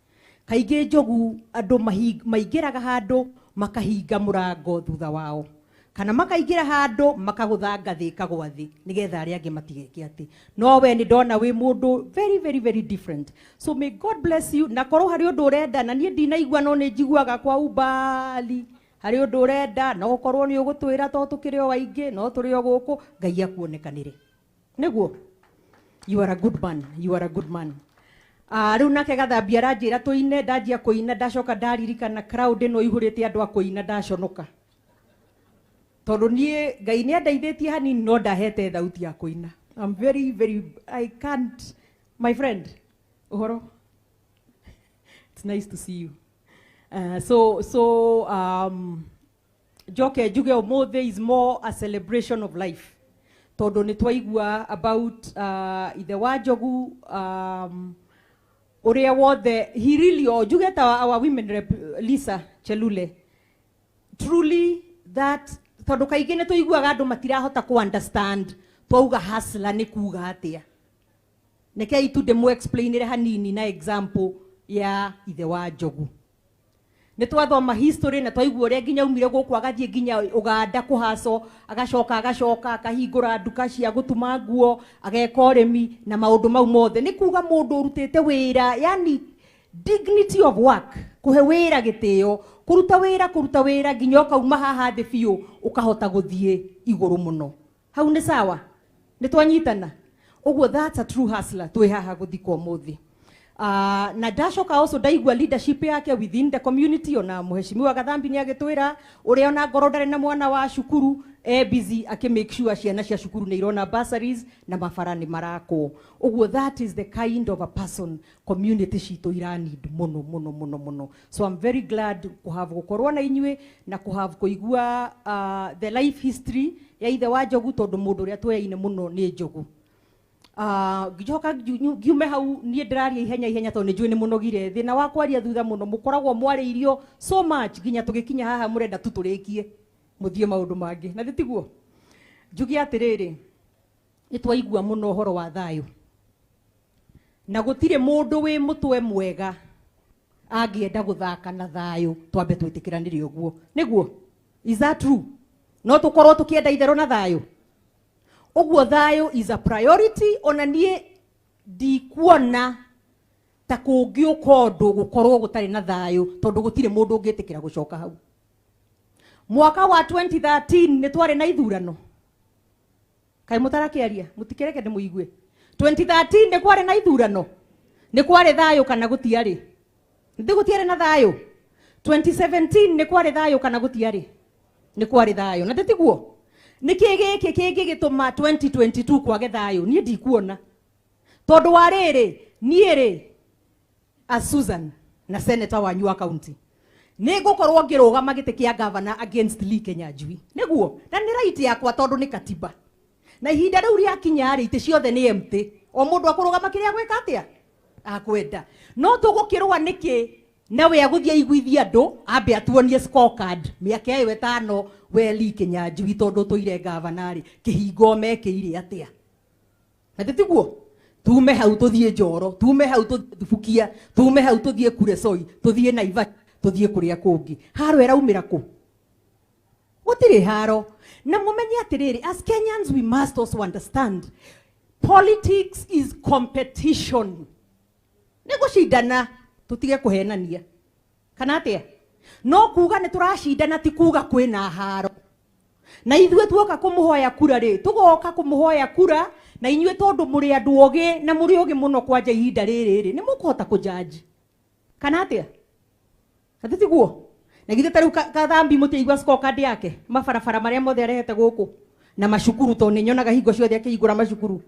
Kaingi Njogu andu maingiraga handu makahinga murango thutha wao, kana makaingira handu makagutha ngathi kagwa thi nigetha ari angi matigeke ati. No we ni ndona wi mundu very very very different. So may God bless you. Na korwo hari undu urenda na nie ndinaigua no ni njiguaga kwa ubali, hari undu urenda no korwo ni ugutwira to tukire o waingi no turi o guku, Ngai akuonekanire. Niguo, you are a good man, you are a good man. Riu nake Gathambia aranjira tuine, ndanjia kuina ndacoka ndaririkana crowd ino ihurite andu a kuina ndaconoka. Tondu nie Ngai ni andeithitie hanini no ndahete thauti ya kuina. I'm very I can't, my friend. Uhoro. It's nice to see you. Joke njuge umuthi is more a celebration of life. Tondu ni twaigua about ithe wa Njogu, uria wothe he really njuge ta our women rep Lisa Chelule. Truly that tondu kaingi ni tuiguaga andu matirahota ku understand twauga hustler ni kuga atia. Neke itu demo explainire hanini na example ya ithe wa Njogu. Ni twathoma history na twaigua uria nginya umire guku agathie nginya Uganda kuhaso, agacoka akahingura nduka cia gutuma nguo, ageka urimi na maundu mau mothe. Ni kuga mundu urutite wira, yani dignity of work, kuhe wira gitio, kuruta wira nginya ukauma haha thi biu ukahota guthie iguru muno. Hau ni sawa? Ni twanyitana? Uguo that's a true hustler twi haha guthikwo muthi. Na ndacoka also ndaigua leadership yake within the community. Ona muheshimiwa Gathambi ni agitwira uria ona ngoro ndari na mwana wa cukuru busy make sure ciana cia cukuru ni irona bursaries na mabara ni marako. Uguo that is the kind of a person community citu ira need muno. So I'm very glad to have gukorwo na inywe na ku have kuigua the life history ya ithe wa Njogu, tondu mundu uria tweine muno ni Njogu. Gijoka giume hau nie ndiraria ihenya to ni njui ni munogire thina wa kwaria thutha muno mukoragwo mwariirio so much ginya tugikinya haha murenda tuturikie muthie maundu mangi na thitiguo. Njugi atiriri itwaigua muno horo wa thayu na gutire mundu wi mutwe mwega angienda guthaka na thayu twambe twitikiranire uguo. Niguo, is that true? No tukorwo tukienda ithero na thayu. Uguo thayu is a priority. Ona nie ndikuona ta kungiuka undu gukorwo gutari na thayu tondu gutire mundu ungitikira gucoka hau. Mwaka wa 2013 ni twari na ithurano. Kai mutarakiaria mutikireke ndimuigue. 2013 ni kwari na ithurano. Ni kwari thayu kana gutiari? Ndi gutiari na thayu. 2017 ni kwari thayu kana gutiari? Ni kwari thayu. Na nditiguo. Niki giki gituma 2022 kwage thayu nie ndikuona. Tondu wa riri nie ri a Susan na senator wa Nyua County ni gukorwo ngirugama giti kia governor against Lee Kenyanjui. Niguo, na ni right yakwa tondu ni katiba. na ihinda riu riakinya ri ite ciothe ni empty o mundu akurugama kiria gwika atia akwenda no tugukirwa niki nawe aguthia iguithia andu ambe atuonie scorecard miaka iyo 5 weli Kinyanjui tondu tuire gavanari kihingo mekiire atia na tiguo tume hau tuthie Njoro tume hau tuthubukia tume hau tuthie Kuresoi tuthie Naivasha tuthie kuria kungi haro eraumira ku gutire haro na mumenye atiriri as Kenyans we must also understand politics is competition negucindana tutige kuhenania kana atia no kuga ni turacindana ti kuga kwina haro na ithue tuoka kumuhoya kura ri tugoka kumuhoya kura na inyue tondu muri andu ogi na muri ogi muno kwanja ihinda riri ni mukuhota kujaji kana atia atitiguo na githe taru kathambi mutiigwa scorecard yake mabarabara maria mothe arehete guku na mashukuru to ni nyonaga hingo ciothe akihingura mashukuru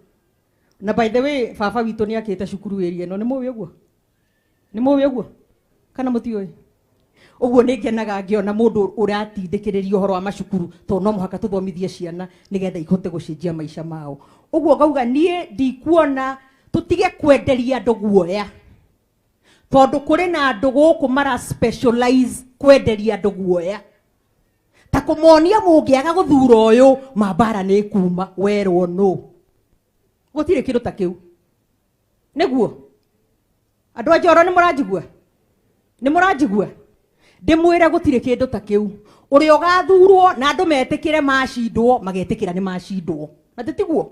na by the way baba witu ni akite cukuru area no ni muwi uguo kana mutioi uguo ni ngenaga ngiona mundu uratindikiriria uhoro wa mashukuru to no muhaka tuthomithie ciana nigetha ihote gucenjia maisha mao uguo gauga nie ndikuona tutige kwenderia andu guoya tondu kuri na andu guku mara specialize kwenderia andu guoya ta kumonia mungiaga guthura uyu mambara ni kuma werwo no gutire kindu ta kiu niguo andu a Njoro ni muranjigua ndimwire gutire kindu ta kiu uri ugathurwo na andu metikire macindwo magetikira ni macindwo na titiguo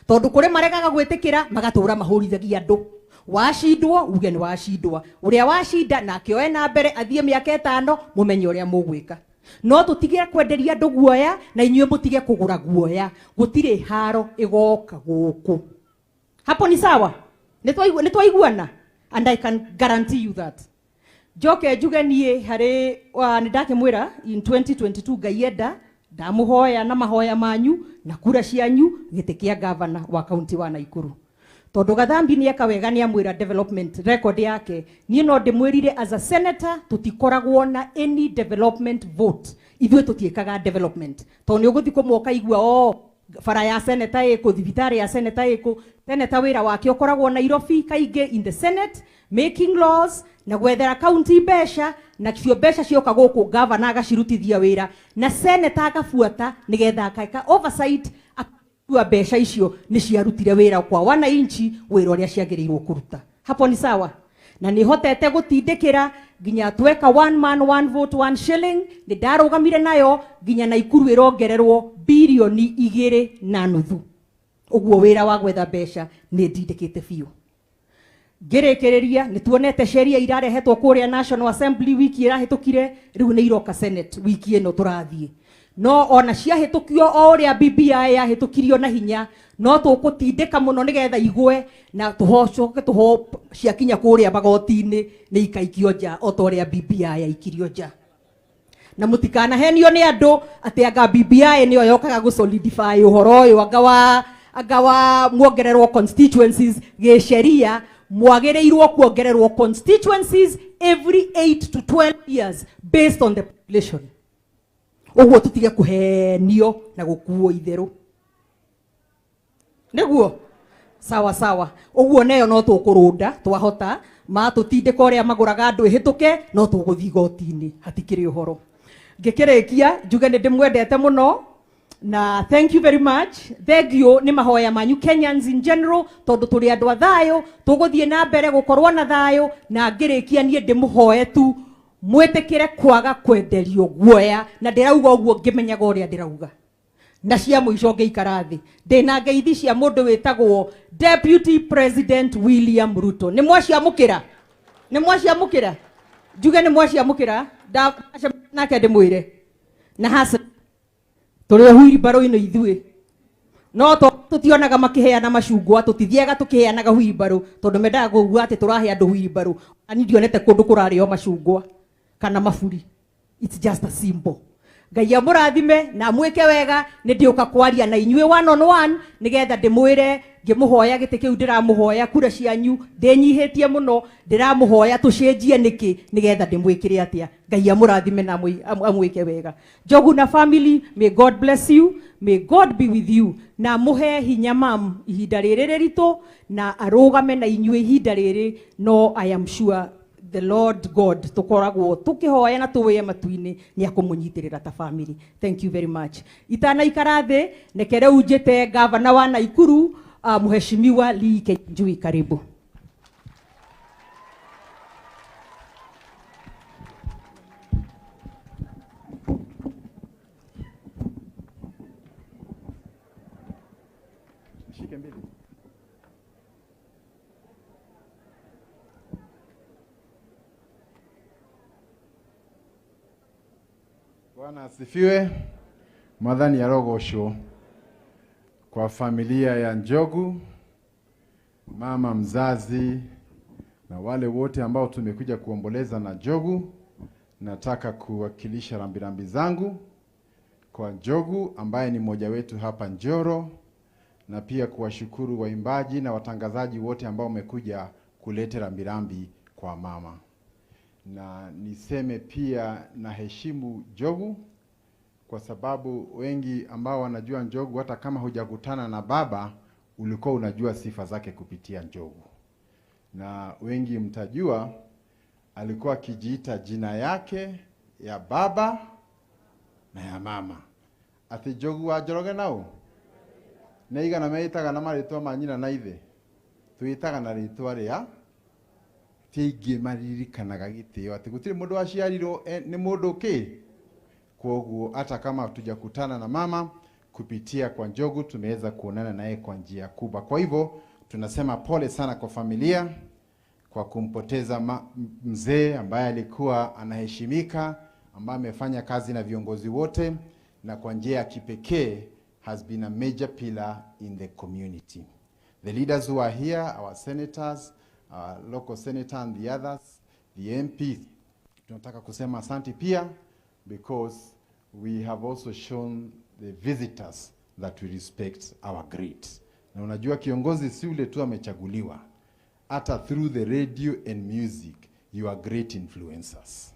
tondu kuri maregaga gwetikira magatura mahurithagia andu wacindwo uge ni wacindwa uria wacinda na kioe na mbere athie miaka 5 mumenye uria mugwika no tutige kwenderia andu guoya na inyue mutige kugura guoya gutire haro igoka guku hapo ni sawa ni twaiguana and I can guarantee you that joke njuge nie hari nindakimwira in 2022 ngaienda ndamuhoya na mahoya manyu na kura cianyu giti kia governor wa county wa Naikuru tondu Gathambi ni akawega ni amwira development record yake nie no ndimwirire as a senator tutikoragwo na any development vote ithwe tutiekaga development tondu uguthi kumwoka igua bara ya senator iko thibitari ya senator iko senator wira wake ukoragwo Nairobi kainge in the Senate making laws na gwethera county besha na cio besha cioka guku governor agacirutithia wira na senator agafuata nigetha akaika oversight akua besha icio ni ciarutire wira kwa wananchi wira uria ciagirirwo kuruta hapo ni sawa na ni hotete gutindikira ginya tweka one man one vote one shilling ni ndarugamire nayo ginya Naikuru irongererwo bilioni 2.5 uguo wira wa gwetha besha ni ndindikite biu ngerekereria ni tuonete sheria irarehetwo kuria National Assembly wiki irahetukire riu ni iroka Senate wiki ino turathie no ona ciahetukio o uria BBI yahitukirio na hinya no tukutindika muno nigetha igwe na tuhocoke tuho ciakinya kuria magoti-ini ni ikaikio nja o ta uria BBI yaikirio nja na mutikana henio ni andu ati anga BBI ni yokaga gu solidify uhoro uyu agawa muongererwo constituencies ge sheria mwagereirwo kuongererwo constituencies every 8 to 12 years based on the population uguo tutige kuhenio na gukuo itheru niguo sawa uguo neyo no tukurunda twahota ma tutindika uria maguraga andu ihituke no tuguthi goti-ini hatikiri uhoro ngikirikia njuge ni ndimwendete muno na thank you very much thegio ni mahoya manyu Kenyans in general tondu turi andu a thayo tuguthie na mbere gukorwo na thayo na ngirikia nie ndimuhoye tu mwetekire kwaga kwenderio guoya na ndirauga uguo ngimenyaga uria ndirauga na cia muico ngeikarathi ndina ngeithi cia mundu witagwo Deputy President William Ruto ni mwaciamukira njuge ni mwaciamukira nake ndimwire na hasa turi huiri baro-ino ithue no tutionaga makiheana macungwa tutithiaga tukiheanaga huiri baro tondu mendaga kugua ati turahe andu huiri baro ani ndionete kundu kurario macungwa kana mafuri it's just a symbol Ngai amurathime na mwike wega ni ndioka kwaria na inyue one on one nigetha ndimwire ngimuhoya gite kiu ndiramuhoya kura cianyu ndinyihitie muno ndiramuhoya tucenjie niki nigetha ndimwikire atia. Ngai amurathime na amwike wega. Njogu na family, may God bless you, may God be with you, na muhe hinya mam ihinda riri riritu na arugame na inyue ihinda riri. No, I am sure the Lord God tukoragwo tukihoya na tuwe matuini ni akumunyitirira ta family. Thank you very much. Itana ikarathe nekere ujete governor wa Naikuru Mheshimiwa Lee Kinjui, karibu. Bwana asifiwe. Mwathani arogocwo. Kwa familia ya Njogu, mama mzazi na wale wote ambao tumekuja kuomboleza na Njogu, nataka kuwakilisha rambirambi zangu kwa Njogu ambaye ni mmoja wetu hapa Njoro, na pia kuwashukuru waimbaji na watangazaji wote ambao wamekuja kuleta rambirambi kwa mama. Na niseme pia na heshimu Njogu kwa sababu wengi ambao wanajua Njogu, hata kama hujakutana na baba, ulikuwa unajua sifa zake kupitia Njogu. Na wengi mtajua alikuwa akijiita jina yake ya baba na ya mama. Ati Njogu wa Njoroge nao neiga na meitaga na maritwa manyina na ithe tuitaga na ritwa ria tiingi maririkanaga gitio ati gutiri mundu aciarirwo ni mundu ki. Kwa hata kama hatujakutana na mama, kupitia kwa Njogu tumeweza kuonana naye kwa njia kubwa. Kwa hivyo tunasema pole sana kwa familia kwa kumpoteza mzee ambaye alikuwa anaheshimika, ambaye amefanya kazi na viongozi wote, na kwa njia ya kipekee has been a major pillar in the community. The leaders who are here, our senators, our local senator and the others, the MPs, tunataka kusema asante pia, because we have also shown the visitors that we respect our greats. Na unajua kiongozi si ule tu amechaguliwa, hata through the radio and music you are great influencers.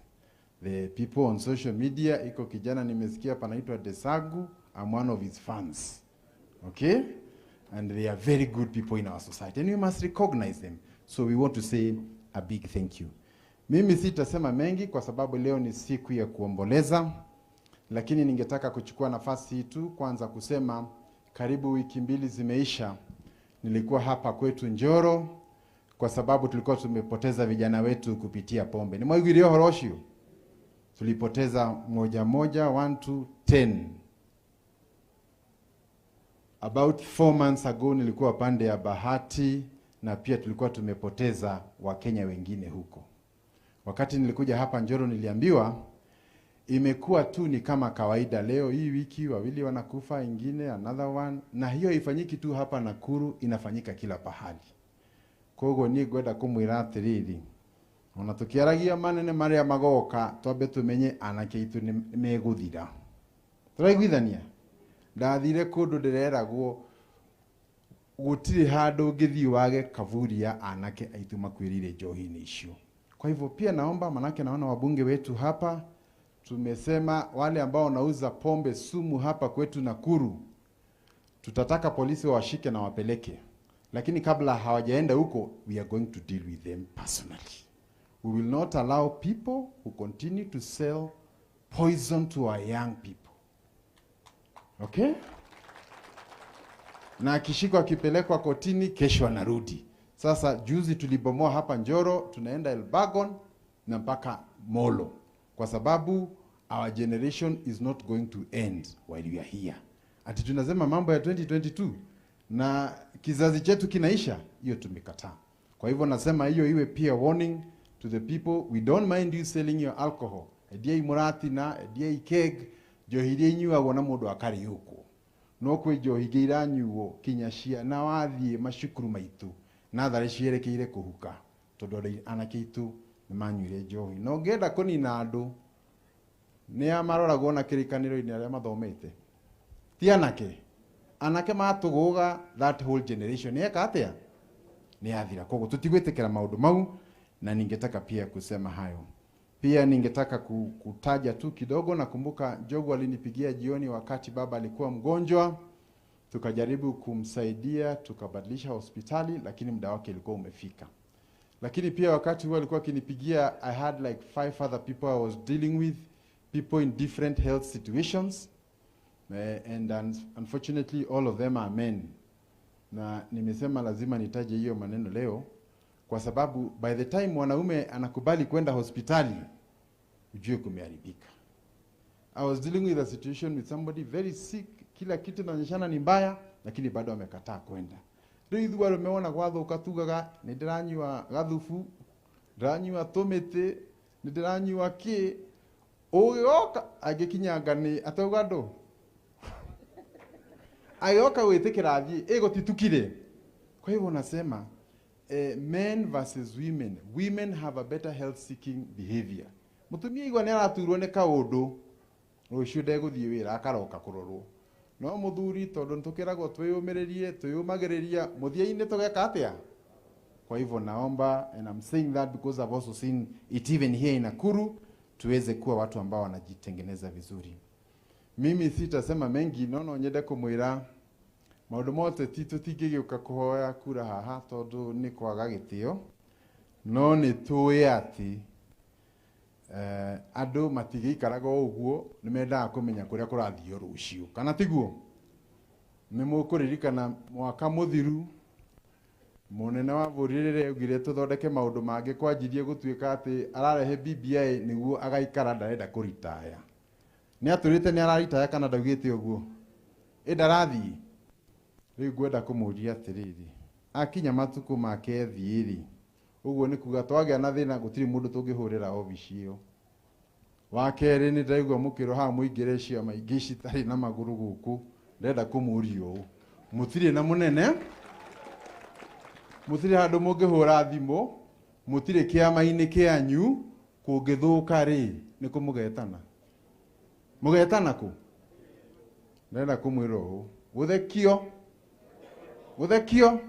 The people on social media, iko kijana nimesikia panaitwa Desagu, I'm one of his fans. Okay? And they are very good people in our society and we must recognize them. So we want to say a big thank you. Mimi sitasema mengi kwa sababu leo ni siku ya kuomboleza, lakini ningetaka kuchukua nafasi hii tu kwanza kusema karibu wiki mbili zimeisha nilikuwa hapa kwetu Njoro kwa sababu tulikuwa tumepoteza vijana wetu kupitia pombe. Ni mwaigwire horoshio. Tulipoteza moja 1 to 10. About 4 months ago nilikuwa pande ya Bahati, na pia tulikuwa tumepoteza Wakenya wengine huko. Wakati nilikuja hapa Njoro niliambiwa imekuwa tu ni kama kawaida, leo hii wiki wawili wanakufa, ingine another one, na hiyo ifanyiki tu hapa Nakuru, inafanyika kila pahali. Kogo ni gwenda kumwira atiriri, ona tukiaragia manene maria magoka twambe tumenye anake itu ni meguthira. Turaiguithania ndathire kundu ndireragwo gutiri handu ngithi wage kavuria anake aitu makwirire njohi-ini icio. Kwa hivyo pia naomba, manake naona wabunge wetu hapa, tumesema wale ambao wanauza pombe sumu hapa kwetu Nakuru, tutataka polisi washike na wapeleke. Lakini kabla hawajaenda huko, we are going to deal with them personally. We will not allow people who continue to sell poison to our young people. Okay? Na akishikwa akipelekwa kotini, kesho anarudi. Sasa juzi tulibomoa hapa Njoro, tunaenda Elbagon na mpaka Molo. Kwa sababu our generation is not going to end while we are here. Ati tunasema mambo ya 2022 na kizazi chetu kinaisha, hiyo tumekataa. Kwa hivyo nasema hiyo iwe pia warning to the people. We don't mind you selling your alcohol. Edia imurati na edia ikeg johirie nyua wona mundu akari yuko. No kwe johigira nyuo kinyashia na wathie mashukuru maitu na thare cierekeire kuhuka tondu anake itu nimanyuire njohi. No ngenda kunina andu nĩ amaroragwo na kĩrĩkanĩro-inĩ arĩa mathomete ti anake matũgũga that whole generation nĩ eka atĩa ni athira. Kwa hivyo tutigwĩtĩkĩra maũndũ mau, na ningetaka pia kusema hayo. Pia ningetaka kutaja tu kidogo, na kumbuka Njogu alinipigia jioni wakati baba alikuwa mgonjwa, tukajaribu kumsaidia, tukabadilisha hospitali, lakini muda wake ulikuwa umefika. Lakini pia wakati huo alikuwa akinipigia, I had like 5 other people I was dealing with, people in different health situations, and unfortunately all of them are men. Na nimesema lazima nitaje hiyo maneno leo kwa sababu by the time mwanaume anakubali kwenda hospitali ujue kumeharibika. I was dealing with a situation with somebody very sick, kila kitu inaonyeshana ni mbaya, lakini bado amekataa kwenda. Ndio ithuwa umeona gwathuka tugaga ndiranywa gathufu, ndiranywa tomete, ndiranywa ki oyoka agikinyanga ni atogado ayoka witikira athie igotitukire. Kwa hivyo nasema men versus women, women have a better health seeking behavior. Mutumia igwa ni araturwo ni kaundu rucio ndeguthie wira akaroka kurorwo, no muthuri tondu ntukiragwo twiyumiririe twiyumagiriria muthia-ini tugeka atia. Kwa hivyo naomba, and I'm saying that because I've also seen it even here in Nakuru, tuweze kuwa watu ambao wanajitengeneza vizuri. Mimi sitasema mengi, no nyende kumwira maundu mote titu tingigiuka kuhoya kura haha tondu ni kwaga gitio, no ni tuwe ati andu matigikaraga uguo, ni mendaga kumenya kuria kurathio rucio, kana tiguo. Ni mukuririkana mwaka muthiru munene wa burire ugire tuthondeke maundu mangi kwanjirie gutuika ati ararehe BBI niguo agaikara ndarenda kuritaya. Ni aturite ni araritaya kana ndaugite uguo ndarathi. Riu ngwenda kumuria atiriri, akinya matuku make ethiiri uguo ni kuga twagĩa na thina gutiri mundu tungihurira obici iyo. Wa keri ni ndaigua mukiro ha muingire ciama ingĩ citari na maguru guku, ndenda kumuria ũũ, mutiri na munene, mutiri handu mungihura thimu, mutiri kiama-ini kianyu kungithuka ri ni kumugetana. Mugetana ku? Ndenda kumwira ũũ, guthekio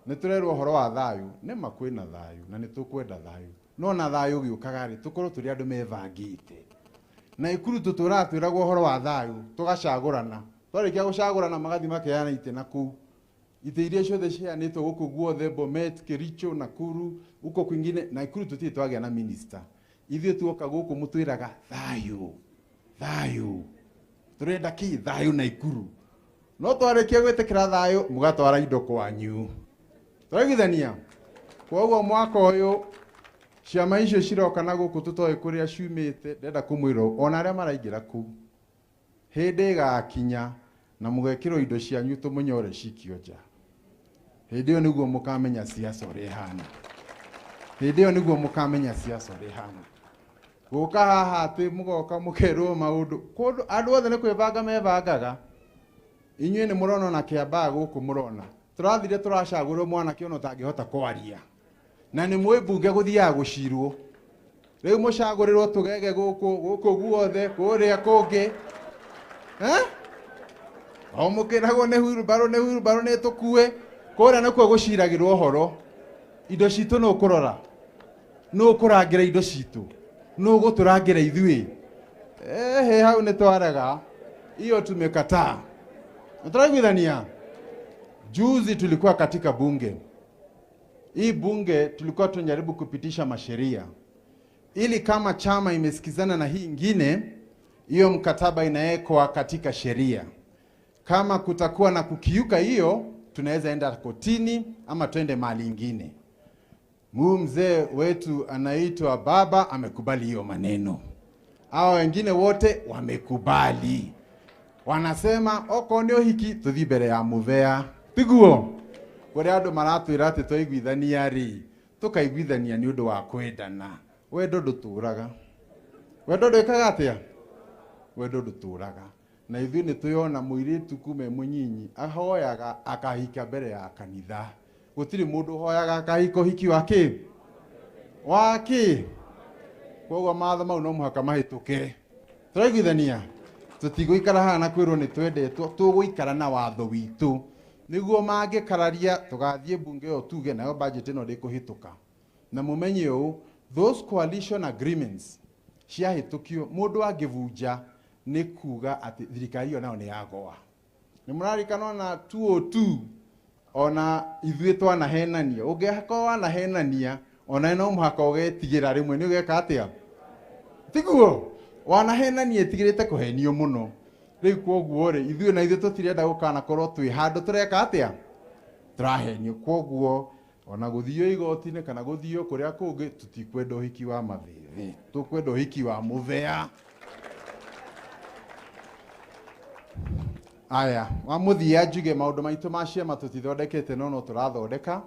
ni turerwo horo wa thayu, ni makwina thayu na ni tukwenda thayu, no na thayu giukaga ri tukorwo turi andu mevangite na ikuru tuturatwiragwo horo wa thayu tugacagurana, twarikia gucagurana magathi makeana ite na ku ite iria ciothe cianitwo guku guothe Bomet, Kericho, Nakuru, uko kwingine, na ikuru tuti twagia na minister ithuĩ tuoka guku mutwiraga thayu turenda ki thayu na ikuru, no twarikia gwitikira thayu mugatwara indo kwanyu. Twaigithania. Kwa uguo mwaka uyu ciama icio ciroka na guku tutoe kuria ciumite, ndenda kumwira ona aria maraingira ku hindi gakinya na mugekirwo indo cianyu tumunyore cikio nja. Hindi iyo niguo mukamenya siasa uri hana. Hindi iyo niguo mukamenya siasa uri hana. Guka haha ati mugoka mukerwo maundu kundu andu othe ni kwivanga mevangaga. Inyuĩ ni murona na kiamba guku murona turathire turacagurwo mwana kiono tangihota kwaria na ni mwibunge guthiaga gucirwo. Riu mucagurirwo tugege guku guothe kuria kungi o mukiragwo ni wheelbarrow ni tukue kuria nakuo guciragirwo horo. Indo citu no kurora, no kurangira indo citu, no guturangira ithui. Hau ni twaraga iyo tumekataa. Turaiguithania. Juzi tulikuwa katika bunge. Hii bunge tulikuwa tunajaribu kupitisha masheria ili kama chama imesikizana na hii ingine, hiyo mkataba inaekwa katika sheria. Kama kutakuwa na kukiuka hiyo, tunaweza enda kotini ama twende mahali ingine. Mzee wetu anaitwa baba amekubali hiyo maneno. Hao wengine wote wamekubali. Wanasema oko ndio hiki tuthi mbere ya muvea. Tiguo. Kuria andu maratwira ati twaiguithania ri, tukaiguithania ni undu wa kwendana. Wendo nduturaga. Wendo ndwikaga atia? Wendo nduturaga. Na ithuĩ nĩ twĩona mũirĩtu kume mũnyinyi ahoyaga akahika mbere ya kanitha. Gũtirĩ mũndũ hoyaga akahika ũhiki wake. Kwa ũguo matho mau no mũhaka mahĩtũke. turaiguithania tutigũikara haha na kwĩrwo nĩ twendetwo tũgũikara na watho witũ nĩguo mangĩkararia tũgathiĩ bunge ĩyo tuge nayo budget ĩno ndĩkũhĩtũka na mũmenye ũũ those coalition agreements ciahĩtũkio mũndũ angĩbunja nĩ kuga atĩ thirikari ĩyo nayo nĩ yagoa nĩ mũrarikana na 202 ona ithuĩ twanahenania ũngĩakorwo wanahenania ona no mũhaka ũgetigĩra rĩmwe nĩ ũgeka atĩa tiguo wanahenania ĩtigĩrĩte kũhenio mũno rĩu kwoguo rĩ ithuĩ na ithuĩ tũtirenda gũkanakorwo twĩ handũ tũreka atĩa tũrahenio kwoguo ona gũthio igoti-inĩ kana gũthio kũrĩa kũngĩ tũtikwenda ũhiki wa mathĩthĩ tũkwenda ũhiki wa mũthea aya wa mũthia njuge maũndũ maitũ ma ciama tũtithondekete no tũrathondeka.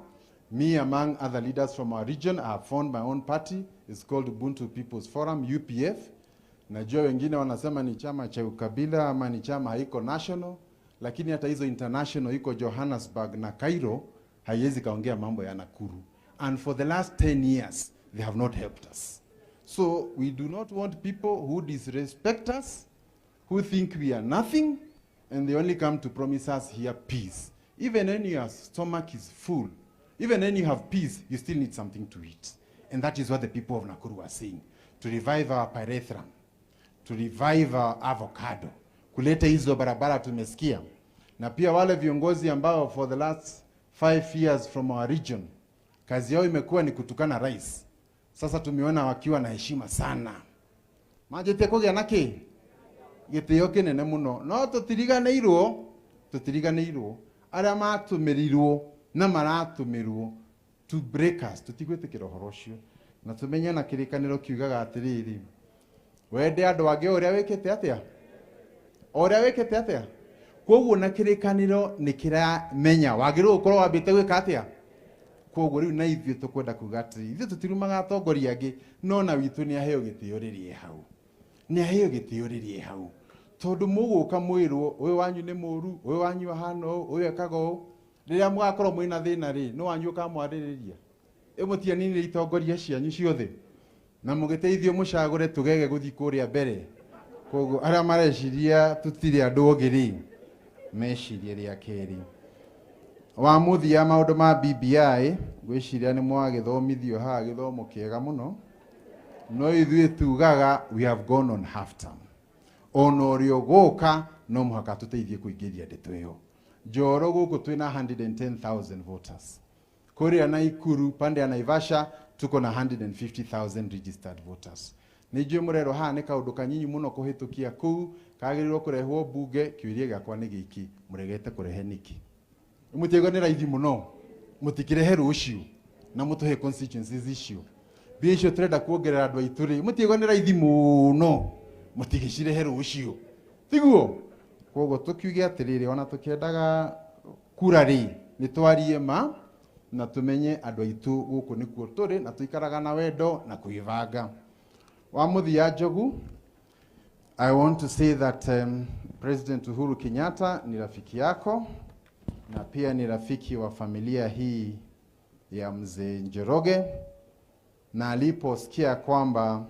Me, among other leaders from our region, I have formed my own party. It's called Ubuntu People's Forum, UPF. Najua wengine wanasema ni chama cha ukabila ama ni chama haiko national, lakini hata hizo international iko Johannesburg na Cairo, haiwezi kaongea mambo ya Nakuru. And for the last 10 years, they have not helped us. So we do not want people who disrespect us, who think we are nothing, and they only come to promise us here peace. Even when your stomach is full, even when you have peace, you still need something to eat. And that is what the people of Nakuru are saying. To revive our pyrethrum, to revive our avocado, kuleta hizo barabara tumesikia. Na pia wale viongozi ambao for the last 5 years from our region, kazi yao imekuwa ni kutukana rais. Sasa tumeona wakiwa na heshima sana. Majete kogya nake? Gĩtĩo kĩnene mũno. No tũtiriganĩirwo arĩa matũmĩrirwo na maratũmĩrwo to break us tũtigwĩtĩkĩra ũhoro ũcio na tũmenye na kĩrĩkanĩro kiugaga atĩrĩrĩ wende andũ angĩ ũrĩa wĩkĩte atĩa kwoguo na kĩrĩkanĩro nĩ kĩramenya wagĩrĩirwo gũkorwo wambĩte gwĩka atĩa kwoguo rĩu na ithuĩ tũkwenda kuga atĩrĩrĩ ithuĩ tũtirumaga atongoria angĩ no na witũ nĩ aheo gĩtĩo rĩrĩ hau tondũ mũgũka mwĩrwo ũyũ wanyu nĩ mũru ũyũ wanyu ahana ũyũ ekaga ũũ rĩrĩa mũgakorwo mwĩna thĩna rĩ no wanyu ũkamwarĩrĩria mũtianinire itongoria cianyu ciothe na mũgĩteithio mũcagũre tũgege gũthiĩ kũrĩa mbere kwoguo arĩa mareciria tũtirĩ andũ ogĩ rĩ mecirie rĩa kerĩ wa mũthia maũndũ ma BBI gwĩciria nĩ mwagĩthomithio haha gĩthomo kĩega mũno no ithuĩ tugaga we have gone on half term ona ũrĩa ũgũka no mũhaka tũteithie kũingĩria ndeto ĩyo Njoro gũkũ twĩna 110,000 voters Kuria Naikuru pande ya Naivasha tuko na 150,000 registered voters nĩnjũĩ mũrero haha nĩ kaũndũ kanyinyi mũno kũhĩtũkia kũu kagĩrĩirwo kũrehwo bunge kĩũria gĩakwa nĩ gĩkĩ mũregete kũrehe nĩkĩ mũtiego nĩ raithi mũno mũtikĩrehe rũciũ na mũtũhe constituencies icio mbia icio tũrenda kuongerera andũ aitũ rĩ mũtiego nĩ raithi mũno mũtigĩcirehe rũciũ tiguo kwoguo tũkiuge atĩrĩrĩ ona tũkĩendaga kura rĩ nĩ twarie ma na tũmenye andũ aitũ gũkũ nĩkuo tũrĩ na tũikaraga na wendo na kwĩbanga wa mũthia Njogu. I want to say that President Uhuru Kenyatta ni rafiki yako na pia ni rafiki wa familia hii ya mzee Njoroge, na aliposikia kwamba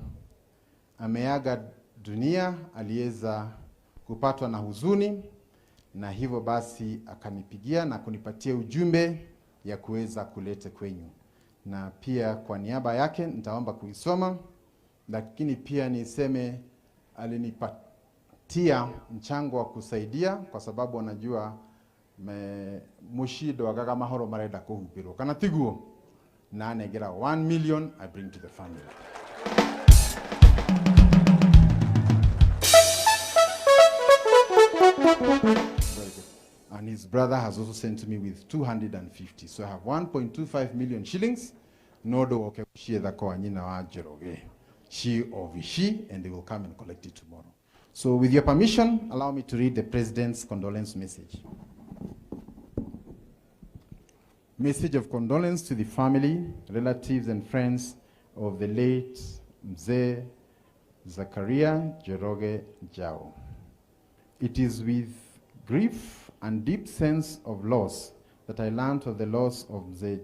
ameaga dunia aliweza kupatwa na huzuni, na hivyo basi akanipigia na kunipatia ujumbe ya kuweza kulete kwenyu, na pia kwa niaba yake nitaomba kuisoma, lakini pia niseme alinipatia mchango wa kusaidia kwa sababu anajua mushido agaga mahoro marenda kuhubirwo kana tiguo, na anegera 1 million I bring to the family. And his brother has also sent me with 250. So I have 1.25 million shillings. Nodo okekushie dhako wanyina wa Njoroge. She or she, and they will come and collect it tomorrow. So with your permission, allow me to read the President's condolence message. Message of condolence to the family, relatives and friends of the late Mzee Zakaria Njoroge Njau. It is with grief and deep sense of loss that I learned of the loss of Mzee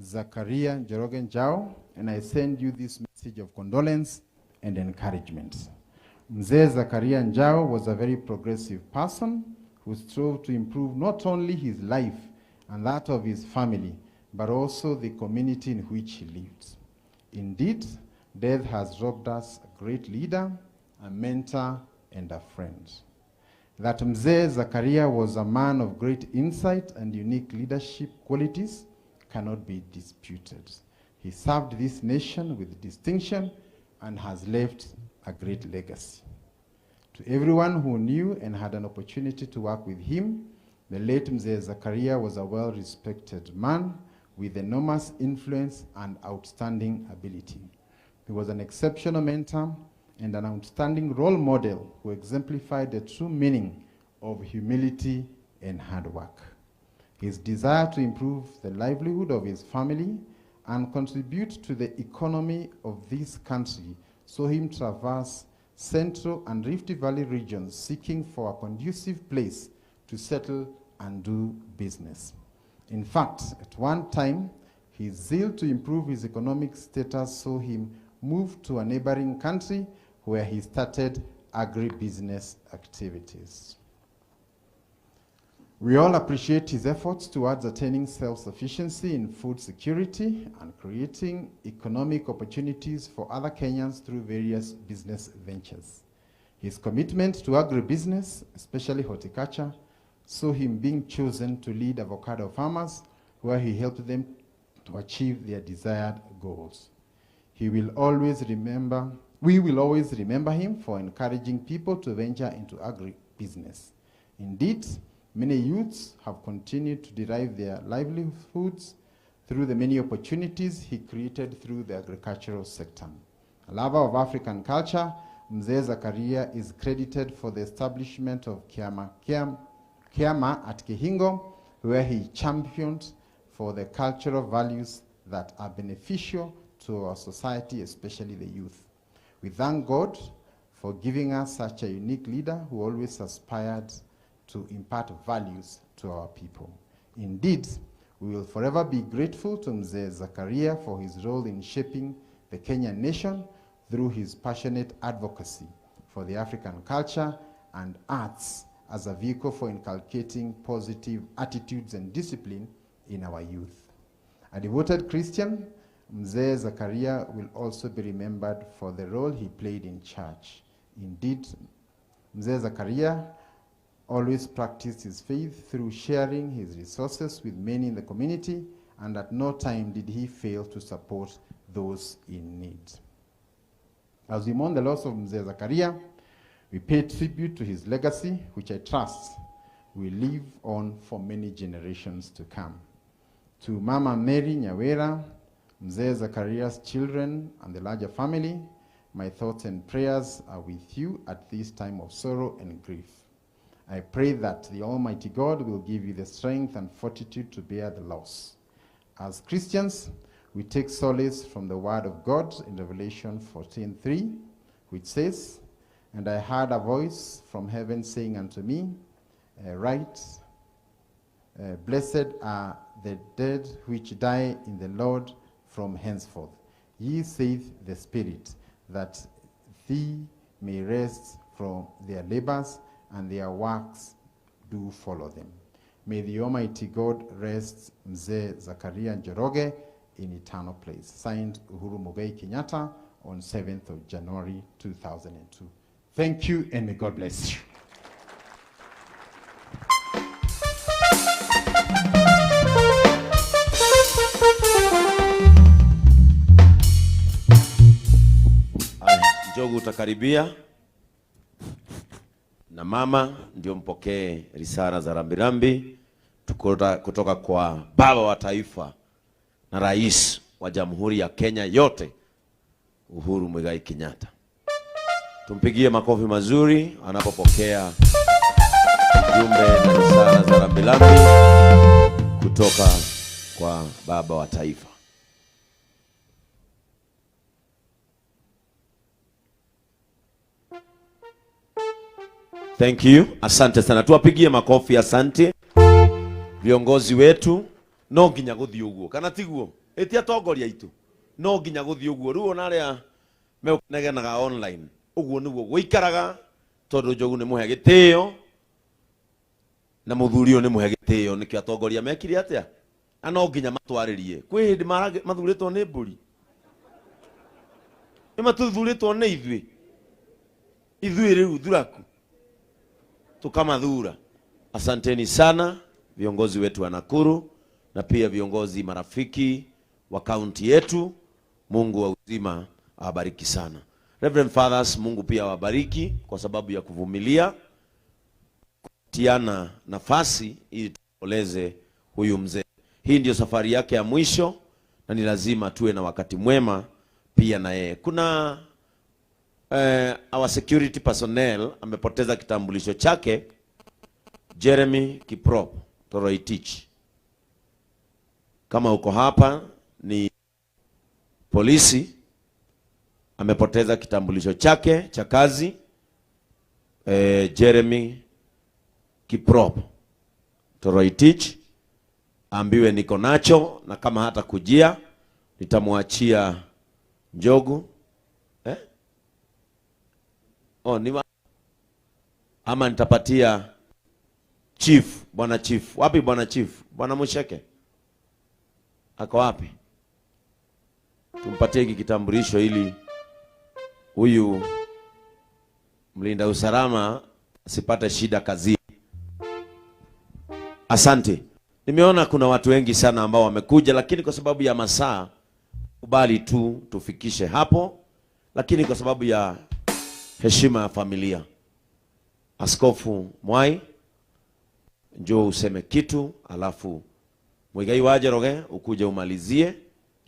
Zakaria Njoroge Njau, and I send you this message of condolence and encouragement. Mzee Zakaria Njau was a very progressive person who strove to improve not only his life and that of his family, but also the community in which he lived. Indeed, death has robbed us a great leader, a mentor, and a friend. That Mzee Zakaria was a man of great insight and unique leadership qualities cannot be disputed. He served this nation with distinction and has left a great legacy. To everyone who knew and had an opportunity to work with him, the late Mzee Zakaria was a well-respected man with enormous influence and outstanding ability. He was an exceptional mentor and an outstanding role model who exemplified the true meaning of humility and hard work. His desire to improve the livelihood of his family and contribute to the economy of this country saw him traverse Central and Rift Valley regions seeking for a conducive place to settle and do business. In fact, at one time, his zeal to improve his economic status saw him move to a neighboring country where he started agribusiness activities. We all appreciate his efforts towards attaining self-sufficiency in food security and creating economic opportunities for other Kenyans through various business ventures. His commitment to agribusiness, especially horticulture, saw him being chosen to lead avocado farmers where he helped them to achieve their desired goals. We will always remember him for encouraging people to venture into agribusiness. Indeed, many youths have continued to derive their livelihoods through the many opportunities he created through the agricultural sector. A lover of African culture, Mzee Zakaria is credited for the establishment of Kiama at Kihingo, where he championed for the cultural values that are beneficial to our society, especially the youth. We thank God for giving us such a unique leader who always aspired to impart values to our people. Indeed, we will forever be grateful to Mzee Zakaria for his role in shaping the Kenyan nation through his passionate advocacy for the African culture and arts as a vehicle for inculcating positive attitudes and discipline in our youth. A devoted Christian, Mzee Zakaria will also be remembered for the role he played in church. Indeed, Mzee Zakaria always practiced his faith through sharing his resources with many in the community, and at no time did he fail to support those in need. As we mourn the loss of Mzee Zakaria, we pay tribute to his legacy, which I trust will live on for many generations to come. To Mama Mary Nyawera, Mzee Zakaria's children, and the larger family, my thoughts and prayers are with you at this time of sorrow and grief. I pray that the Almighty God will give you the strength and fortitude to bear the loss. As Christians, we take solace from the word of God in Revelation 14:3, which says, "And I heard a voice from heaven saying unto me, Blessed are the dead which die in the Lord from henceforth. Ye saith the Spirit, that they may rest from their labors, and their works do follow them. May the Almighty God rest Mzee Zakaria Njoroge in eternal place." Signed, Uhuru Muigai Kenyatta, on 7th of January 2002. Thank you, and may God bless you. Njogu utakaribia, na mama ndio mpokee risala za rambirambi kutoka kwa baba wa taifa na rais wa Jamhuri ya Kenya yote, Uhuru Muigai Kenyatta. Tumpigie makofi mazuri anapopokea jumbe na risala za rambirambi kutoka kwa baba wa taifa. Thank you. Asante sana. Tuwapigie makofi, asante. Viongozi wetu no nginya guthii uguo kana tiguo eti atongoria itu no nginya guthii uguo riu ona aria menegenaga online uguo niguo guikaraga tondu Njogu ni muhe gitio na muthuri ni muhe gitio nikio atongoria mekire atia ano nginya matwaririe kwi hindi mathuritwo ni mburi ni matuthuritwo ni ithui riu thuraku tukamathura. Asanteni sana viongozi wetu wa Nakuru na pia viongozi marafiki wa kaunti yetu. Mungu wa uzima awabariki sana. Reverend Fathers, Mungu pia awabariki kwa sababu ya kuvumilia kutiana nafasi ili tuoleze huyu mzee. Hii ndio safari yake ya mwisho na ni lazima tuwe na wakati mwema pia na yeye. Kuna our security personnel amepoteza kitambulisho chake, Jeremy Kiprop Toroitich. Kama uko hapa ni polisi, amepoteza kitambulisho chake cha kazi, Jeremy Kiprop Toroitich. Ambiwe niko nacho na kama hata kujia nitamwachia Njogu. Ama nitapatia chief, bwana chief. Wapi bwana chief? Bwana Musheke ako wapi? Tumpatie hiki kitambulisho ili huyu mlinda usalama asipate shida kazini. Asante. Nimeona kuna watu wengi sana ambao wamekuja, lakini kwa sababu ya masaa kubali tu tufikishe hapo, lakini kwa sababu ya heshima ya familia, Askofu Mwai, njoo useme kitu, alafu Muigai wa Njoroge ukuje umalizie,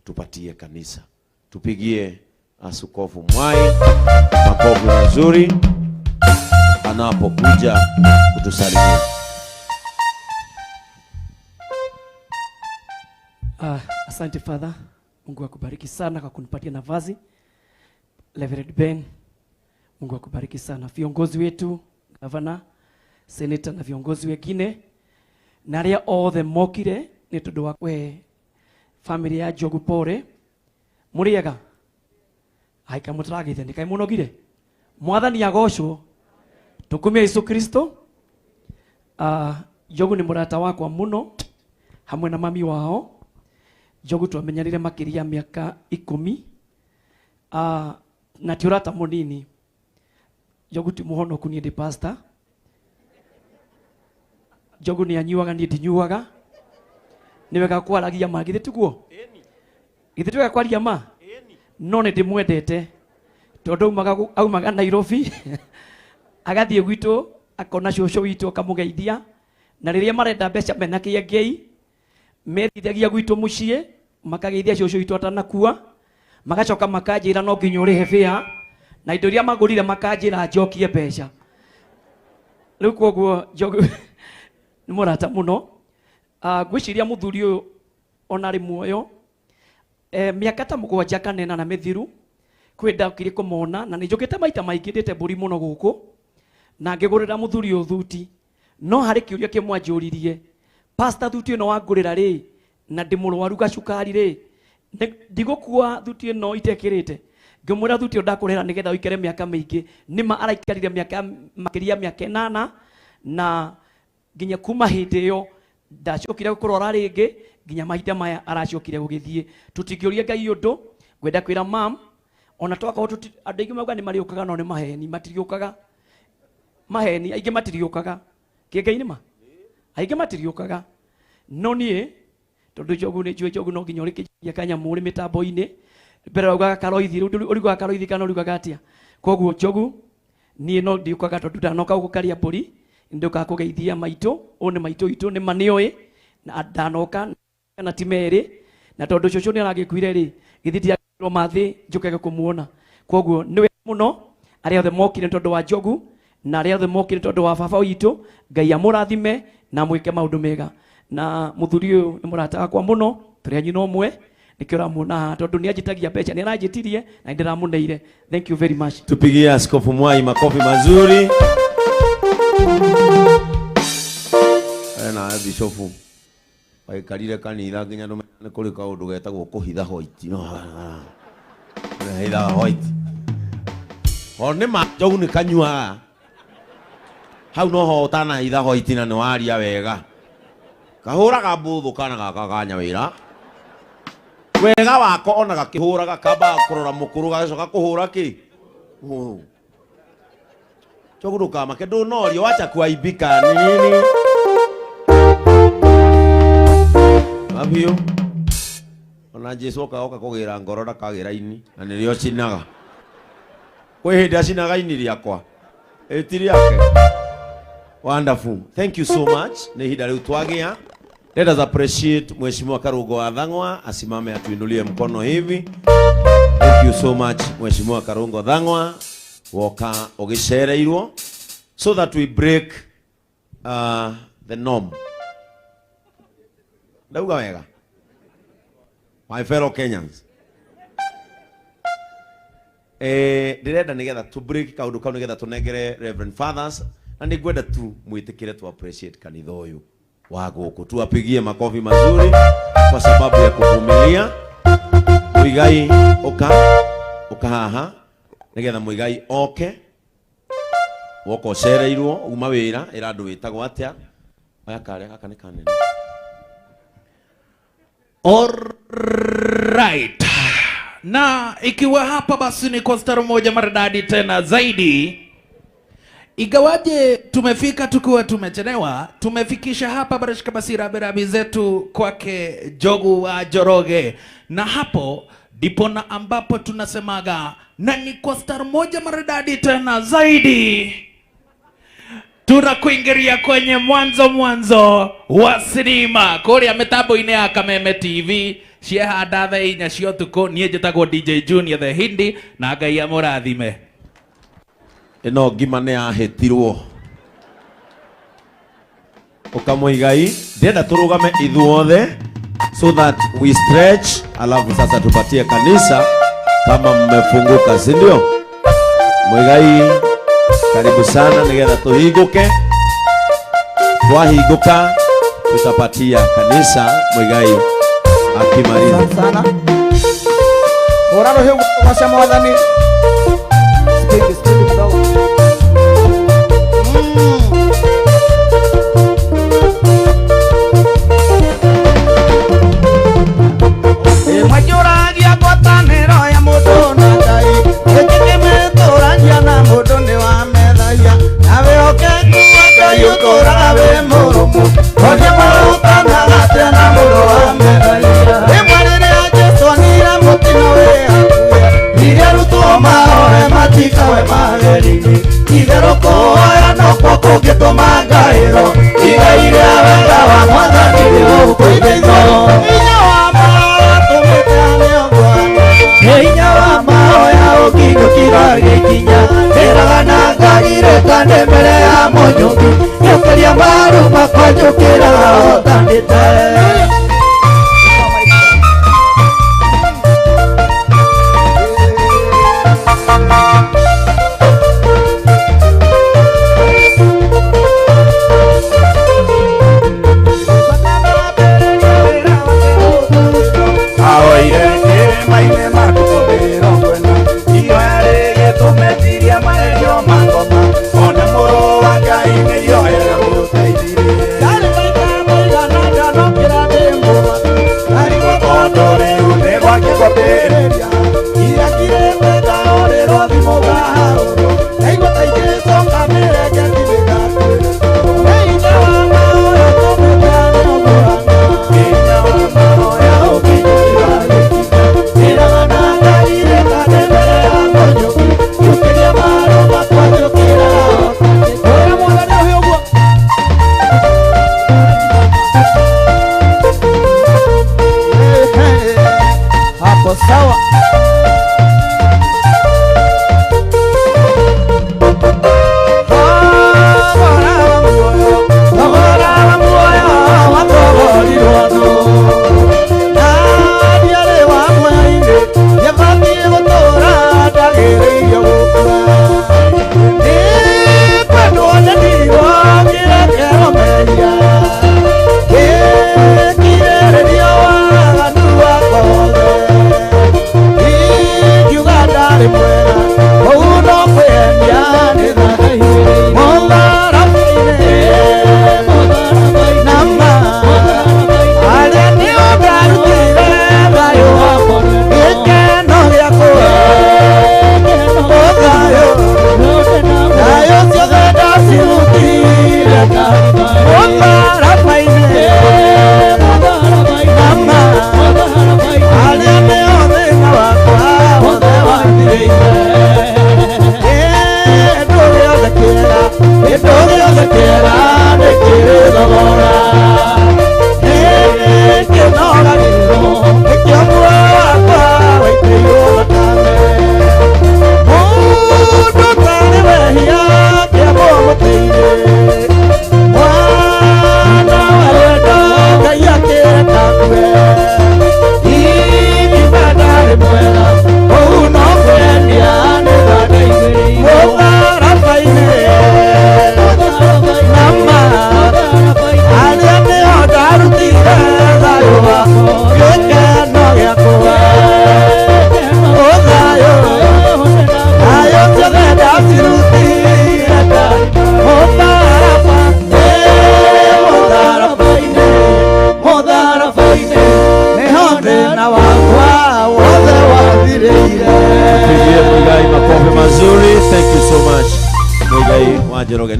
tupatie kanisa. Tupigie Askofu Mwai makofi mazuri anapokuja kutusalimia. Asante Father. Mungu akubariki sana kwa kunipatia nafasi. Reverend Ben, Mungu akubariki sana. Viongozi wetu, Governor, Senator na viongozi wengine na aria othe mokire ni tondu wa kwe family ya Njogu pore muriega aika mutaragite ni kai munogire mwathani agocwo tukumia Yesu Kristo. Njogu ni murata wakwa muno hamwe na mami wao. Njogu twamenyanire makiria miaka 10 na ti urata munini. Njogu ti muhonoku ni ndi pastor. Njogu ni anyuaga ni ndinyuaga. Ni wega kwaragia ma githe tiguo githe twega kwaria ma no ni ndimwendete tondu aumaga Nairobi agathie gwitu akona cũcũ witũ akamugeithia na riria marenda mbeca mena kĩengei merithagia gwitu muciĩ makageithia cũcũ witũ atanakua magacoka makanjĩra no nginya ũrĩhe fare na indo iria magũrire makanjĩra njokie mbeca. Rĩu koguo Njogu nĩ mũrata mũno. Ngwĩciria mũthuri ũyũ ona rĩ muoyo mĩaka ta 7 kana na mĩthiru kwenda kire kũmona na nĩ njũkĩte maita maingĩ ndĩte mbũri mũno gũkũ na ngĩgũrĩra mũthuri ũyũ thuti, no harĩ kĩũria kĩmwe anjũririe, pastor thuti ĩno wangũrĩra rĩ na ndĩ mũrwaru gacukari rĩ ndigũkua thuti ĩno itekĩrĩte. Ngĩmwĩra thuti ĩyo ndakũrĩra nĩgetha ũikare mĩaka mĩingĩ. Nĩma araikarire makĩria mĩaka 8 na nginya kuma hĩndĩ ĩyo ndacokire kũrora rĩngĩ nginya mahinda maya aracokire gũgĩthiĩ. Tũtingĩũria Ngai ũndũ. Ngwenda kwĩra mam ona twakorwo andũ aingĩ mauga nĩ marĩũkaga no nĩ maheni, matiriũkaga. Maheni aingĩ matiriũkaga kĩengai nĩma aingĩ matiriũkaga. No niĩ tondu Njogu nĩ njũĩ Njogu no nginya ũrĩkĩria kanyamũ ũrĩ mĩtambo-inĩ mbere ugaga karoithi rĩu ũriugaga karoithi kana ũriugaga atĩa. Koguo Njogu niĩ no ndiũkaga tondu ndanoka gũkaria mbũri ndoka kũgeithia maitũ. Ũũ nĩ maitũ itũ nĩ manĩoĩ na ndanoka kana ti merĩ na tondu cũcũ nĩ aragĩkuire rĩ githĩ ndiagĩrĩirwo mathĩ njũkage kũmuona. Koguo nĩ wega mũno arĩa othe mokire tondu wa Njogu na arĩa othe mokire tondu wa baba witũ. Ngai amũrathime na mwĩke maũndũ mega. Na mũthuri ũyũ nĩ mũrata wakwa mũno, tũrĩ anyina ũmwe nĩkĩo ũramuona haha tondu nĩ anjĩtagia mbeca nĩ aranjĩtirie na ndĩramũneire. Thank you very much. Tupigie Askofu Mwai makofi mazuri. Na bishofu waikarire kanitha nginya nĩ kũrĩ kaũndũ getagwo kũhitha white no hitha white One ma jogu ni kanyua. Hau no ho tana itha ho itina no aria wega. Kahura ga buthu kana gaka kanya wira. Wega wako ona gakihura gakamba kurora mukuru gacoka kuhura ki. Jogu kama kedo no rio acha kuaibika nini. Abio. Ona Jesu oka kugira ngoro ndakagira ini na nirio cinaga. Kwe hindi acinaga ini riakwa. Etiri yake. Wonderful. Thank you so much. Ni hida leo twagia. Let us appreciate Mheshimiwa Karungo wa Thang'wa asimame atuinulie mkono hivi. Thank you so much Mheshimiwa Karungo Thang'wa woka ogicereirwo so that we break the norm. Ndauga wega. My fellow Kenyans. Ndirenda nigetha to break kaundu kau nigetha tunengere Reverend Fathers na ningwenda tu mwitikire tu appreciate kanitha uyu wa guku, tuwapigie makofi mazuri kwa sababu ya kuvumilia. Muigai oka haha nigetha muigai oke woko cereirwo uma wira ira andu witagwo atia aya kare aka ni kanene. All right. Na ikiwa hapa basi ni kwa staro moja maridadi tena zaidi. Igawaje tumefika tukiwa tumechelewa, tumefikisha hapa barashika basi rabi zetu kwake Njogu wa Njoroge. Na hapo ndipo na ambapo tunasemaga na ni kwa staro moja maridadi tena zaidi. Tunakuingiria kwenye mwanzo wa sinema kuria mitambo-ini ya Kameme TV ciehanda thaa 4 cia ũtukũ. Niĩ njĩtagwo DJ Junior the Hindi na Ngai amũrathime. Ino ngima nĩ yahetirwo ukamuigai ndenda turugame ithuothe so that we stretch, alafu sasa tupatie kanisa kama mmefunguka, si ndio? Muigai karibu sana nigetha tuhinguke. Twahinguka tutapatia kanisa Muigai akimaliza sana. Oraro hiyo kwa mwadhani. Speak kidogo. Majoragia kwatanero ya mundu na Ngai. Ekimetoragia na mundu ni wa methaya. Nawe okengu Ngai utoraga we murumu. Oje mautana gatia na mundu wa methaya. Emwarire Jesu nira mutino we. Nire ruto maore matika we mageringi. Itheroko oya no kwako gituma ngairo. Igaire wega wa mwathani ri ukuithaitho. Hinya wa mahoya ukindukira gikinya ndiraga na ngagire kande mbere ya munyuki nyokeria maru makwajukira otandite. Yo era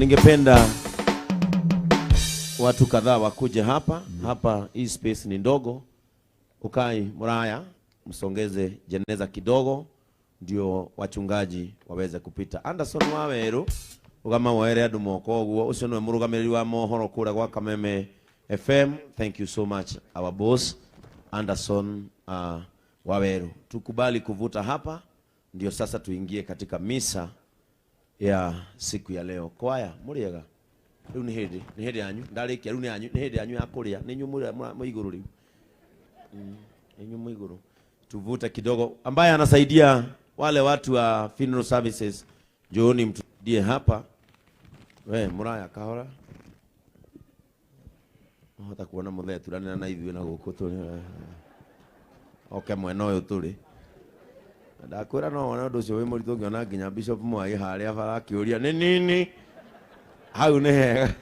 ningependa watu kadhaa wakuje hapa. Hapa hii space ni ndogo. Ukai Muraya, msongeze jeneza kidogo ndio wachungaji waweze kupita. Anderson Waweru ugama waere andu moko oguo ucio nwe murugamiriri wa mohoro kura gwa Kameme FM. Thank you so much our boss Anderson Waweru. Tukubali kuvuta hapa ndio sasa tuingie katika misa ya siku ya leo. Kwaya muriega riu ni hindi yanyu ndarikia riu ni hindi yanyu ya kuria ni nyumura muiguru riu ni nyumura tuvute kidogo. Ambaye anasaidia wale watu wa funeral services, njooni mtusaidie hapa. We Muraya kahora hata kuona muthe turanira na ithuĩ na gũkũ tũrĩ oke mwena ũyũ tũrĩ ndakwĩra no wona ũndũ ũcio wĩ mũritũ ũngĩona nginya Bishop Mwai harĩa bara akĩũria nĩ nini hau nĩ hega.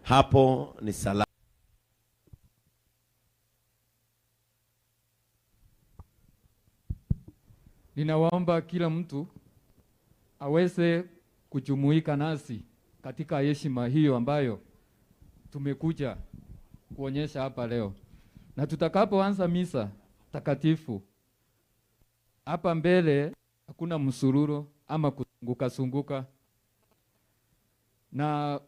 Hapo ni salama. Ninawaomba kila mtu aweze kujumuika nasi katika heshima hiyo ambayo tumekuja kuonyesha hapa leo. Na tutakapoanza misa takatifu hapa mbele, hakuna msururo ama kusunguka sunguka, na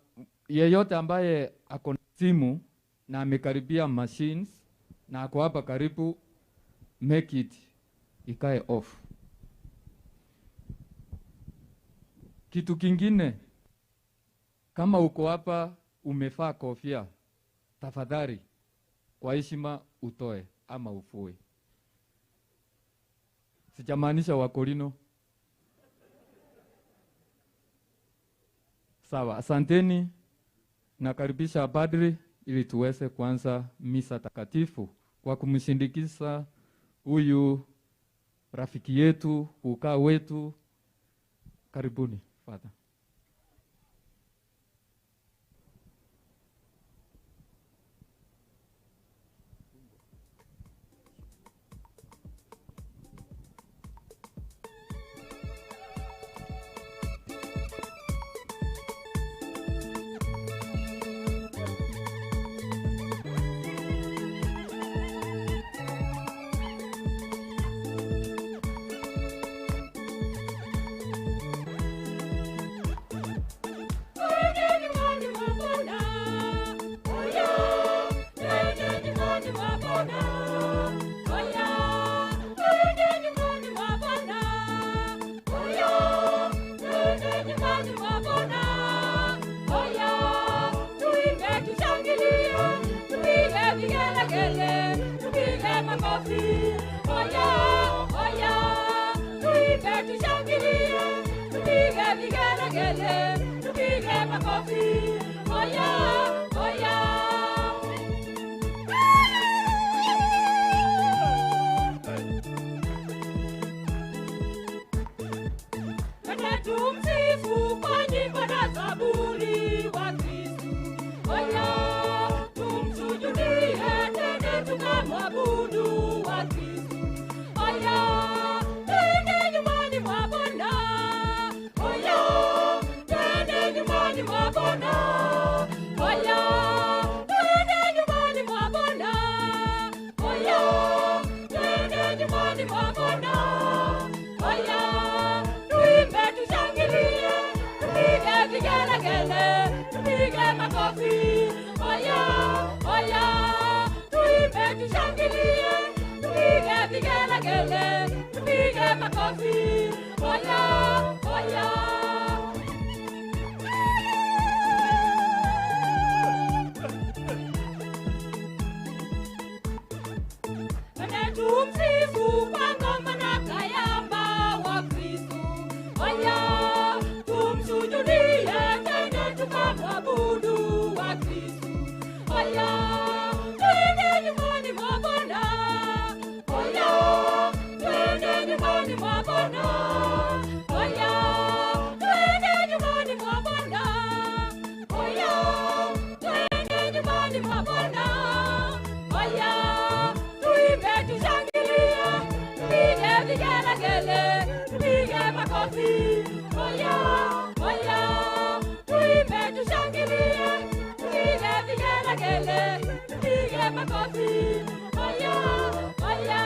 yeyote ambaye ako na simu na amekaribia machines na ako hapa karibu, make it ikae off. Kitu kingine, kama uko hapa umefaa kofia, tafadhali kwa heshima utoe ama ufue. Sijamaanisha Wakorino. Sawa, asanteni. Nakaribisha padri ili tuweze kuanza misa takatifu kwa kumshindikiza huyu rafiki yetu, ukaa wetu. Karibuni, Father. Tumsujudie tena tukamwabudu wa Kristo. Oya vigelegele, tupige makofi. Oya, oya.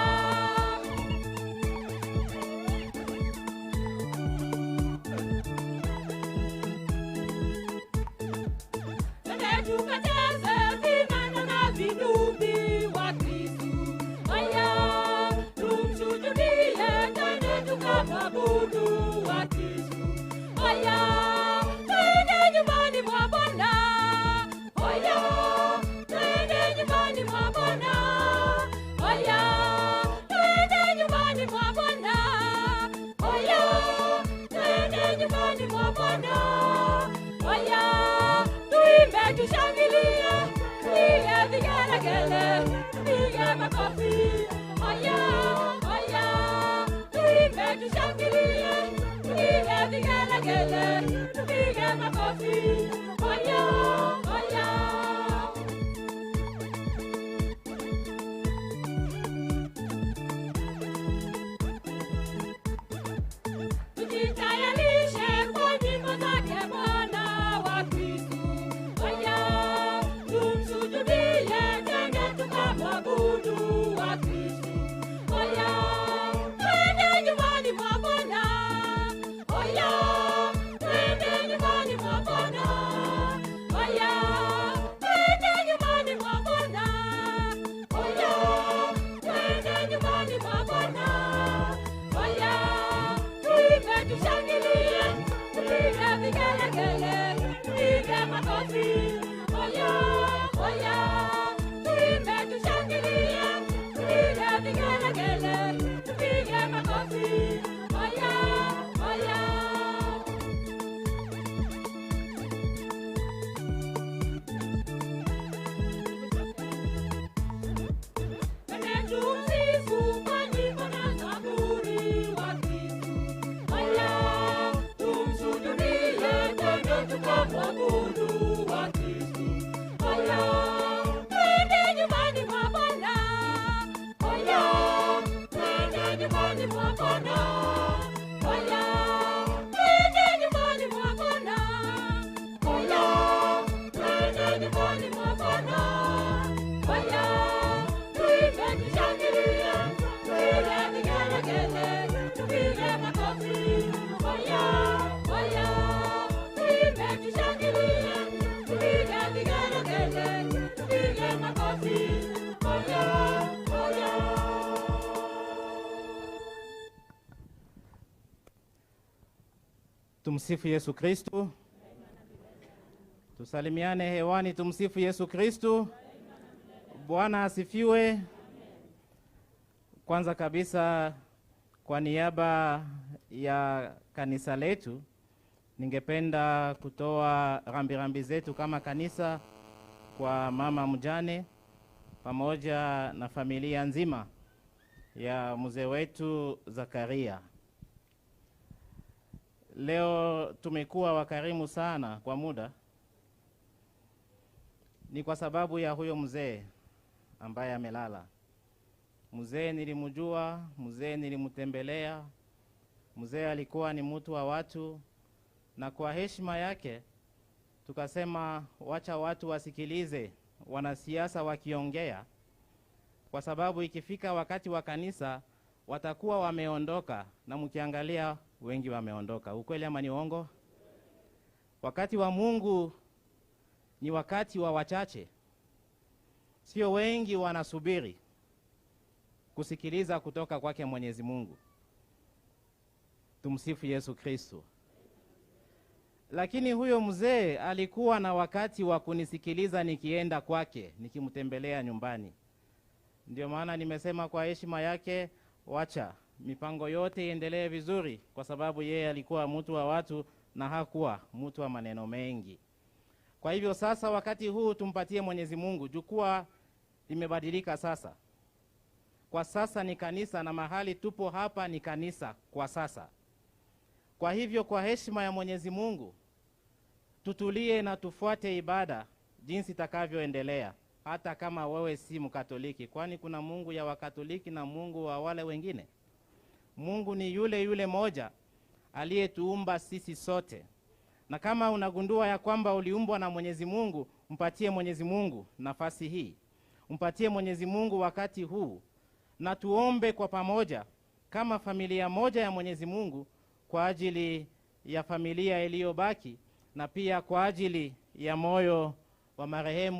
Twende tukacheze vinanda na vinubi wa Kristu. Oya, tumsujudie, twende tukamwabudu wa Kristu. Oya, twende nyumbani mwa Bwana. Oya, twende nyumbani mwa Bwana. Oya, twende nyumbani mwa Bwana. Oya, twende nyumbani mwa Bwana. Oya, tuimbe tushangilie, tupige vigelegele, tupige makofi. Oya, oya, tuimbe tushangilie, tupige vigelegele, tupige makofi. Oya, oya. Tujitayarishe kwa nyimbo zake Bwana wa Kristu. Oya, tumsujudie, twende tukamwabudu wa Kristu. Oya, twende nyumbani mwa Bwana. Oya, twende nyumbani mwa Bwana. Oya, twende nyumbani mwa Bwana. Oya, twende nyumbani mwa Bwana. Oya, tuimbe tushangilie, tupige vigelegele, tupige makofi. Oya, oya, tuimbe tushangilie, tupige vigelegele, tupige makofi. Oya, oya. Twende tumsifu kwa nyimbo na zaburi wa Kristu. Oya, tumsujudie, twende tukamwabudu wa Kristu. Oya, twende nyumbani mwa Bwana. Oya, twende nyumbani mwa Bwana. Oya, twende nyumbani mwa Bwana. Oya, twende nyumbani mwa Bwana. Oya, tuimbe tushangilie, tupige vigelegele, tupige makofi. Oya, oya, tuimbe tushangilie, tupige vigelegele, tupige makofi. Oya, oya. Tumsifu Yesu Kristu. Tusalimiane hewani, tumsifu Yesu Kristu. Bwana asifiwe. Kwanza kabisa, kwa niaba ya kanisa letu, ningependa kutoa rambirambi zetu kama kanisa kwa mama mjane pamoja na familia nzima ya mzee wetu Zakaria. Leo tumekuwa wakarimu sana kwa muda, ni kwa sababu ya huyo mzee ambaye amelala. Mzee nilimjua, mzee nilimtembelea, mzee alikuwa ni mtu wa watu, na kwa heshima yake tukasema wacha watu wasikilize wanasiasa wakiongea, kwa sababu ikifika wakati wa kanisa watakuwa wameondoka, na mkiangalia wengi wameondoka. Ukweli ama ni uongo? Wakati wa Mungu ni wakati wa wachache, sio wengi wanasubiri kusikiliza kutoka kwake Mwenyezi Mungu. Tumsifu Yesu Kristo. Lakini huyo mzee alikuwa na wakati wa kunisikiliza nikienda kwake, nikimtembelea nyumbani. Ndio maana nimesema kwa heshima yake, wacha mipango yote iendelee vizuri, kwa sababu yeye alikuwa mtu wa watu na hakuwa mtu wa maneno mengi. Kwa hivyo sasa wakati huu tumpatie Mwenyezi Mungu. Jukwaa limebadilika sasa. Kwa sasa ni kanisa, na mahali tupo hapa ni kanisa kwa sasa. Kwa hivyo kwa heshima ya Mwenyezi Mungu, tutulie na tufuate ibada jinsi itakavyoendelea, hata kama wewe si Mkatoliki, kwani kuna Mungu ya Wakatoliki na Mungu wa wale wengine. Mungu ni yule yule moja aliyetuumba sisi sote. Na kama unagundua ya kwamba uliumbwa na Mwenyezi Mungu, mpatie Mwenyezi Mungu nafasi hii, mpatie Mwenyezi Mungu wakati huu, na tuombe kwa pamoja kama familia moja ya Mwenyezi Mungu kwa ajili ya familia iliyobaki na pia kwa ajili ya moyo wa marehemu